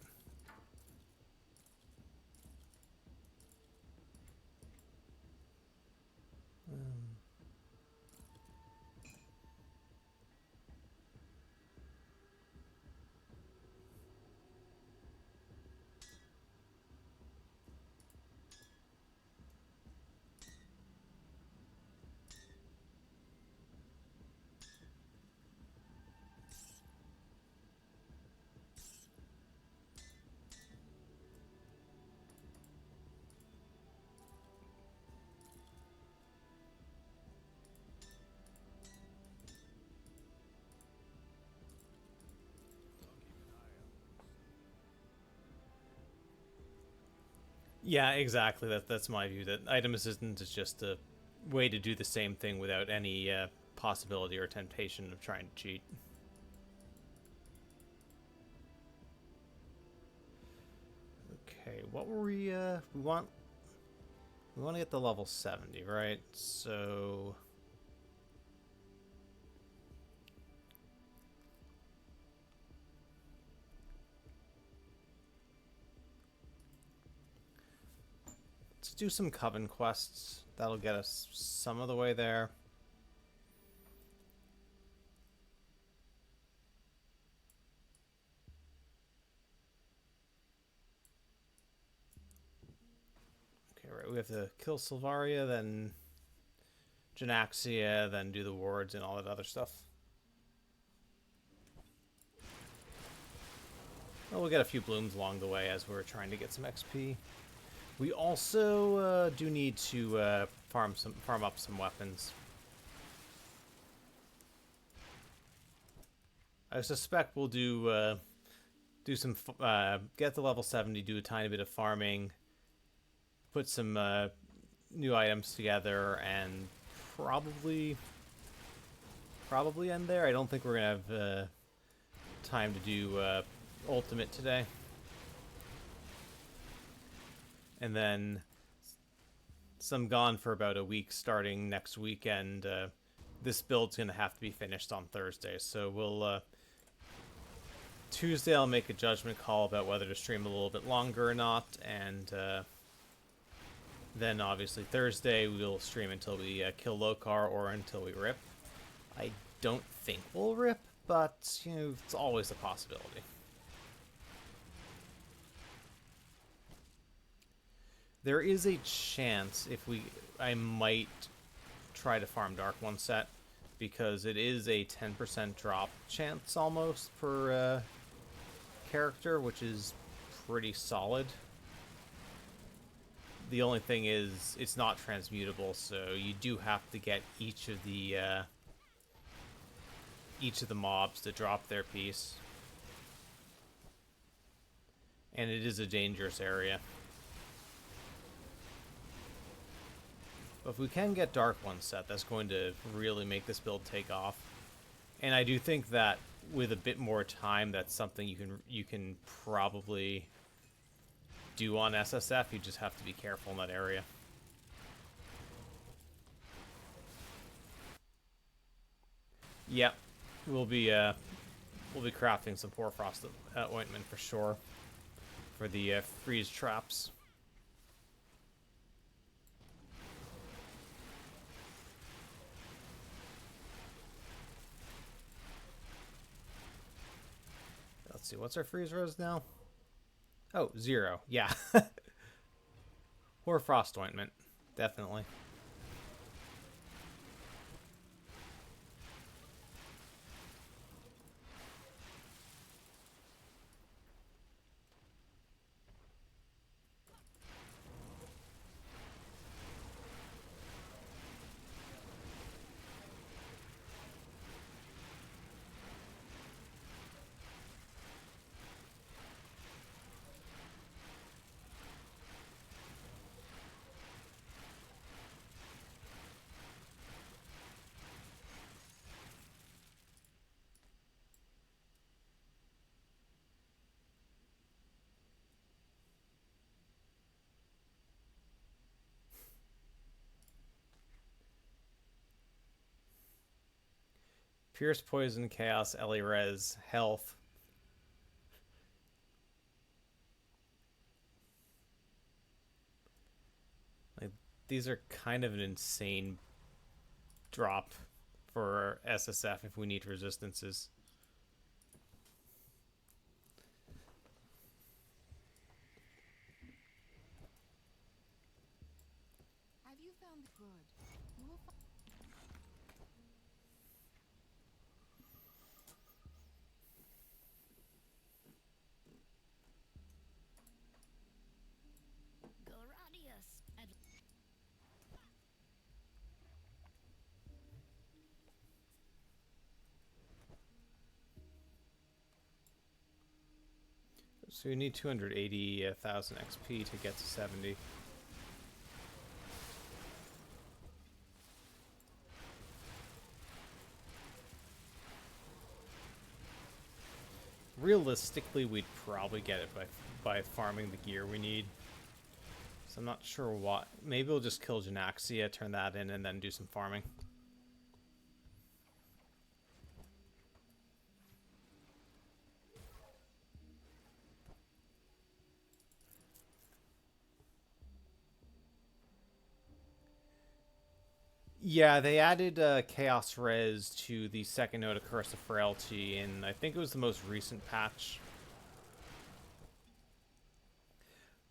Yeah, exactly. That's my view. That Item Assistant is just a way to do the same thing without any possibility or temptation of trying to cheat. Okay, what were we want to get the level 70, right? So let's do some Coven quests. That'll get us some of the way there. Okay, right. We have to kill Sylvaria, then Janaxia, then do the wards and all that other stuff. Well, we'll get a few blooms along the way as we're trying to get some XP. We also do need to farm up some weapons. I suspect we'll do some get the level 70, do a tiny bit of farming, put some new items together, and probably end there. I don't think we're gonna have time to do ultimate today. And then some gone for about a week starting next weekend. This build's going to have to be finished on Thursday, so we'll Tuesday I'll make a judgment call about whether to stream a little bit longer or not, and then obviously Thursday we'll stream until we kill Lokar or until we rip. I don't think we'll rip, but you know, it's always a possibility. There is a chance I might try to farm Dark One set, because it is a 10% drop chance almost per character, which is pretty solid. The only thing is it's not transmutable, so you do have to get each of the mobs to drop their piece, and it is a dangerous area. But if we can get Dark One set, that's going to really make this build take off. And I do think that with a bit more time, that's something you can probably do on SSF. You just have to be careful in that area. Yep, we'll be crafting some Hoarfrost ointment for sure for the freeze traps. Let's see, what's our freeze rose now? Oh, 0. Yeah. Hoarfrost ointment, definitely. Pierce, Poison, Chaos, Ellie Res, Health. Like, these are kind of an insane drop for SSF if we need resistances.
Have you found good? You will find.
Glorious.
So we need 280,000 XP to get to 70. Realistically, we'd probably get it by farming the gear we need. So I'm not sure what. Maybe we'll just kill Janaxia, turn that in, and then do some farming. Yeah, they added Chaos Res to the second node of Curse of Frailty, and I think it was the most recent patch.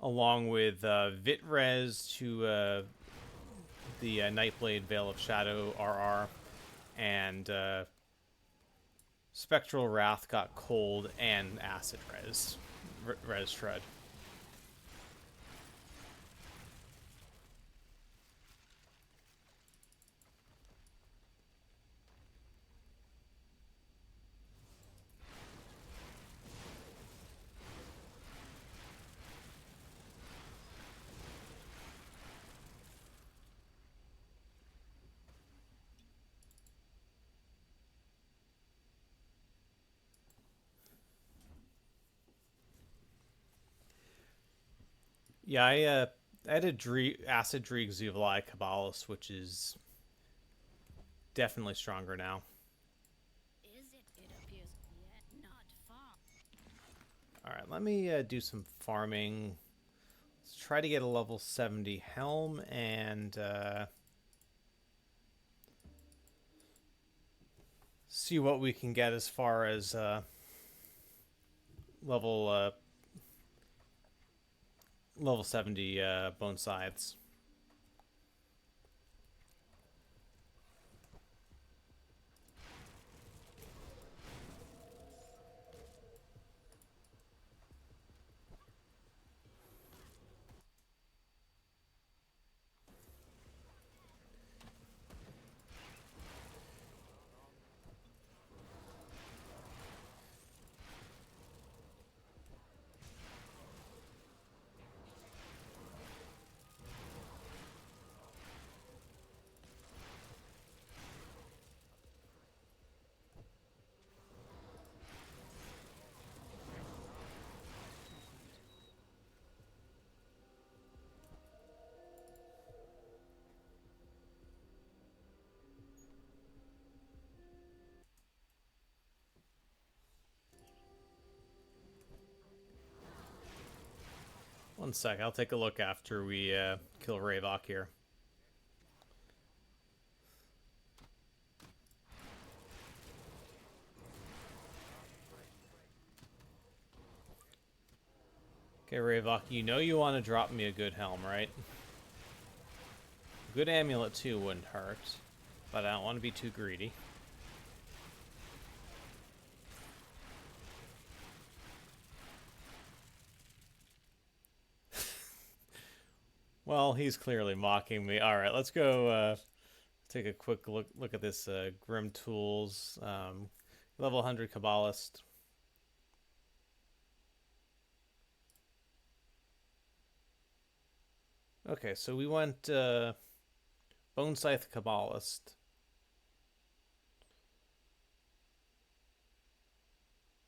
Along with Vit Res to the Nightblade Veil of Shadow RR, and Spectral Wrath got Cold and Acid Res Shred. Yeah, I had a Acid Dreeg Zuvali Cabalist, which is definitely stronger now.
Is it? It appears yet not far.
Alright, let me do some farming. Let's try to get a level 70 helm and see what we can get as far as level level 70 bone scythes. One sec, I'll take a look after we kill Ravok here. Okay, Ravok, you know you want to drop me a good helm, right? A good amulet too wouldn't hurt, but I don't want to be too greedy. Well, he's clearly mocking me. All right, let's go take a quick look at this Grim Tools level 100 Kabbalist. Okay, so we went Bone Scythe Kabbalist.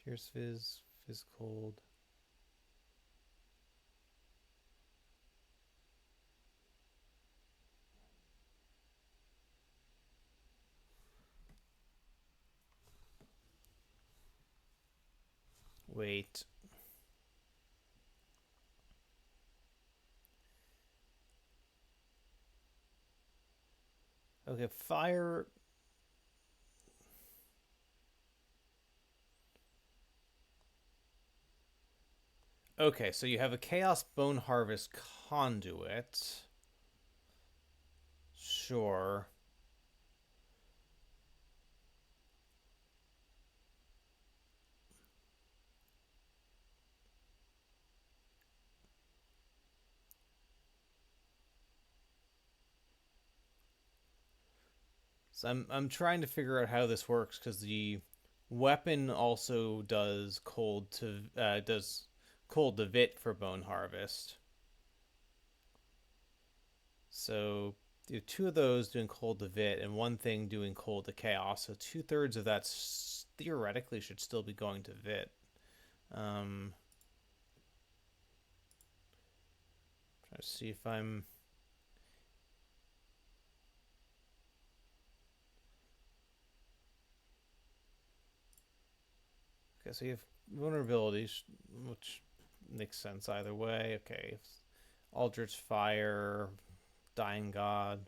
Here's Fizz Cold. Wait. Okay, fire. Okay, so you have a Chaos Bone Harvest conduit. Sure. So I'm trying to figure out how this works because the weapon also does cold to vit for Bone Harvest. So you have two of those doing cold to vit and one thing doing cold to chaos. So 2/3 of that theoretically should still be going to vit. Try to see if I'm. Okay, so you have vulnerabilities, which makes sense either way. Okay, Aldrich Fire, Dying God,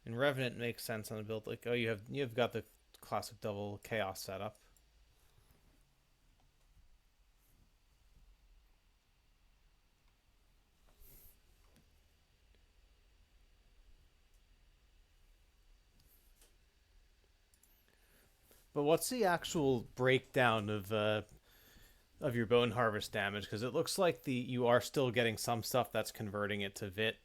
and Revenant makes sense on a build like you've got the classic double chaos setup. But what's the actual breakdown of your bone harvest damage? Because it looks like you are still getting some stuff that's converting it to vit.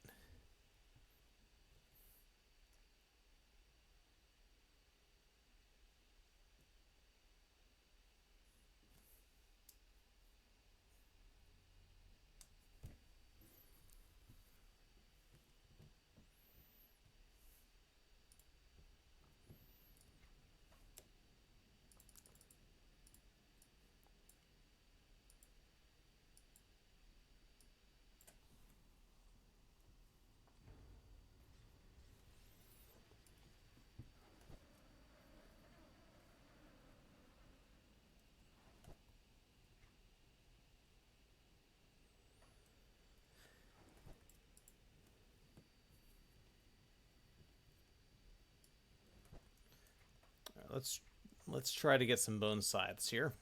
let's try to get some bone scythes here.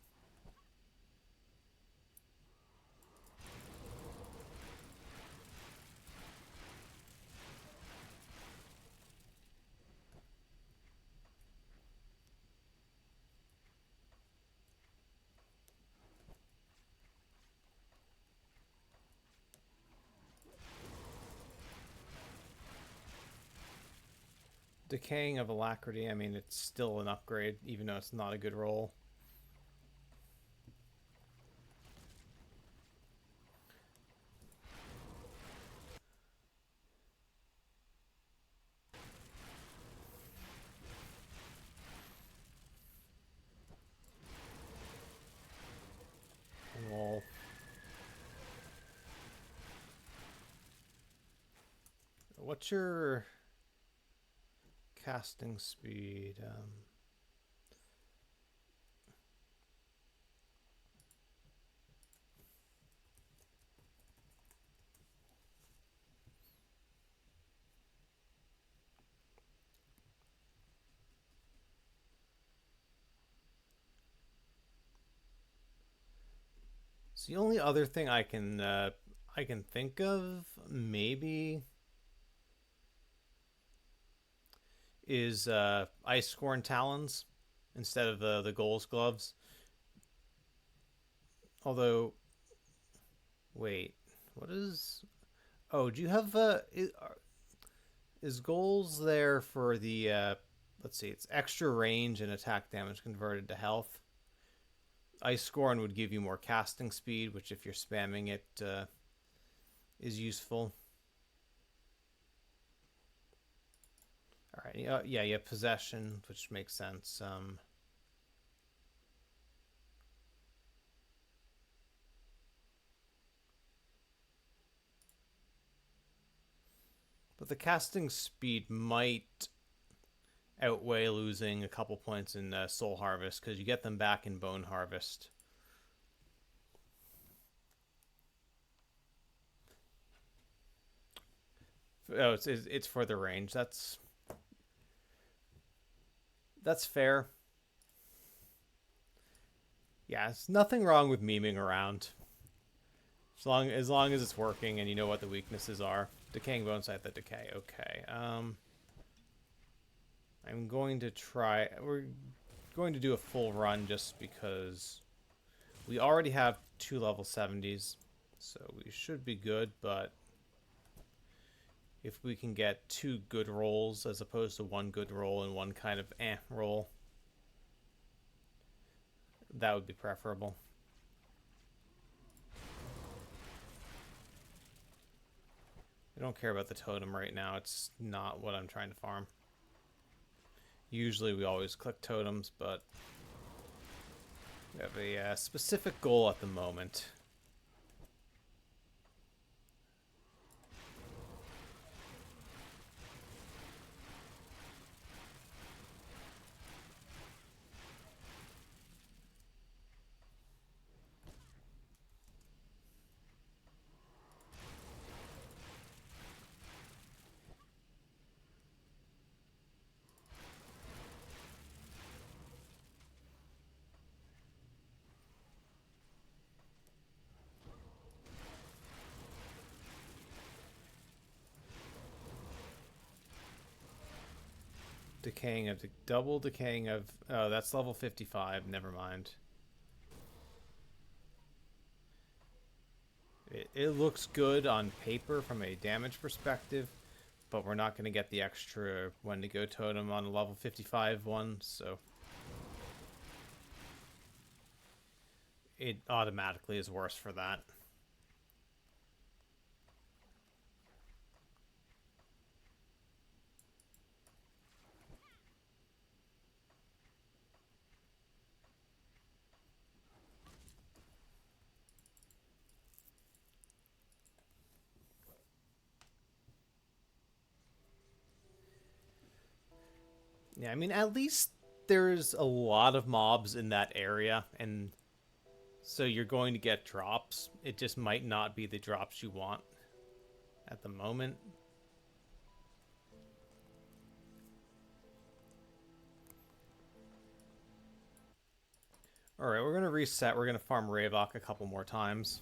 Decaying of Alacrity, I mean, it's still an upgrade, even though it's not a good roll. Roll. What's your casting speed? So the only other thing I can think of maybe is Ice Scorn Talons instead of the Goals Gloves. Although, wait, what is? Oh, do you have is Goals there for the let's see, it's extra range and attack damage converted to health. Ice Scorn would give you more casting speed, which if you're spamming it is useful. All right, yeah, you have Possession, which makes sense. But the casting speed might outweigh losing a couple points in Soul Harvest, because you get them back in Bone Harvest. Oh, it's for the range. That's fair. Yeah, it's nothing wrong with memeing around. As long as it's working and you know what the weaknesses are. Decaying Bone Scythe that decay. Okay. I'm going to try... We're going to do a full run just because we already have 2 level 70s. So we should be good, but if we can get 2 good rolls as opposed to 1 good roll and 1 kind of roll, that would be preferable. I don't care about the totem right now. It's not what I'm trying to farm. Usually we always click totems, but we have a specific goal at the moment. Decaying of double decaying of... Oh, that's level 55. Never mind. It looks good on paper from a damage perspective, but we're not going to get the extra Wendigo totem on a level 55 one, so it automatically is worse for that. Yeah, I mean, at least there's a lot of mobs in that area, and so you're going to get drops. It just might not be the drops you want at the moment. Alright, we're going to reset. We're going to farm Ravok a couple more times.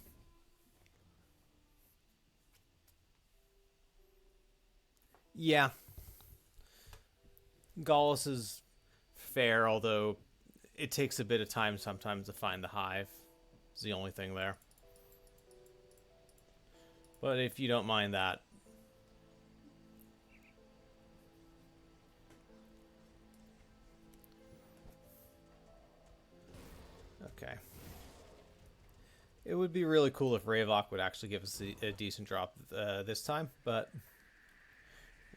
Yeah. Gallus is fair, although it takes a bit of time sometimes to find the hive. It's the only thing there. But if you don't mind that. Okay. It would be really cool if Ravok would actually give us a decent drop this time, but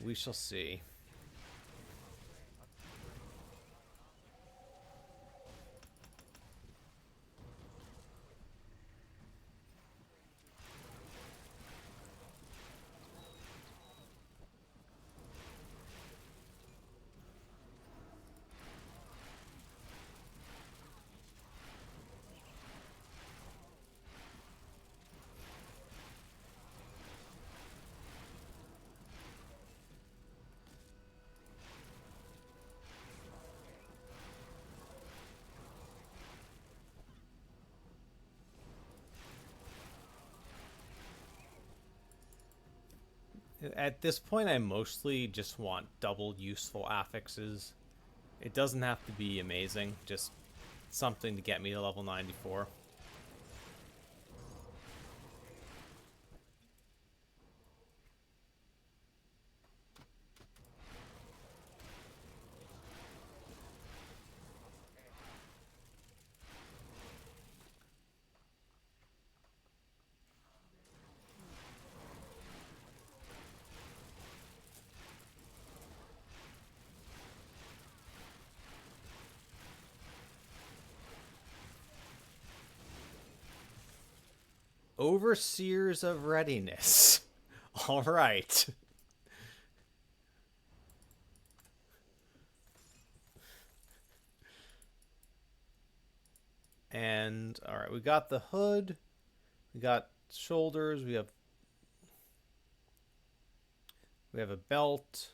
we shall see. At this point, I mostly just want double useful affixes. It doesn't have to be amazing, just something to get me to level 94. Overseers of Readiness. All right. And all right, we got the hood. We got shoulders. We have a belt.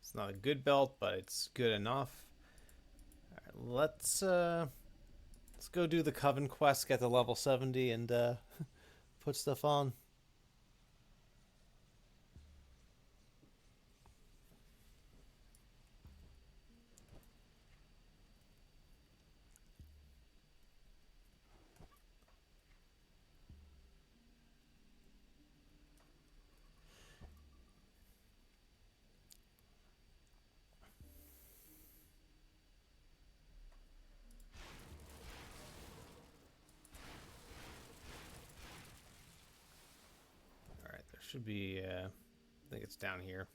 It's not a good belt, but it's good enough. All right, let's go do the Coven quest, get to level 70, and put stuff on. All right, there should be. I think it's down here.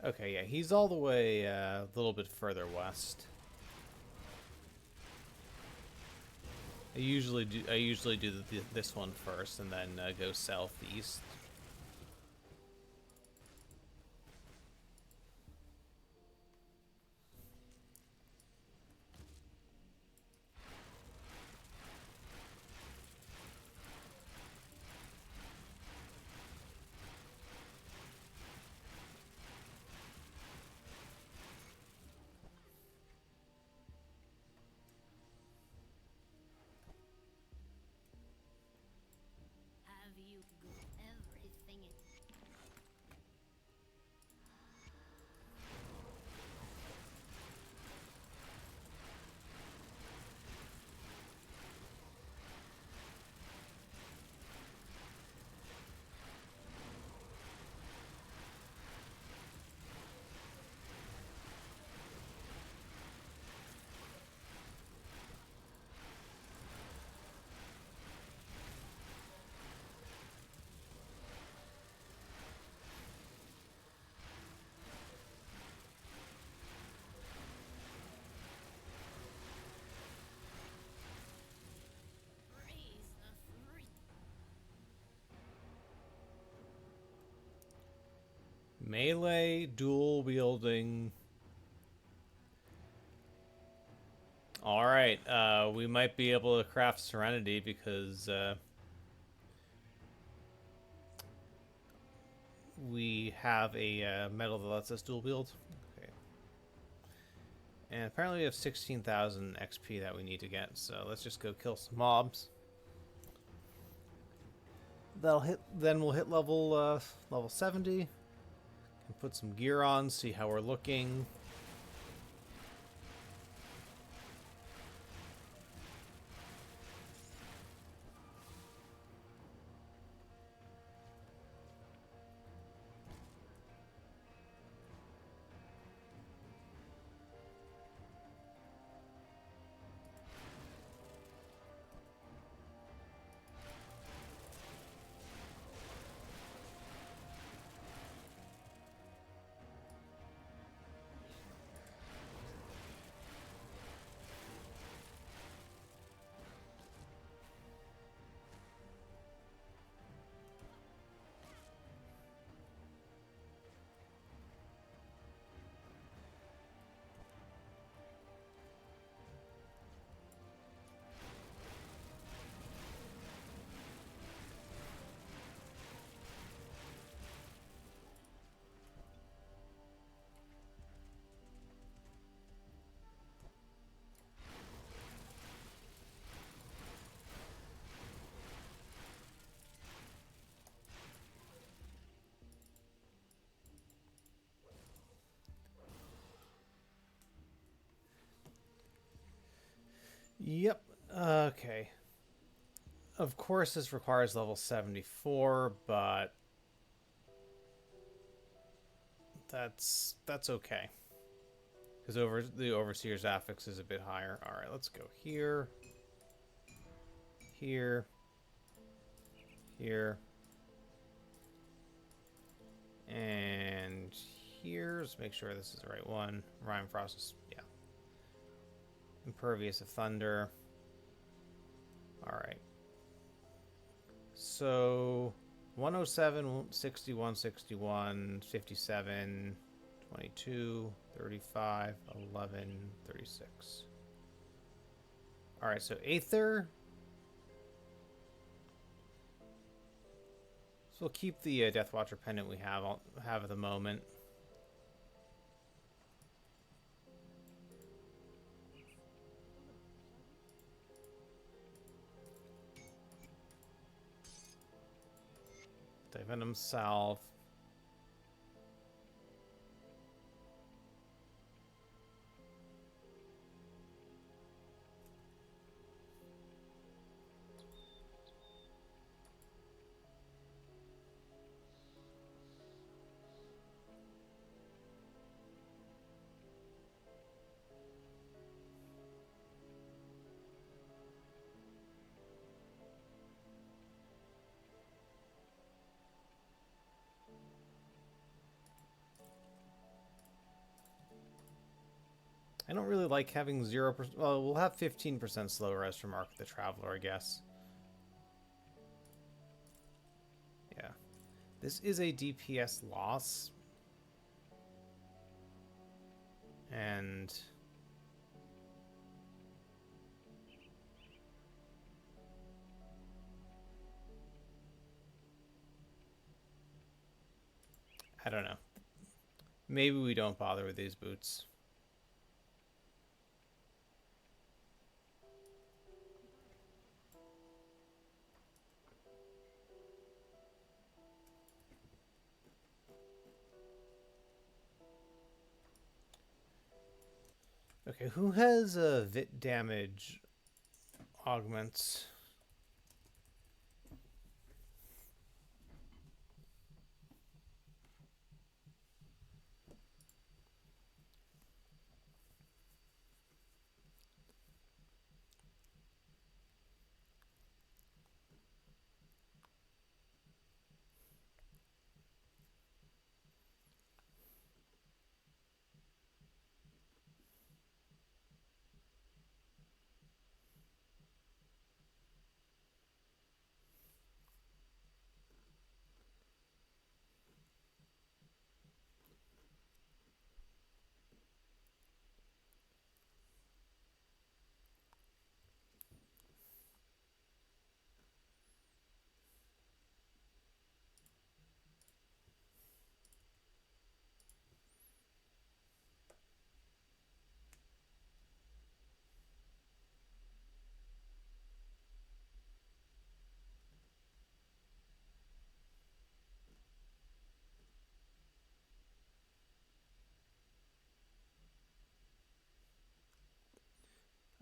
Okay, yeah, he's all the way a little bit further west. I usually do this one first, and then go southeast.
Have you got everything in?
Melee, dual wielding. Alright, we might be able to craft Serenity because we have a metal that lets us dual wield. Okay. And apparently we have 16,000 XP that we need to get, so let's just go kill some mobs. That'll hit. Then we'll hit level 70. And put some gear on, see how we're looking. Yep. Okay. Of course, this requires level 74, but that's okay. Because the Overseer's affix is a bit higher. All right, let's go here, here, here, and here. Let's make sure this is the right one. Rhyme Frost is, yeah. Impervious of Thunder. All right. So 107, 61, 61, 57, 22, 35, 11, 36. All right, so Aether. So we'll keep the Deathwatcher pendant we have at the moment. Venom Salve. I don't really like having 0%. Well, we'll have 15% slow rest from Arc the Traveler, I guess. Yeah. This is a DPS loss. And I don't know. Maybe we don't bother with these boots. Okay, who has Vit damage augments?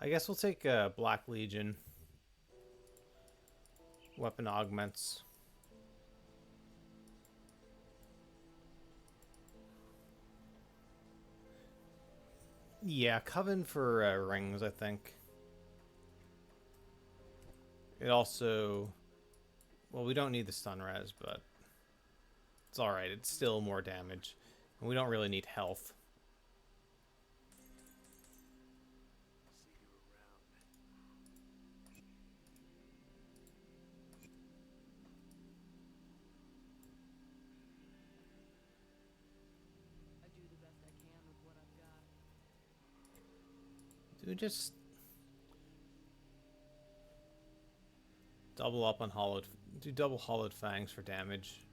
I guess we'll take Black Legion. Weapon augments. Yeah, Coven for rings, I think. It also... Well, we don't need the stun res, but... It's alright, it's still more damage. And we don't really need health.
I do the best I can with what I've got.
Do we just... Double up on hollowed... Do double hollowed fangs for damage.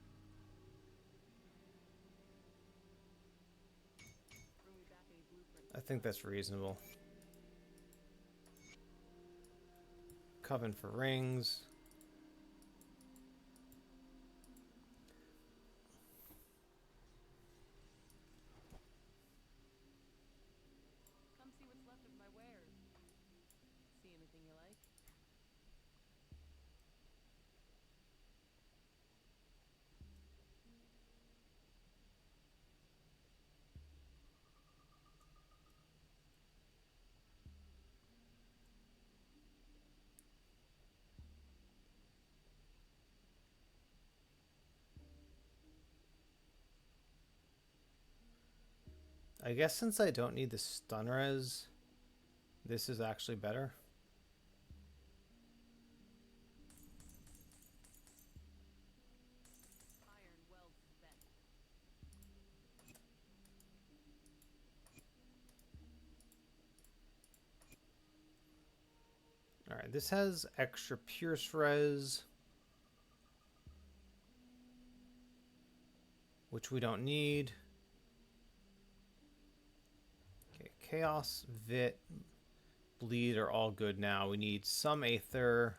Bring me back any blueprints.
I think that's reasonable. Coven for rings.
Come see what's left of my wares. See anything you like?
I guess since I don't need the stun res, this is actually better.
Iron well spent.
Alright, this has extra pierce res, which we don't need. Okay, Chaos, Vit, Bleed are all good now. We need some Aether.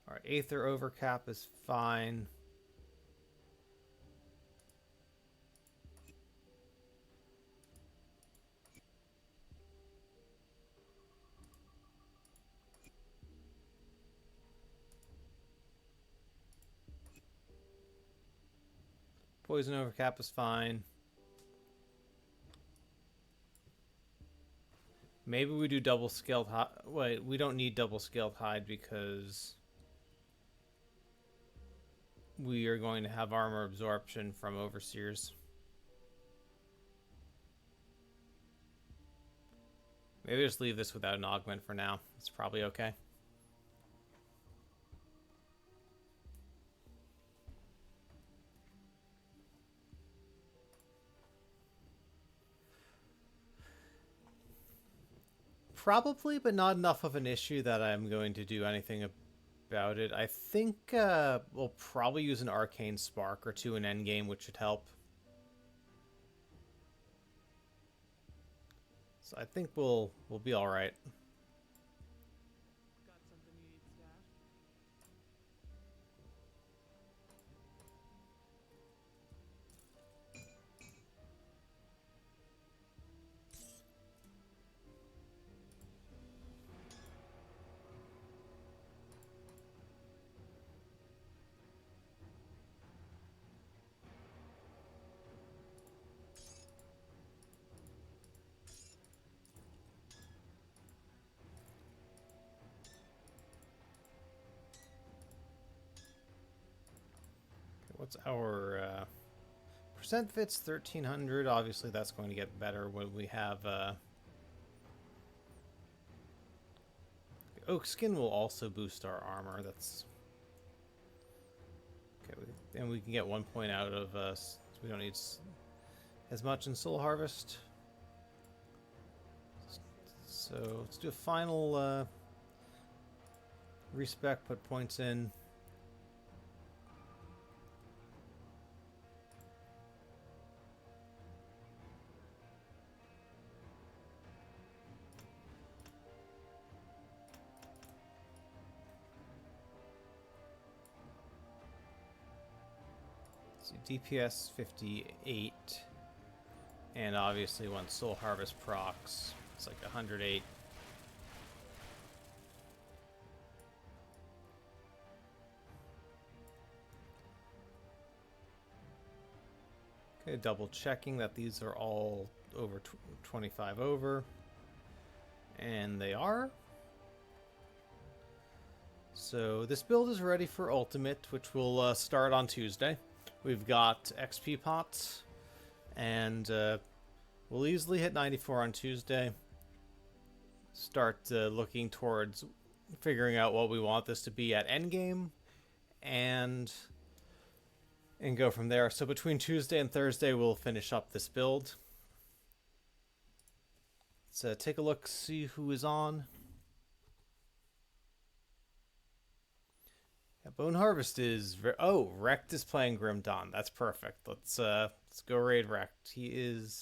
Alright, Aether overcap is fine. Poison overcap is fine. Maybe we do double scaled hide. Wait, we don't need double scaled hide because we are going to have armor absorption from overseers. Maybe just leave this without an augment for now. It's probably okay. Probably, but not enough of an issue that I'm going to do anything about it. I think we'll probably use an arcane spark or two in endgame, which should help. So I think we'll be all right.
Got something you need stashed?
What's our percent fits? 1300. Obviously, that's going to get better when we have oak skin will also boost our armor. That's okay. And we can get 1 point out of us. We don't need as much in Soul Harvest. So let's do a final respec. Put points in. So DPS 58, and obviously when Soul Harvest procs, it's like 108. Okay, double checking that these are all over 25 over, and they are. So this build is ready for Ultimate, which will start on Tuesday. We've got XP pots, and we'll easily hit 94 on Tuesday. Start looking towards figuring out what we want this to be at endgame, and go from there. So between Tuesday and Thursday, we'll finish up this build. Let's take a look, see who is on. Yeah, Bone Harvest is oh, Rect is playing Grim Dawn. That's perfect. Let's go raid Rect. He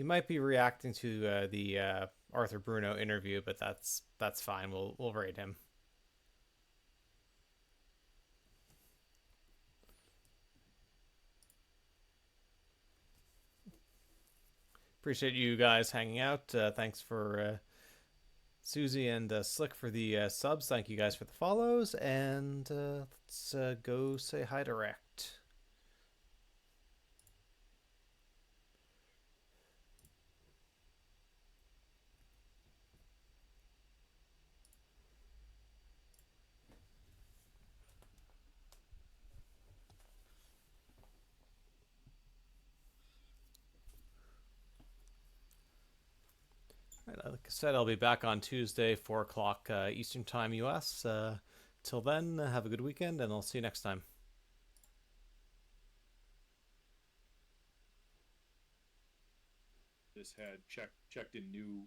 might be reacting to the Arthur Bruno interview, but that's fine. We'll raid him. Appreciate you guys hanging out. Thanks for Susie and Slick for the subs. Thank you guys for the follows. And let's go say hi to Rect. Like I said, I'll be back on Tuesday, 4 o'clock Eastern Time US. Till then, have a good weekend, and I'll see you next time.
This had checked in new